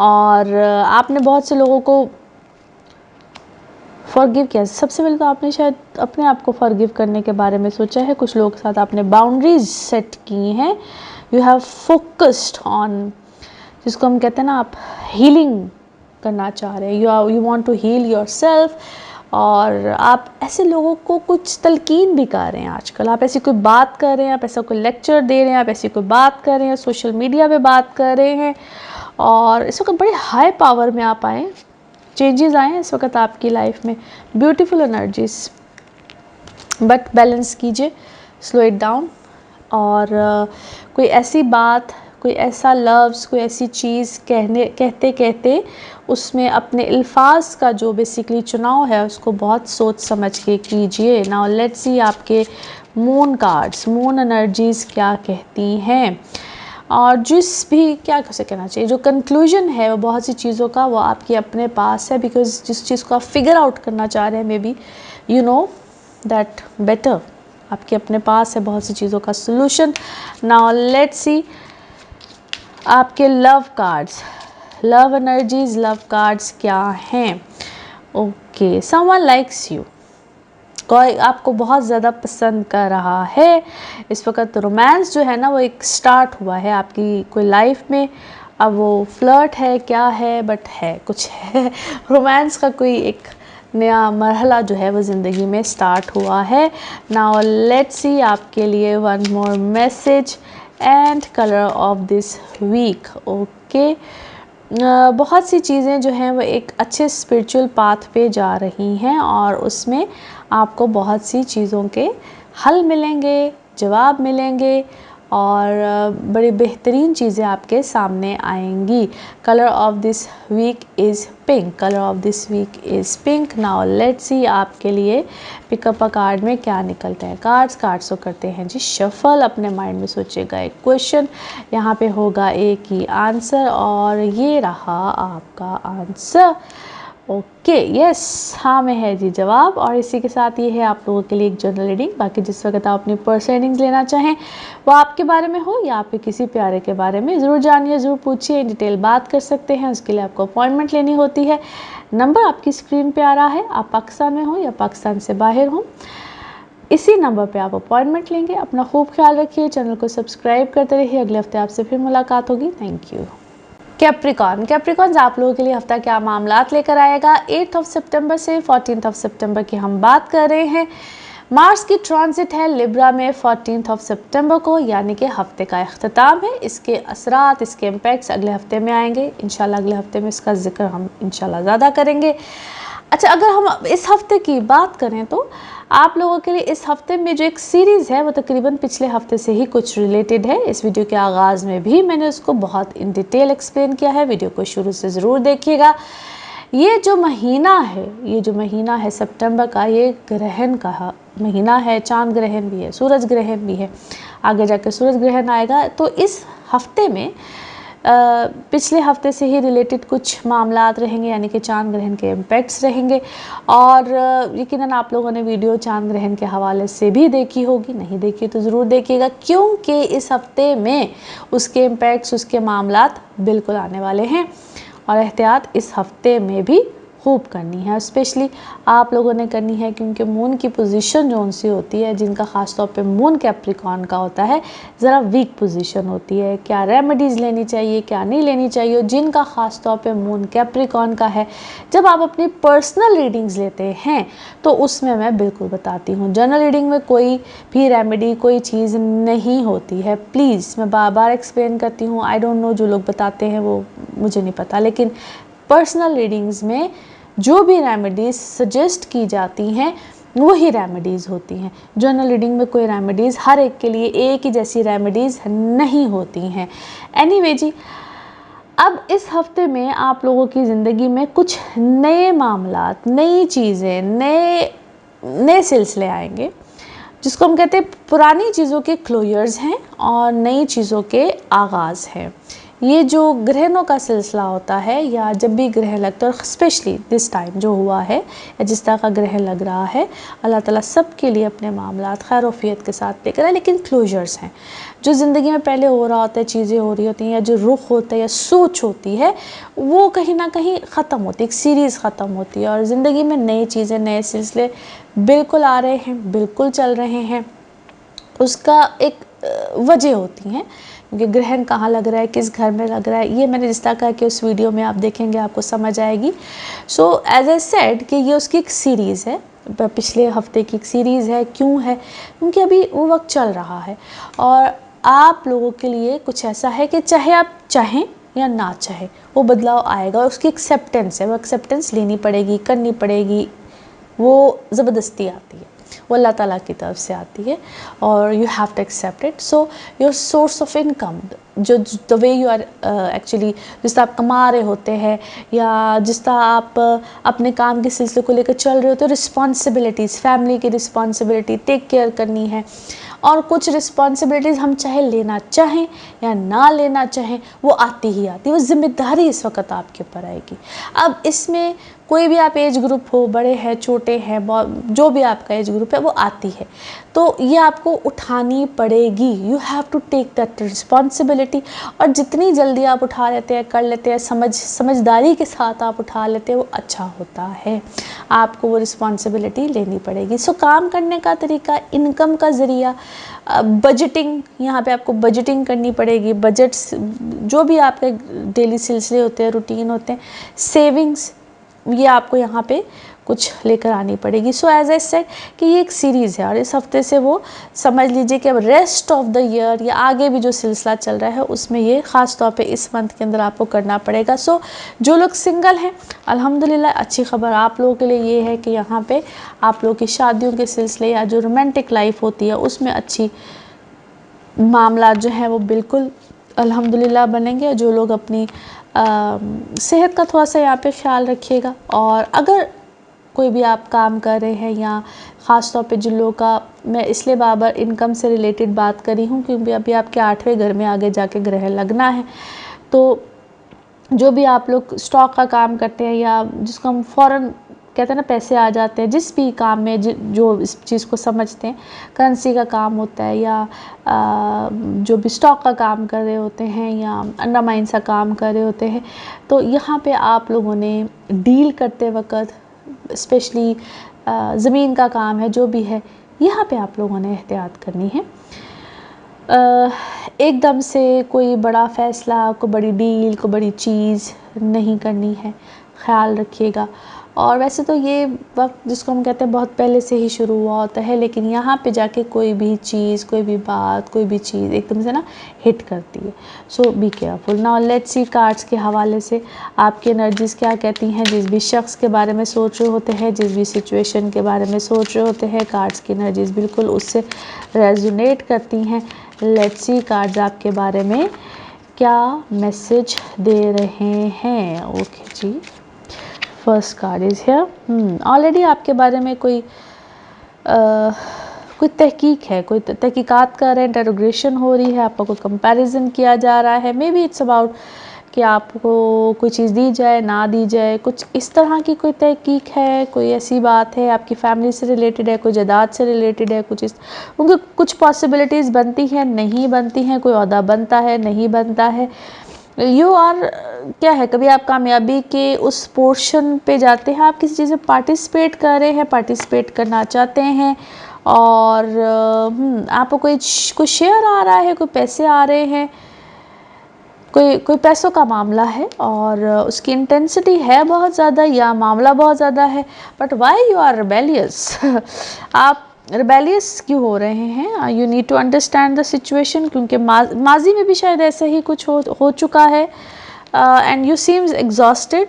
और आपने बहुत से लोगों को फॉरगिव किया। सबसे पहले तो आपने शायद अपने आप को फॉरगिव करने के बारे में सोचा है। कुछ लोगों के साथ आपने बाउंड्रीज सेट की हैं। यू हैव फोकस्ड ऑन, जिसको हम कहते हैं ना, आप हीलिंग करना चाह रहे हैं, you want to heal yourself, और आप ऐसे लोगों को कुछ तलकीन भी कर रहे हैं आजकल। आप ऐसी कोई बात कर रहे हैं, आप ऐसा कोई लेक्चर दे रहे हैं, आप ऐसी कोई बात कर रहे हैं, सोशल मीडिया पे बात कर रहे हैं, और इस वक्त बड़े हाई पावर में आप आए, चेंजेस आए हैं इस वक्त आपकी लाइफ में, ब्यूटीफुल एनर्जीज। बट बैलेंस कीजिए, स्लो इट डाउन, और कोई ऐसी बात, कोई ऐसा लफ्ज़, कोई ऐसी चीज़ कहते कहते उसमें अपने अल्फाज का जो बेसिकली चुनाव है उसको बहुत सोच समझ के कीजिए। नाउ लेट्स सी आपके मून कार्ड्स, मून एनर्जीज़ क्या कहती हैं, और जिस भी क्या कैसे कहना चाहिए, जो कंक्लूजन है वो बहुत सी चीज़ों का वो आपके अपने पास है, बिकॉज जिस चीज़ को आप फिगर आउट करना चाह रहे हैं, may be you know that better, आपके अपने पास है बहुत सी चीज़ों का सोल्यूशन। नाउ लेट्स सी आपके love cards, love energies, love cards क्या हैं। ओके, समवन लाइक्स यू, कोई आपको बहुत ज़्यादा पसंद कर रहा है इस वक्त। रोमांस जो है ना वो एक स्टार्ट हुआ है आपकी कोई लाइफ में। अब वो फ्लर्ट है, क्या है, बट है कुछ है रोमांस का कोई एक नया मरहला जो है वो ज़िंदगी में स्टार्ट हुआ है। नाउ लेट्स सी आपके लिए one more message and colour of this week. Okay, बहुत सी चीज़ें जो हैं वो एक अच्छे स्पिरिचुअल पाथ पे जा रही हैं, और उसमें आपको बहुत सी चीज़ों के हल मिलेंगे, जवाब मिलेंगे, और बड़ी बेहतरीन चीज़ें आपके सामने आएंगी। Colour of this week is pink, colour of this week is pink. Now let's see आपके लिए पिकअप अ कार्ड में क्या निकलता है। कार्ड्स को करते हैं जी शफल। अपने माइंड में सोचिएगा एक क्वेश्चन, यहाँ पे होगा एक ही आंसर, और ये रहा आपका आंसर। ओके, यस, हाँ में है जी जवाब। और इसी के साथ ये है आप लोगों के लिए एक जनरल रीडिंग। बाकी जिस वक्त आप अपनी पर्सनल रीडिंग्स लेना चाहें, वो आपके बारे में हो या आपके किसी प्यारे के बारे में, ज़रूर जानिए, ज़रूर पूछिए, डिटेल बात कर सकते हैं। उसके लिए आपको अपॉइंटमेंट लेनी होती है। नंबर आपकी स्क्रीन पे आ रहा है, आप पाकिस्तान में हो या पाकिस्तान से बाहर हो, इसी नंबर पे आप अपॉइंटमेंट लेंगे। अपना खूब ख्याल रखिए, चैनल को सब्सक्राइब करते रहिए। अगले हफ्ते आपसे फिर मुलाकात होगी। Thank you. कैप्रिकॉन्स आप लोगों के लिए हफ्ता क्या मामलात लेकर आएगा। 8 सितंबर से 14 सितंबर की हम बात कर रहे हैं। मार्स की ट्रांजिट है लिब्रा में 14 सितंबर को, यानी कि हफ्ते का अख्ताम है। इसके असरात, इसके इम्पैक्ट्स अगले हफ्ते में आएंगे इंशाल्लाह। अगले हफ्ते में इसका जिक्र हम इंशाल्लाह ज़्यादा करेंगे। अच्छा, अगर हम इस हफ्ते की बात करें तो आप लोगों के लिए इस हफ्ते में जो एक सीरीज़ है वो तकरीबन पिछले हफ्ते से ही कुछ रिलेटेड है। इस वीडियो के आगाज़ में भी मैंने उसको बहुत इन डिटेल एक्सप्लेन किया है। वीडियो को शुरू से ज़रूर देखिएगा। ये जो महीना है सितंबर का, ये ग्रहण का महीना है। चांद ग्रहण भी है, सूरज ग्रहण भी है, आगे जाकर सूरज ग्रहण आएगा। तो इस हफ्ते में पिछले हफ्ते से ही रिलेटेड कुछ मामलात रहेंगे, यानी कि चांद ग्रहण के इम्पैक्ट्स रहेंगे। और यकीनन आप लोगों ने वीडियो चांद ग्रहण के हवाले से भी देखी होगी, नहीं देखी तो ज़रूर देखिएगा, क्योंकि इस हफ्ते में उसके इम्पैक्ट्स, उसके मामलात बिल्कुल आने वाले हैं। और एहतियात इस हफ्ते में भी खूब करनी है, स्पेशली आप लोगों ने करनी है, क्योंकि मून की पोजीशन जो उनसी होती है, जिनका ख़ास तौर पे मून कैप्रिकॉर्न का होता है, ज़रा वीक पोजीशन होती है। क्या रेमेडीज़ लेनी चाहिए, क्या नहीं लेनी चाहिए, जिनका ख़ास तौर पे मून कैप्रिकॉर्न का है, जब आप अपनी पर्सनल रीडिंग्स लेते हैं तो उसमें मैं बिल्कुल बताती हूँ। जनरल रीडिंग में कोई भी रेमेडी, कोई चीज़ नहीं होती है। प्लीज़, मैं बार बार एक्सप्लेन करती हूँ, आई डोंट नो, जो लोग बताते हैं वो मुझे नहीं पता, लेकिन पर्सनल रीडिंग्स में जो भी रेमेडीज़ सजेस्ट की जाती हैं वही रेमेडीज़ होती हैं। जनरल रीडिंग में कोई रेमेडीज़ हर एक के लिए एक ही जैसी रेमेडीज़ नहीं होती हैं। एनीवे जी, अब इस हफ्ते में आप लोगों की ज़िंदगी में कुछ नए मामलात, नई चीज़ें, नए सिलसिले आएंगे, जिसको हम कहते हैं पुरानी चीज़ों के क्लोजर्स हैं और नई चीज़ों के आगाज़ हैं। ये जो ग्रहणों का सिलसिला होता है, या जब भी ग्रहण लगता है, और स्पेशली दिस टाइम जो हुआ है या जिस तरह का ग्रहण लग रहा है, अल्लाह ताला सब के लिए अपने मामलात खैर वफ़ियत के साथ लेकर आए। लेकिन क्लोजर्स हैं, जो ज़िंदगी में पहले हो रहा होता है, चीज़ें हो रही होती हैं, या जो रुख होता है या सोच होती है, वो कहीं ना कहीं ख़त्म होती है, एक सीरीज़ ख़त्म होती है, और ज़िंदगी में नई चीज़ें, नए सिलसिले बिल्कुल आ रहे हैं, बिल्कुल चल रहे हैं। उसका एक वजह होती हैं, क्योंकि ग्रहण कहाँ लग रहा है, किस घर में लग रहा है, ये मैंने जिस तरह कहा कि उस वीडियो में आप देखेंगे आपको समझ आएगी। सो एज ए सेड कि ये उसकी एक सीरीज़ है, पिछले हफ्ते की एक सीरीज़ है। क्यों है? क्योंकि अभी वो वक्त चल रहा है और आप लोगों के लिए कुछ ऐसा है कि चाहे आप चाहें या ना चाहें, वो बदलाव आएगा, और उसकी एक्सेप्टेंस है, वो एक्सेप्टेंस लेनी पड़ेगी, करनी पड़ेगी। वो ज़बरदस्ती आती है, वो अल्लाह ताला की तरफ से आती है, और you have to accept it. So your source of income, जो the way you are actually, जिस तरह आप कमा रहे होते हैं, या जिस तरह आप अपने काम के सिलसिले को लेकर चल रहे होते हो, रिस्पॉन्सिबिलिटीज़, फैमिली की रिस्पॉन्सिबिलिटी, टेक केयर करनी है, और कुछ रिस्पॉन्सिबिलिटीज़ हम चाहे लेना चाहें या ना लेना चाहें, वो आती ही आती है, वो जिम्मेदारी इस वक्त आपके ऊपर आएगी। अब इसमें कोई भी आप एज ग्रुप हो, बड़े हैं, छोटे हैं, जो भी आपका एज ग्रुप है, वो आती है, तो ये आपको उठानी पड़ेगी। You have to take that responsibility, और जितनी जल्दी आप उठा लेते हैं, कर लेते हैं, समझदारी के साथ आप उठा लेते हैं, वो अच्छा होता है। आपको वो रिस्पॉन्सिबिलिटी लेनी पड़ेगी। सो काम करने का तरीका, इनकम का ज़रिया, बजटिंग, यहाँ पे आपको बजटिंग करनी पड़ेगी। बजट्स, जो भी आपके डेली सिलसिले होते हैं, रूटीन होते हैं, सेविंग्स, ये आपको यहाँ पे कुछ लेकर आनी पड़ेगी। सो एज आई सेड कि ये एक सीरीज़ है, और इस हफ्ते से वो समझ लीजिए कि अब रेस्ट ऑफ द ईयर या आगे भी जो सिलसिला चल रहा है, उसमें ये ख़ास तौर पे इस मंथ के अंदर आपको करना पड़ेगा। सो जो लोग सिंगल हैं, अल्हम्दुलिल्लाह, अच्छी खबर आप लोगों के लिए ये है कि यहाँ पे आप लोगों की शादियों के सिलसिले या जो रोमांटिक लाइफ होती है, उसमें अच्छी मामला जो है वो बिल्कुल अल्हम्दुलिल्लाह बनेंगे। जो लोग अपनी सेहत का थोड़ा सा यहाँ पे ख्याल रखिएगा, और अगर कोई भी आप काम कर रहे हैं, या ख़ास तौर पे जिन लोगों का, मैं इसलिए बार इनकम से रिलेटेड बात करी हूँ क्योंकि अभी आपके 8वें घर में आगे जाके ग्रहण लगना है, तो जो भी आप लोग स्टॉक का काम करते हैं, या जिसको हम फ़ौरन कहते हैं ना, पैसे आ जाते हैं, जिस भी काम में जो इस चीज़ को समझते हैं, करेंसी का काम होता है, या जो भी स्टॉक का काम कर रहे होते हैं, या अंडर माइंस का काम कर रहे होते हैं, तो यहाँ पे आप लोगों ने डील करते वक्त, स्पेशली ज़मीन का काम है, जो भी है, यहाँ पे आप लोगों ने एहतियात करनी है। एकदम से कोई बड़ा फ़ैसला, कोई बड़ी डील, कोई बड़ी चीज़ नहीं करनी है, ख़्याल रखिएगा। और वैसे तो ये वक्त जिसको हम कहते हैं बहुत पहले से ही शुरू हुआ होता है, लेकिन यहाँ पे जाके कोई भी चीज़, कोई भी बात, कोई भी चीज़ एकदम से ना हिट करती है। So be careful. Now let's see cards के हवाले से आपकी एनर्जीज़ क्या कहती हैं। जिस भी शख्स के बारे में सोच रहे होते हैं, जिस भी सिचुएशन के बारे में सोच रहे होते हैं, कार्ड्स की एनर्जीज़ बिल्कुल उससे रेजोनेट करती हैं। लेट्स सी कार्ड्स आपके बारे में क्या मैसेज दे रहे हैं। ओके जी, first card is here. Already आपके बारे में कोई कोई तहकीक है, कोई तहकीकात कर रहे हैं, इंटरोग्रेशन हो रही है, आपका कोई कंपैरिजन किया जा रहा है। मे बी इट्स अबाउट कि आपको कोई चीज़ दी जाए ना दी जाए, कुछ इस तरह की कोई तहकीक है, कोई ऐसी बात है आपकी फैमिली से रिलेटेड है, कोई जायदाद से रिलेटेड है, कुछ इस उनकी कुछ पॉसिबिलिटीज़ बनती हैं, नहीं बनती हैं, कोई ओहदा बनता है, नहीं बनता है। यू आर क्या है, कभी आप कामयाबी के उस पोर्शन पे जाते हैं, आप किसी चीज़ में पार्टिसिपेट कर रहे हैं, पार्टिसिपेट करना चाहते हैं, और आपको कोई शेयर आ रहा है, कोई पैसे आ रहे हैं, कोई पैसों का मामला है और उसकी इंटेंसिटी है बहुत ज़्यादा या मामला बहुत ज़्यादा है, but why you are rebellious आप रिबेलियस क्यों हो रहे हैं? You need to understand the situation, क्योंकि माजी में भी शायद ऐसा ही कुछ हो चुका है, एंड यू सीम्स एग्जॉस्टेड,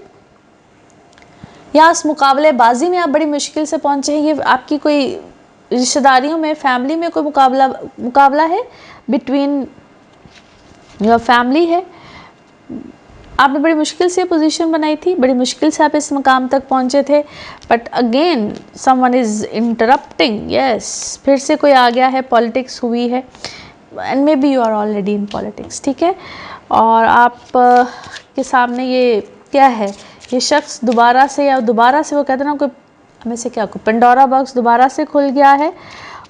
या इस मुकाबलेबाजी में आप बड़ी मुश्किल से पहुँचे हैं। ये आपकी कोई रिश्तेदारियों में, फैमिली में कोई मुकाबला है, बिटवीन योर फैमिली है। आपने बड़ी मुश्किल से पोजीशन बनाई थी, बड़ी मुश्किल से आप इस मकाम तक पहुंचे थे, but again someone is interrupting. Yes, फिर से कोई आ गया है, पॉलिटिक्स हुई है, and maybe you are already in politics, ठीक है। और आप के सामने ये क्या है, ये शख्स दोबारा से वो कहते हैं ना, कोई हमें से क्या, कोई पेंडोरा बॉक्स दोबारा से खुल गया है,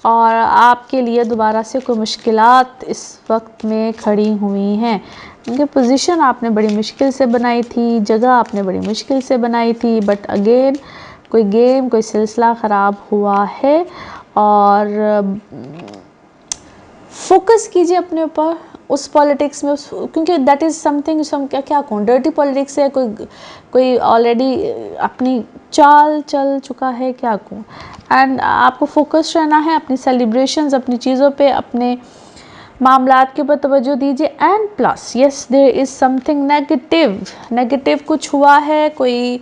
और आपके लिए दोबारा से कोई मुश्किलात इस वक्त में खड़ी हुई हैं। उनकी पोजीशन आपने बड़ी मुश्किल से बनाई थी, जगह आपने बड़ी मुश्किल से बनाई थी, बट अगेन कोई गेम, कोई सिलसिला ख़राब हुआ है। और फोकस कीजिए अपने ऊपर, उस पॉलिटिक्स में, क्योंकि दैट इज़ समथिंग, क्या कहूँ, डर्टी पॉलिटिक्स है, कोई ऑलरेडी अपनी चाल चल चुका है, क्या कहूँ। एंड आपको फोकस रहना है अपनी सेलिब्रेशंस, अपनी चीज़ों पे, अपने मामलात के ऊपर तवज्जो दीजिए। And plus yes, there is something negative कुछ हुआ है, कोई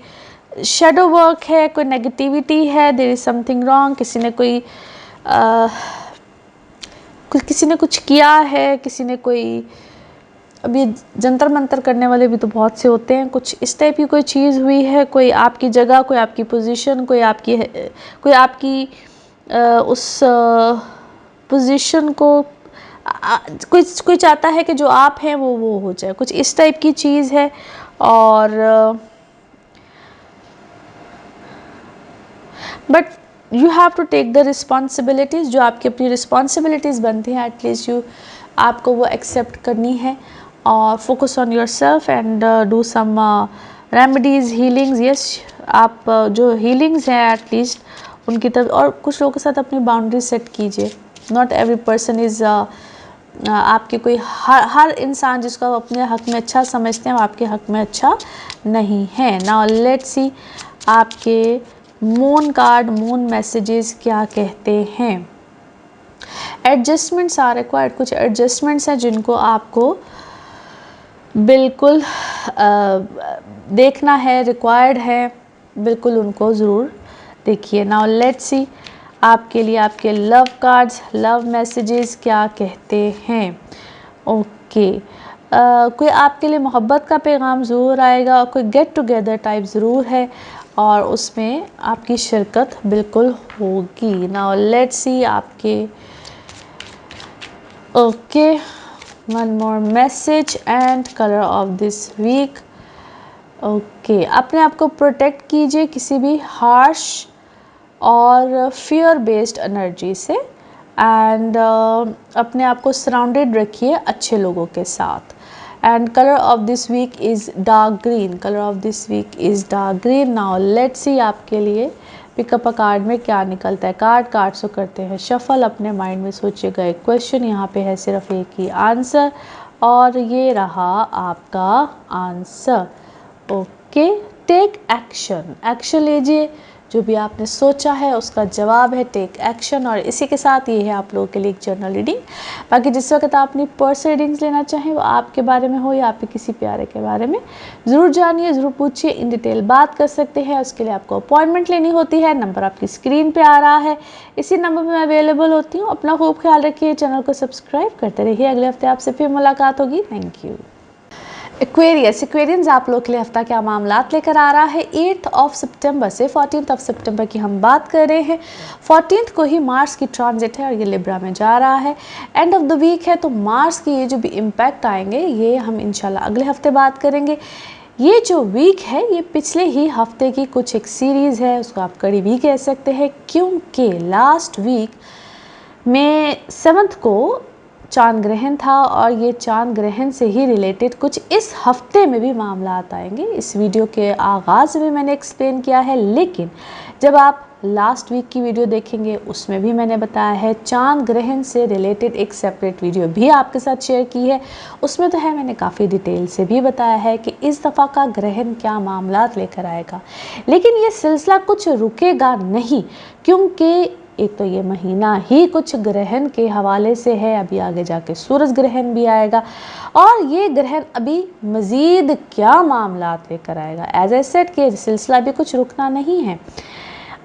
शेडो वर्क है, कोई नेगेटिविटी है, देयर इज़ समथिंग रॉन्ग, किसी ने कुछ किया है, किसी ने कोई, अभी जंतर मंतर करने वाले भी तो बहुत से होते हैं, कुछ इस टाइप की कोई चीज़ हुई है, कोई आपकी जगह, कोई आपकी पोजीशन, कोई आपकी उस पोजीशन को कोई चाहता है कि जो आप हैं वो हो जाए, कुछ इस टाइप की चीज़ है। और but you have to take the responsibilities, जो आपकी अपनी रिस्पॉन्सिबिलिटीज़ बनती हैं, एटलीस्ट आपको वो एक्सेप्ट करनी है, और focus on yourself and do some remedies, healings. यस, आप जो हीलिंग्स हैं एटलीस्ट उनकी तरफ, और कुछ लोगों के साथ अपनी बाउंड्री सेट कीजिए। नॉट एवरी पर्सन इज़ आपके कोई, हर इंसान जिसको आप अपने हक़ में अच्छा समझते हैं वो आपके हक़ में अच्छा नहीं है। नाउ लेट्स सी आपके मून कार्ड, मून मैसेजेस क्या कहते हैं। एडजस्टमेंट्स आर रिक्वायर्ड, कुछ एडजस्टमेंट्स हैं जिनको आपको बिल्कुल देखना है, रिक्वायर्ड है, बिल्कुल उनको ज़रूर देखिए। नाउ लेट्स सी आपके लिए आपके लव कार्ड्स, लव मैसेजेस क्या कहते हैं। ओके, कोई आपके लिए मोहब्बत का पैगाम ज़रूर आएगा, और कोई गेट टुगेदर टाइप ज़रूर है, और उसमें आपकी शिरकत बिल्कुल होगी। नाउ लेट्स सी आपके, okay, one more message and colour of this week. Okay, अपने आप को प्रोटेक्ट कीजिए किसी भी हार्श और फियर बेस्ड एनर्जी से, एंड अपने आप को सराउंडेड रखिए अच्छे लोगों के साथ। And colour of this week is dark green, colour of this week is dark green. Now let's see आपके लिए पिकअप अ कार्ड में क्या निकलता है। कार्ड्स को करते हैं शफल, अपने माइंड में सोचिएगा एक क्वेश्चन, यहाँ पे है सिर्फ एक ही आंसर, और ये रहा आपका आंसर। ओके, टेक एक्शन लीजिए, जो भी आपने सोचा है उसका जवाब है टेक एक्शन। और इसी के साथ ये है आप लोगों के लिए एक जर्नल रीडिंग। बाकी जिस वक्त आप अपनी पर्सनल रीडिंग्स लेना चाहें, वो आपके बारे में हो या आपके किसी प्यारे के बारे में, ज़रूर जानिए, ज़रूर पूछिए, इन डिटेल बात कर सकते हैं। उसके लिए आपको अपॉइंटमेंट लेनी होती है। नंबर आपकी स्क्रीन पर आ रहा है, इसी नंबर पर मैं अवेलेबल होती हूँ। अपना खूब ख्याल रखिए, चैनल को सब्सक्राइब करते रहिए। अगले हफ्ते आपसे फिर मुलाकात होगी। Thank you. एक्वेरियंस आप लोग के लिए हफ्ता क्या मामलात लेकर आ रहा है। 8 सितंबर से 14 सितंबर की हम बात कर रहे हैं। 14 को ही मार्स की ट्रांजिट है और ये लिब्रा में जा रहा है। एंड ऑफ द वीक है, तो मार्स की ये जो भी इम्पैक्ट आएंगे ये हम इंशाल्लाह अगले हफ्ते बात करेंगे। ये जो वीक है ये पिछले ही हफ्ते की कुछ एक सीरीज़ है, उसको आप कड़ी भी कह सकते हैं, क्योंकि लास्ट वीक में 7 को चांद ग्रहण था और ये चांद ग्रहण से ही रिलेटेड कुछ इस हफ्ते में भी मामलात आएंगे। इस वीडियो के आगाज़ में मैंने एक्सप्लेन किया है, लेकिन जब आप लास्ट वीक की वीडियो देखेंगे उसमें भी मैंने बताया है। चांद ग्रहण से रिलेटेड एक सेपरेट वीडियो भी आपके साथ शेयर की है, उसमें तो है मैंने काफ़ी डिटेल से भी बताया है कि इस दफ़ा का ग्रहण क्या मामलात लेकर आएगा। लेकिन ये सिलसिला कुछ रुकेगा नहीं, क्योंकि एक तो ये महीना ही कुछ ग्रहण के हवाले से है, अभी आगे जाके सूरज ग्रहण भी आएगा और ये ग्रहण अभी मज़ीद क्या मामलात लेकर आएगा। एज ए सेड कि सिलसिला भी कुछ रुकना नहीं है।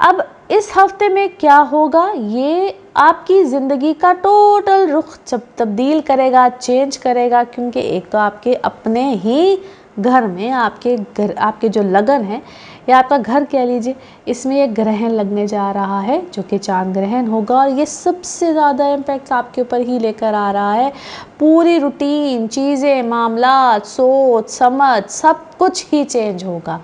अब इस हफ्ते में क्या होगा, ये आपकी ज़िंदगी का टोटल रुख तब्दील करेगा, चेंज करेगा, क्योंकि एक तो आपके अपने ही घर में आपके जो लगन है या आपका घर कह लीजिए, इसमें एक ग्रहण लगने जा रहा है जो कि चांद ग्रहण होगा और ये सबसे ज़्यादा इम्पैक्ट आपके ऊपर ही लेकर आ रहा है। पूरी रूटीन, चीज़ें, मामलात, सोच समझ सब कुछ ही चेंज होगा।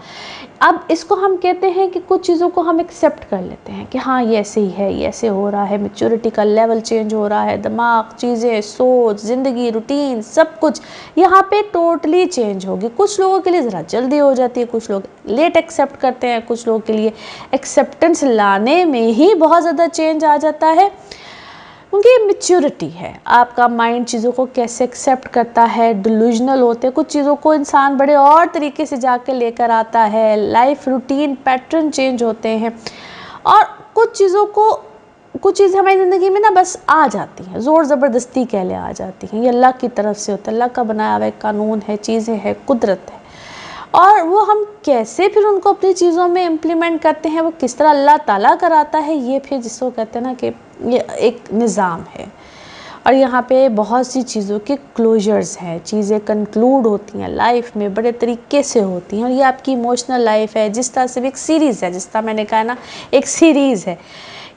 अब इसको हम कहते हैं कि कुछ चीज़ों को हम एक्सेप्ट कर लेते हैं कि हाँ ये ऐसे ही है, ये ऐसे हो रहा है, मैच्योरिटी का लेवल चेंज हो रहा है, दिमाग, चीज़ें, सोच, ज़िंदगी, रूटीन सब कुछ यहाँ पे टोटली चेंज होगी। कुछ लोगों के लिए ज़रा जल्दी हो जाती है, कुछ लोग लेट एक्सेप्ट करते हैं, कुछ लोगों के लिए एक्सेप्टेंस लाने में ही बहुत ज़्यादा चेंज आ जाता है, क्योंकि ये मैच्योरिटी है। आपका माइंड चीज़ों को कैसे एक्सेप्ट करता है, डिल्यूजनल होते हैं, कुछ चीज़ों को इंसान बड़े और तरीके से जाके लेकर आता है, लाइफ रूटीन पैटर्न चेंज होते हैं और कुछ चीज़ें हमारी ज़िंदगी में ना बस आ जाती हैं, ज़ोर ज़बरदस्ती कह ले आ जाती हैं। ये अल्लाह की तरफ से होता है, अल्लाह का बनाया हुआ एक कानून है, चीज़ें हैं, कुदरत है, और वो हम कैसे फिर उनको अपनी चीज़ों में इम्प्लीमेंट करते हैं, वो किस तरह अल्लाह ताला कराता है, ये फिर जिसको कहते हैं ना कि ये एक निज़ाम है। और यहाँ पे बहुत सी चीज़ों के क्लोजर्स हैं, चीज़ें कंक्लूड होती हैं लाइफ में, बड़े तरीके से होती हैं। और ये आपकी इमोशनल लाइफ है, जिस तरह से भी एक सीरीज़ है, जिस तरह मैंने कहा ना एक सीरीज़ है।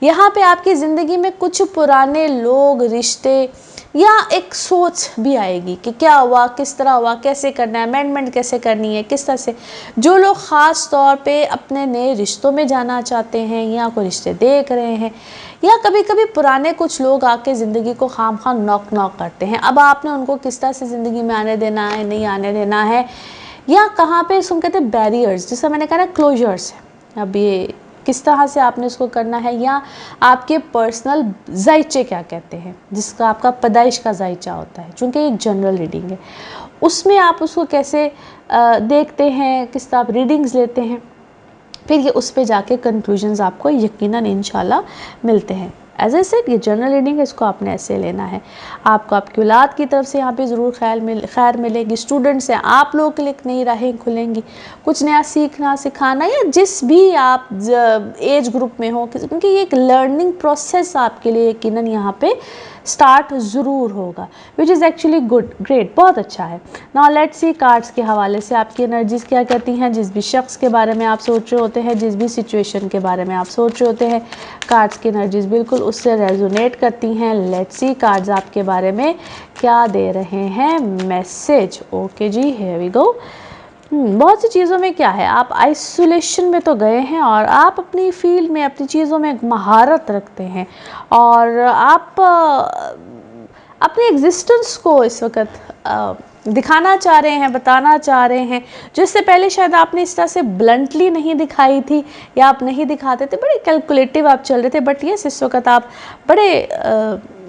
यहाँ पे आपकी ज़िंदगी में कुछ पुराने लोग, रिश्ते या एक सोच भी आएगी कि क्या हुआ, किस तरह हुआ, कैसे करना है, अमेंडमेंट कैसे करनी है, किस तरह से। जो लोग ख़ास तौर पे अपने नए रिश्तों में जाना चाहते हैं या कोई रिश्ते देख रहे हैं, या कभी कभी पुराने कुछ लोग आके ज़िंदगी को खामखा नॉक करते हैं। अब आपने उनको किस तरह से ज़िंदगी में आने देना है, नहीं आने देना है, या कहाँ पे इसको कहते हैं बैरियर्स, जिसका मैंने कहा ना क्लोजर्स है। अब ये किस तरह से आपने इसको करना है, या आपके पर्सनल जायचे क्या कहते हैं, जिसका आपका पैदाइश का जायचा होता है, चूँकि एक जनरल रीडिंग है, उसमें आप उसको कैसे देखते हैं, किस तरह आप रीडिंग्स लेते हैं, फिर ये उस पे जाके कंक्लूजन्स आपको यकीनन इंशाल्लाह मिलते हैं। एज ए सेड ये जनरल रीडिंग है, इसको आपने ऐसे लेना है। आपको आपकी औलाद की तरफ से यहाँ पे ज़रूर खैर मिलेगी। स्टूडेंट्स हैं, आप लोगों के लिए एक नई राहें खुलेंगी, कुछ नया सीखना सिखाना, या जिस भी आप एज ग्रुप में हो, क्योंकि ये एक लर्निंग प्रोसेस आपके लिए यकीनन यहाँ पे स्टार्ट ज़रूर होगा, which is actually good, great, बहुत अच्छा है। नाउ लेट्स सी कार्ड्स के हवाले से आपकी एनर्जीज़ क्या कहती हैं। जिस भी शख्स के बारे में आप सोच रहे होते हैं, जिस भी सिचुएशन के बारे में आप सोच रहे होते हैं, कार्ड्स की एनर्जीज़ बिल्कुल उससे रेजोनेट करती हैं। लेट्स सी कार्ड्स आपके बारे में क्या दे रहे हैं मैसेज। ओके जी, हियर वी गो। बहुत सी चीज़ों में क्या है, आप आइसोलेशन में तो गए हैं और आप अपनी फील्ड में, अपनी चीज़ों में महारत रखते हैं और आप अपने एग्जिस्टेंस को इस वक्त दिखाना चाह रहे हैं, बताना चाह रहे हैं, जिससे पहले शायद आपने इस तरह से ब्लंटली नहीं दिखाई थी, या आप नहीं दिखाते थे, बड़े कैलकुलेटिव आप चल रहे थे। बट यस, इस वक्त आप बड़े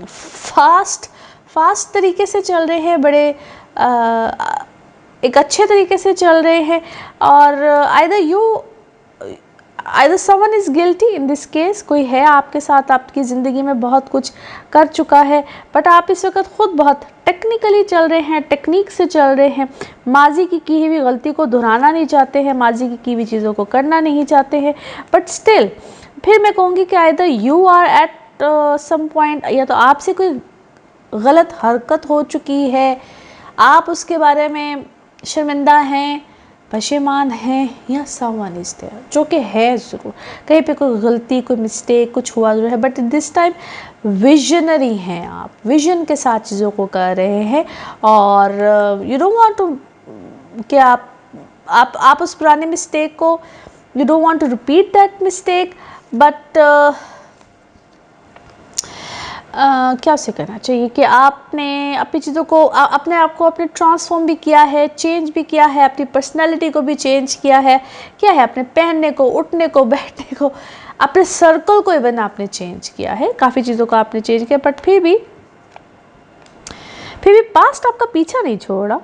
फास्ट तरीके से चल रहे हैं, बड़े एक अच्छे तरीके से चल रहे हैं। और either someone is guilty in this case, कोई है आपके साथ, आपकी ज़िंदगी में बहुत कुछ कर चुका है, बट आप इस वक्त ख़ुद बहुत टेक्निकली चल रहे हैं, टेक्निक से चल रहे हैं, माजी की हुई गलती को दोहराना नहीं चाहते हैं, माजी की हुई चीज़ों को करना नहीं चाहते हैं। बट स्टिल फिर मैं कहूँगी कि either you are at some point, या तो आपसे कोई गलत हरकत हो चुकी है, आप उसके बारे में शर्मिंदा हैं, पशेमान हैं, या समवन इज देयर, जो कि है ज़रूर, कहीं पे कोई गलती, कोई मिस्टेक, कुछ हुआ ज़रूर है, बट दिस टाइम विजनरी हैं आप, विजन के साथ चीज़ों को कर रहे हैं, और यू डोंट वांट टू कि आप उस पुराने मिस्टेक को, you don't want to repeat that mistake, but क्या उसे करना चाहिए कि आपने अपनी चीज़ों को, अपने आप को आपने ट्रांसफॉर्म भी किया है, चेंज भी किया है, अपनी पर्सनैलिटी को भी चेंज किया है, क्या है, अपने पहनने को, उठने को, बैठने को, अपने सर्कल को इवन आपने चेंज किया है, काफ़ी चीज़ों को आपने चेंज किया, बट फिर भी पास्ट आपका पीछा नहीं छोड़ा,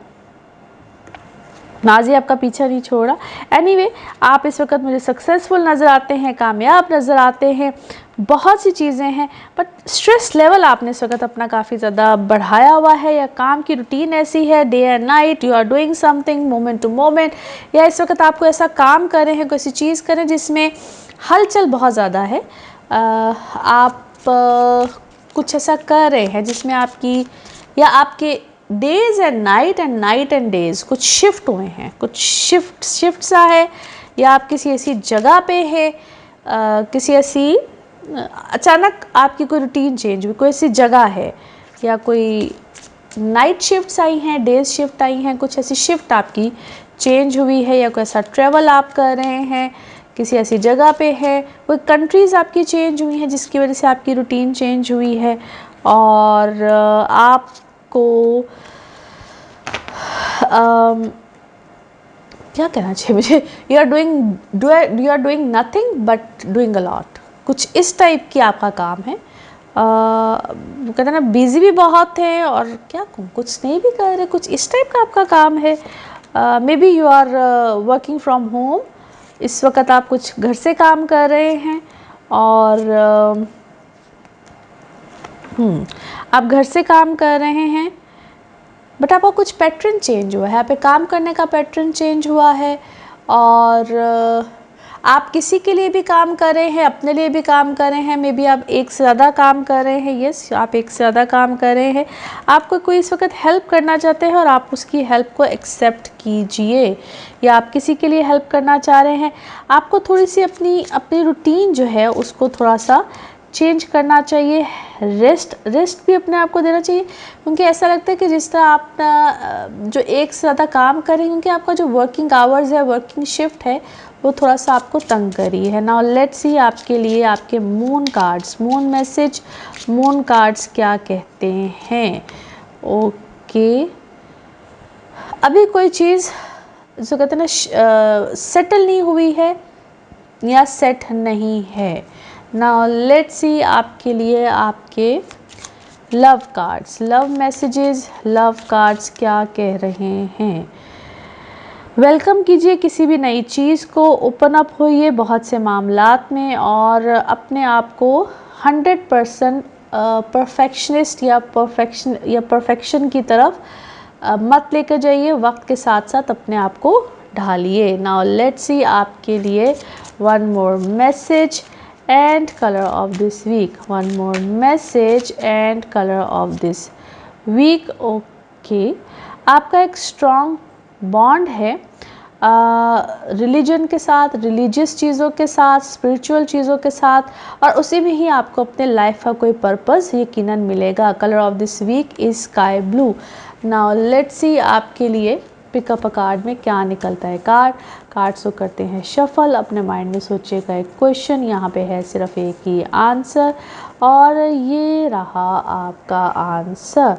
माजी आपका पीछा नहीं छोड़ा। एनीवे, आप इस वक्त मुझे सक्सेसफुल नज़र आते हैं, कामयाब नज़र आते हैं, बहुत सी चीज़ें हैं, बट स्ट्रेस लेवल आपने इस वक्त अपना काफ़ी ज़्यादा बढ़ाया हुआ है, या काम की रूटीन ऐसी है, day and night you are doing something moment to moment, या इस वक्त आपको ऐसा काम कर रहे हैं, कोई ऐसी चीज़ करें जिसमें हलचल बहुत ज़्यादा है, आप कुछ ऐसा कर रहे हैं जिसमें आपकी, या आपके days and night and days कुछ शिफ्ट हुए हैं, कुछ शिफ्ट सा है, या आप किसी ऐसी जगह पे है, किसी ऐसी अचानक आपकी कोई रूटीन चेंज हुई, कोई ऐसी जगह है, या कोई नाइट शिफ्ट्स आई हैं, डेज शिफ्ट आई हैं, कुछ ऐसी शिफ्ट आपकी चेंज हुई है, या कोई ऐसा ट्रैवल आप कर रहे हैं, किसी ऐसी जगह पे है, कोई कंट्रीज़ आपकी चेंज हुई हैं जिसकी वजह से आपकी रूटीन चेंज हुई है, और आपको क्या कहना चाहिए मुझे, you are doing nothing but doing a lot, कुछ इस टाइप की आपका काम है। वो कहते हैं ना, बिजी भी बहुत है, और क्या कहूँ, कुछ नहीं भी कर रहे, कुछ इस टाइप का आपका काम है। Maybe you are working from home, इस वक्त आप कुछ घर से काम कर रहे हैं, और आप घर से काम कर रहे हैं, बट आपका कुछ पैटर्न चेंज हुआ है, यहाँ पे काम करने का पैटर्न चेंज हुआ है, और आप किसी के लिए भी काम कर रहे हैं, अपने लिए भी काम कर रहे हैं, मे बी आप एक से ज़्यादा काम कर रहे हैं, यस आप एक से ज़्यादा काम कर रहे हैं, आपको कोई इस वक्त हेल्प करना चाहते हैं, और आप उसकी हेल्प को एक्सेप्ट कीजिए, या आप किसी के लिए हेल्प करना चाह रहे हैं, आपको थोड़ी सी अपनी रूटीन जो है उसको थोड़ा सा चेंज करना चाहिए, रेस्ट भी अपने आप को देना चाहिए, क्योंकि ऐसा लगता है कि जिस तरह आप जो एक से ज़्यादा काम करें, क्योंकि आपका जो वर्किंग आवर्स है, वर्किंग शिफ्ट है, वो थोड़ा सा आपको तंग करी है। नाउ लेट्स सी आपके लिए आपके moon cards, moon message, moon cards क्या कहते हैं। ओके, अभी कोई चीज़ जो कहते हैं ना सेटल नहीं हुई है, या सेट नहीं है। नाउ लेट्स सी आपके लिए आपके love cards, love messages, love cards क्या कह रहे हैं। वेलकम कीजिए किसी भी नई चीज़ को, ओपन अप होइए बहुत से मामलात में, और अपने आप को 100% परफेक्शनिस्ट या परफेक्शन की तरफ मत लेकर जाइए, वक्त के साथ साथ अपने आप को ढालिए। नाउ लेट्स सी आपके लिए one more message and colour of this week, one more message and colour of this week. Okay, आपका एक स्ट्रॉन्ग बॉन्ड है रिलीजन के साथ, रिलीजियस चीज़ों के साथ, स्पिरिचुअल चीज़ों के साथ, और उसी में ही आपको अपने लाइफ का कोई पर्पस यकीनन मिलेगा। Colour of this week is sky blue. Now let's see आपके लिए पिकअप अ कार्ड में क्या निकलता है। कार्ड्स को करते हैं शफल, अपने माइंड में सोचिएगा एक क्वेश्चन, यहाँ पे है सिर्फ एक ही आंसर, और ये रहा आपका answer.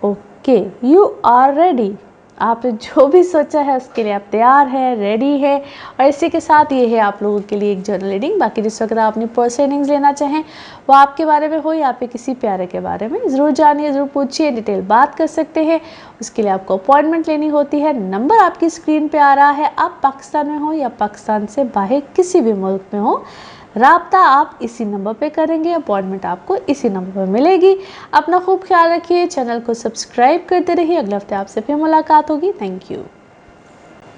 Okay, you are ready, आपने जो भी सोचा है उसके लिए आप तैयार है, रेडी है। और इसी के साथ ये है आप लोगों के लिए एक जर्नल रीडिंग। बाकी जिस वक्त आप अपनी पर्सनल रीडिंग्स लेना चाहें, वो आपके बारे में हो या आपके किसी प्यारे के बारे में, ज़रूर जानिए, ज़रूर पूछिए, डिटेल बात कर सकते हैं। उसके लिए आपको अपॉइंटमेंट लेनी होती है। नंबर आपकी स्क्रीन पर आ रहा है। आप पाकिस्तान में हो या पाकिस्तान से बाहर किसी भी मुल्क में हो, राब्ता आप इसी नंबर पे करेंगे, अपॉइंटमेंट आपको इसी नंबर पर मिलेगी। अपना खूब ख्याल रखिए, चैनल को सब्सक्राइब करते रहिए। अगले हफ्ते आपसे फिर मुलाकात होगी। Thank you.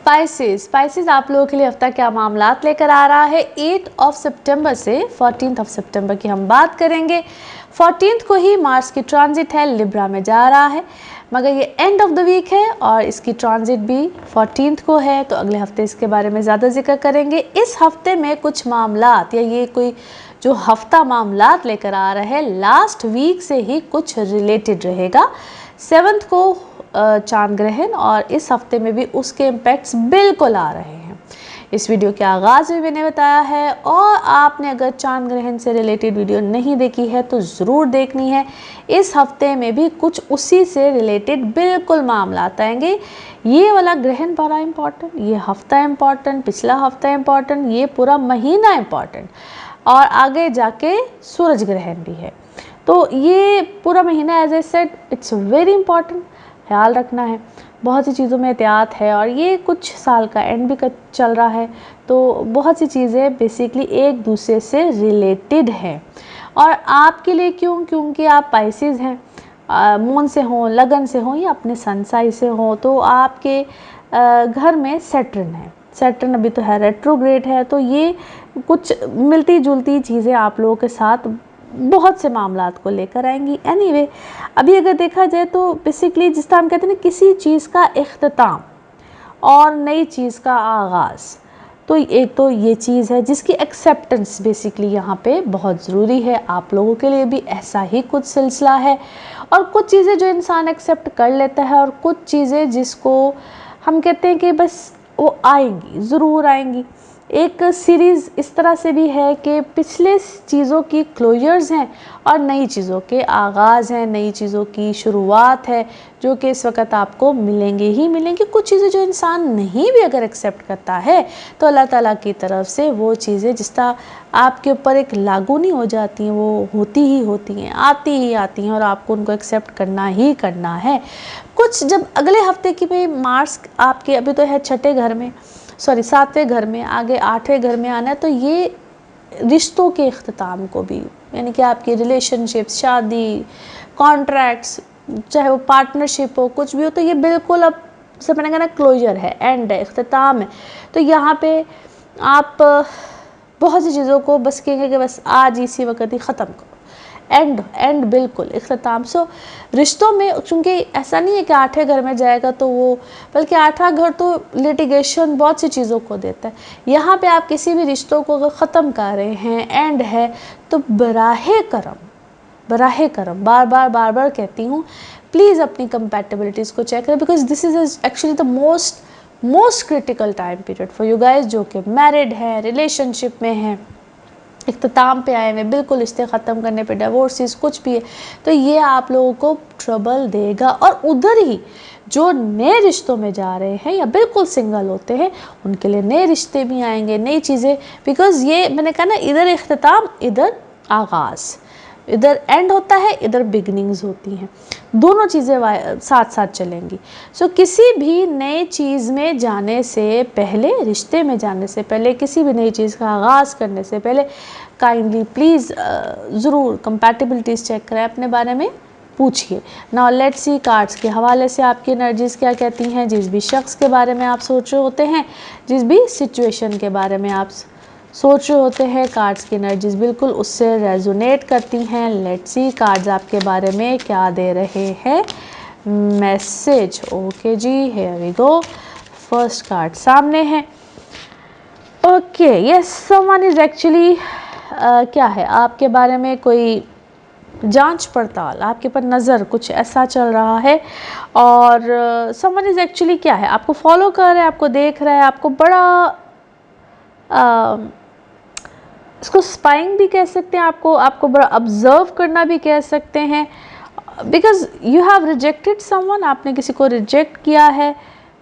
स्पाइसेस आप लोगों के लिए हफ्ता क्या मामलात लेकर आ रहा है। 8 सितंबर से 14 सितंबर की हम बात करेंगे। 14 को ही मार्स की ट्रांजिट है, लिब्रा में जा रहा है, मगर ये एंड ऑफ द वीक है और इसकी ट्रांजिट भी 14 को है, तो अगले हफ्ते इसके बारे में ज़्यादा जिक्र करेंगे। इस हफ्ते में कुछ मामलात या ये कोई जो हफ्ता मामलात लेकर आ रहा है लास्ट वीक से ही कुछ रिलेटेड रहेगा। 7 को चांद ग्रहण और इस हफ्ते में भी उसके इम्पैक्ट्स बिल्कुल आ रहे हैं। इस वीडियो के आगाज़ में मैंने बताया है, और आपने अगर चांद ग्रहण से रिलेटेड वीडियो नहीं देखी है तो ज़रूर देखनी है। इस हफ्ते में भी कुछ उसी से रिलेटेड बिल्कुल मामला आएंगे। ये वाला ग्रहण बड़ा इम्पॉर्टेंट, ये हफ्ता इम्पॉर्टेंट, पिछला हफ्ता इम्पॉर्टेंट, ये पूरा महीना इम्पॉर्टेंट, और आगे जाके सूरज ग्रहण भी है। तो ये पूरा महीना as I said it's very important, ख्याल रखना है। बहुत सी चीज़ों में एहतियात है, और ये कुछ साल का एंड भी चल रहा है, तो बहुत सी चीज़ें बेसिकली एक दूसरे से रिलेटेड हैं। और आपके लिए क्योंकि आप पाइसेस हैं, मून से हों, लगन से हों या अपने सन साइन से हों, तो आपके घर में सैटर्न है। सैटर्न अभी तो है रेट्रोग्रेड है, तो ये कुछ मिलती जुलती चीज़ें आप लोगों के साथ बहुत से मामलात को लेकर आएंगी। एनीवे, अभी अगर देखा जाए तो बेसिकली जिस तरह हम कहते हैं ना, किसी चीज़ का इख्तिताम और नई चीज़ का आगाज़, तो एक तो ये चीज़ है जिसकी एक्सेप्टेंस बेसिकली यहाँ पे बहुत ज़रूरी है। आप लोगों के लिए भी ऐसा ही कुछ सिलसिला है, और कुछ चीज़ें जो इंसान एक्सेप्ट कर लेता है, और कुछ चीज़ें जिसको हम कहते हैं कि बस वो आएंगी, ज़रूर आएंगी। एक सीरीज़ इस तरह से भी है कि पिछले चीज़ों की क्लोजर्स हैं और नई चीज़ों के आगाज़ हैं, नई चीज़ों की शुरुआत है, जो कि इस वक्त आपको मिलेंगे ही मिलेंगे। कुछ चीज़ें जो इंसान नहीं भी अगर एक्सेप्ट करता है, तो अल्लाह ताला की तरफ से वो चीज़ें जिस तरह आपके ऊपर एक लागू नहीं हो जाती हैं, वो होती ही होती हैं, आती ही आती हैं, और आपको उनको एक्सेप्ट करना ही करना है। कुछ जब अगले हफ्ते की भाई मार्स आपके अभी तो है छठे घर में, 7वें घर में, आगे 8वें घर में आना है, तो ये रिश्तों के इख्तिताम को भी, यानी कि आपकी रिलेशनशिप्स, शादी, कॉन्ट्रैक्ट्स, चाहे वो पार्टनरशिप हो, कुछ भी हो, तो ये बिल्कुल अब से मैंने कहा ना क्लोजर है, एंड है, इख्तिताम है। तो यहाँ पे आप बहुत सी चीज़ों को बस कहेंगे कि बस आज इसी वक्त ही ख़त्म करो, एंड बिल्कुल इख्तिताम। सो रिश्तों में चूँकि ऐसा नहीं है कि 8वें घर में जाएगा तो वो, बल्कि 8वां घर तो लिटिगेशन बहुत सी चीज़ों को देता है। यहाँ पे आप किसी भी रिश्तों को अगर ख़त्म कर रहे हैं, एंड है, तो बराहे करम बार बार कहती हूँ, प्लीज़ अपनी कंपैटिबिलिटीज़ को चेक करें, because this is actually the most critical time period for you guys, जो कि मैरिड है, रिलेशनशिप में है, इख्तिताम पे आए हुए, बिल्कुल रिश्ते ख़त्म करने पे, डिवोर्सेस कुछ भी है, तो ये आप लोगों को ट्रबल देगा। और उधर ही जो नए रिश्तों में जा रहे हैं या बिल्कुल सिंगल होते हैं, उनके लिए नए रिश्ते भी आएंगे, नई चीज़ें, बिकॉज़ ये मैंने कहा ना, इधर इख्तिताम, इधर आगाज़, इधर एंड होता है, इधर बिगनिंग्स होती हैं, दोनों चीज़ें साथ साथ चलेंगी। सो किसी भी नए चीज़ में जाने से पहले, रिश्ते में जाने से पहले, किसी भी नई चीज़ का आगाज़ करने से पहले काइंडली प्लीज़ ज़रूर कंपैटिबिलिटीज़ चेक करें, अपने बारे में पूछिए। नाउ लेट्स सी कार्ड्स के हवाले से आपकी एनर्जीज़ क्या कहती हैं। जिस भी शख्स के बारे में आप सोच रहे होते हैं, जिस भी सिचुएशन के बारे में आप सोच रहे होते हैं, कार्ड्स की एनर्जीज़ बिल्कुल उससे रेजोनेट करती हैं। लेट्स सी कार्ड्स आपके बारे में क्या दे रहे हैं मैसेज। ओके जी, here we go. First card सामने है। Okay, yes, someone is actually क्या है आपके बारे में, कोई जांच पड़ताल, आपके पर नज़र, कुछ ऐसा चल रहा है। और समवन इज़ एक्चुअली क्या है, आपको फॉलो कर रहा है, आपको देख रहा है, आपको बड़ा इसको स्पाइंग भी कह सकते हैं, आपको बड़ा ऑब्जर्व करना भी कह सकते हैं, because you have rejected someone, आपने किसी को रिजेक्ट किया है।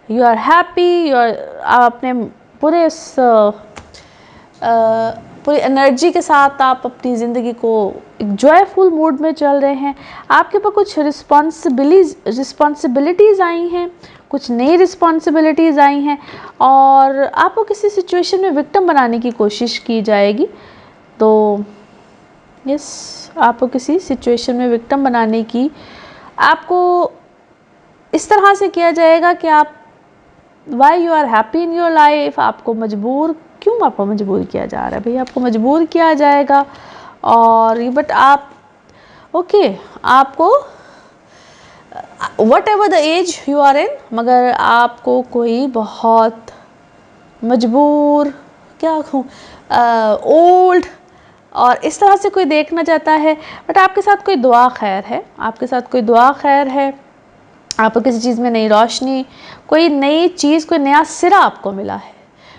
यू आर हैप्पी, आपने पूरी एनर्जी के साथ आप अपनी ज़िंदगी को एक जॉयफुल मूड में चल रहे हैं। आपके ऊपर कुछ रिस्पॉन्सिबिलिटीज़ आई हैं, कुछ नई रिस्पॉन्सिबिलिटीज़ आई हैं, और आपको किसी सिचुएशन में विक्टिम बनाने की कोशिश की जाएगी। तो यस, आपको किसी सिचुएशन में विक्टिम बनाने की, आपको इस तरह से किया जाएगा कि आप why you are happy in your life, आपको मजबूर किया जा रहा है भाई, आपको मजबूर किया जाएगा। और बट आप ओके आपको whatever the age you are in, मगर आपको कोई बहुत मजबूर क्या कहूँ ओल्ड और इस तरह से कोई देखना चाहता है। बट आपके साथ कोई दुआ खैर है, आपके साथ कोई दुआ खैर है, आपको किसी चीज़ में नई रोशनी, कोई नई चीज़, कोई नया सिरा आपको मिला है,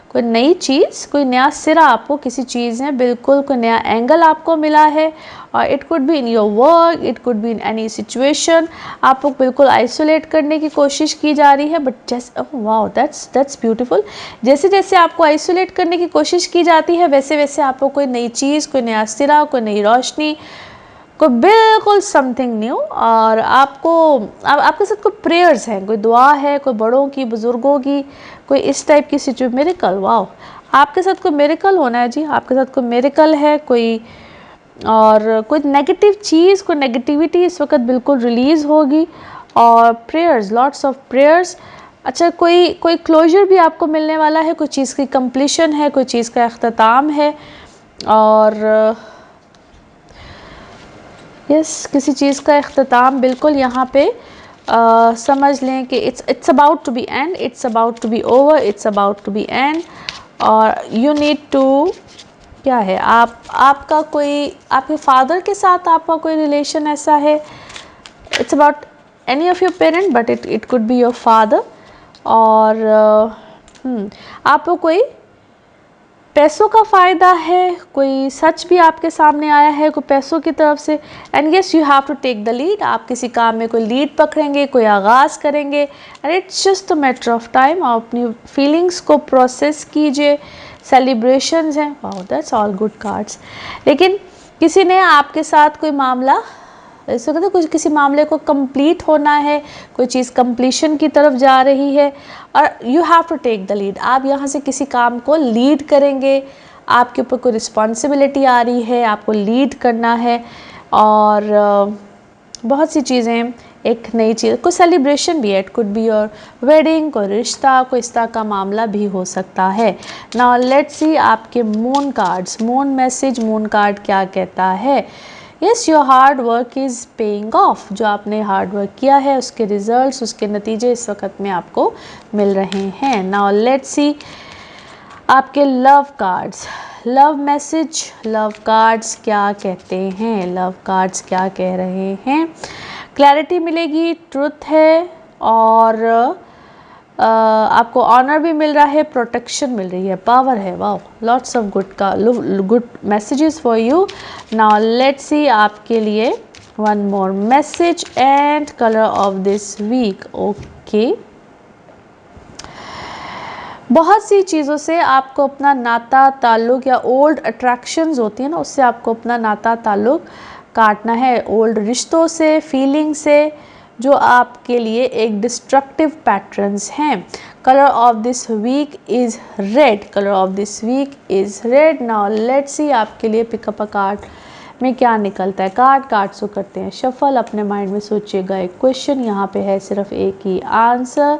कोई नई चीज़, कोई नया सिरा आपको किसी चीज़ में बिल्कुल कोई नया एंगल आपको मिला है। और it could be in your work, it could be in any situation, आपको बिल्कुल आइसोलेट करने की कोशिश की जा रही है। बट जैसे वाओ दैट्स ब्यूटीफुल, जैसे जैसे आपको आइसोलेट करने की कोशिश की जाती है वैसे वैसे आपको कोई नई चीज़, कोई नया सिरा, कोई नई रोशनी, कोई बिल्कुल समथिंग न्यू। और आपके साथ कोई प्रेयर्स हैं, कोई दुआ है, कोई बड़ों की, बुज़ुर्गों की, कोई इस टाइप की सिचुएशन, मिरेकल, वाओ आपके साथ कोई मिरेकल होना है जी, आपके साथ कोई मिरेकल है कोई। और कोई नेगेटिव चीज़, कोई नेगेटिविटी इस वक्त बिल्कुल रिलीज़ होगी। और प्रेयर्स, लॉट्स ऑफ प्रेयर्स। अच्छा कोई क्लोजर भी आपको मिलने वाला है, कोई चीज़ की कंप्लीशन है, कोई चीज़ का अख्ताम है। और यस किसी चीज़ का अख्ताम बिल्कुल यहाँ पे समझ लें कि it's about to be end, it's about to be over, it's about to be end. और यू नीड टू क्या है, आपका कोई आपके फादर के साथ आपका कोई रिलेशन ऐसा है, it's about any of your parent but it could be your father. और आपको कोई पैसों का फ़ायदा है, कोई सच भी आपके सामने आया है कोई पैसों की तरफ से। And yes you have to take the lead, आप किसी काम में कोई लीड पकड़ेंगे, कोई आगाज़ करेंगे। And it's just a matter of time, आप अपनी फीलिंग्स को प्रोसेस कीजिए। सेलिब्रेशंस हैं, wow that's all good cards. लेकिन किसी ने आपके साथ कोई मामला, ऐसे कहते कुछ किसी मामले को कंप्लीट होना है, कोई चीज़ कंप्लीशन की तरफ जा रही है और you have to take the lead, आप यहाँ से किसी काम को लीड करेंगे, आपके ऊपर कोई रिस्पॉन्सिबिलिटी आ रही है, आपको लीड करना है। और बहुत सी चीज़ें, एक नई चीज़, कोई सेलिब्रेशन भी है, it could be your wedding, कोई रिश्ता, कोई इस तरह का मामला भी हो सकता है। नाउ लेट्स सी आपके moon cards, moon message, moon card क्या कहता है। Yes your hard work is paying off, जो आपने हार्ड वर्क किया है उसके रिजल्ट्स, उसके नतीजे इस वक्त में आपको मिल रहे हैं। नाउ लेट्स सी आपके love cards, love message, love cards क्या कहते हैं, लव कार्ड्स क्या कह रहे हैं। क्लैरिटी मिलेगी, ट्रुथ है और आपको ऑनर भी मिल रहा है, प्रोटेक्शन मिल रही है, पावर है, wow lots of good messages for you. Now let's see आपके लिए one more message and colour of this week. Okay, बहुत सी चीज़ों से आपको अपना नाता ताल्लुक़ या ओल्ड अट्रैक्शंस होती है ना, उससे आपको अपना नाता ताल्लुक़ काटना है, ओल्ड रिश्तों से, फीलिंग से, जो आपके लिए एक डिस्ट्रक्टिव पैटर्न्स हैं। Colour of this week is red, colour of this week is red. Now let's see आपके लिए पिकअप अ कार्ड में क्या निकलता है। कार्ड्स को करते हैं शफल, अपने माइंड में सोचिएगा एक क्वेश्चन, यहाँ पे है सिर्फ एक ही आंसर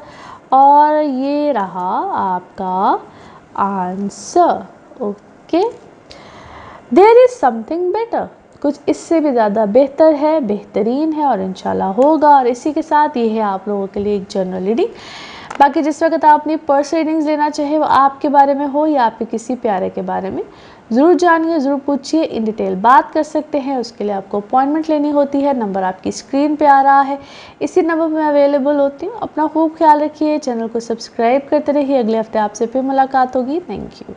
और ये रहा आपका answer. Okay, there is something better, कुछ इससे भी ज़्यादा बेहतर है, बेहतरीन है और इंशाल्लाह होगा। और इसी के साथ ये है आप लोगों के लिए एक जनरल रीडिंग। बाकी जिस वक्त आप अपनी पर्सनल रीडिंग्स लेना चाहे वो आपके बारे में हो या आपके किसी प्यारे के बारे में, ज़रूर जानिए, ज़रूर पूछिए, इन डिटेल बात कर सकते हैं। उसके लिए आपको अपॉइंटमेंट लेनी होती है, नंबर आपकी स्क्रीन पे आ रहा है, इसी नंबर में अवेलेबल होती हूँ। अपना खूब ख्याल रखिए, चैनल को सब्सक्राइब करते रहिए। अगले हफ्ते आपसे फिर मुलाकात होगी। Thank you.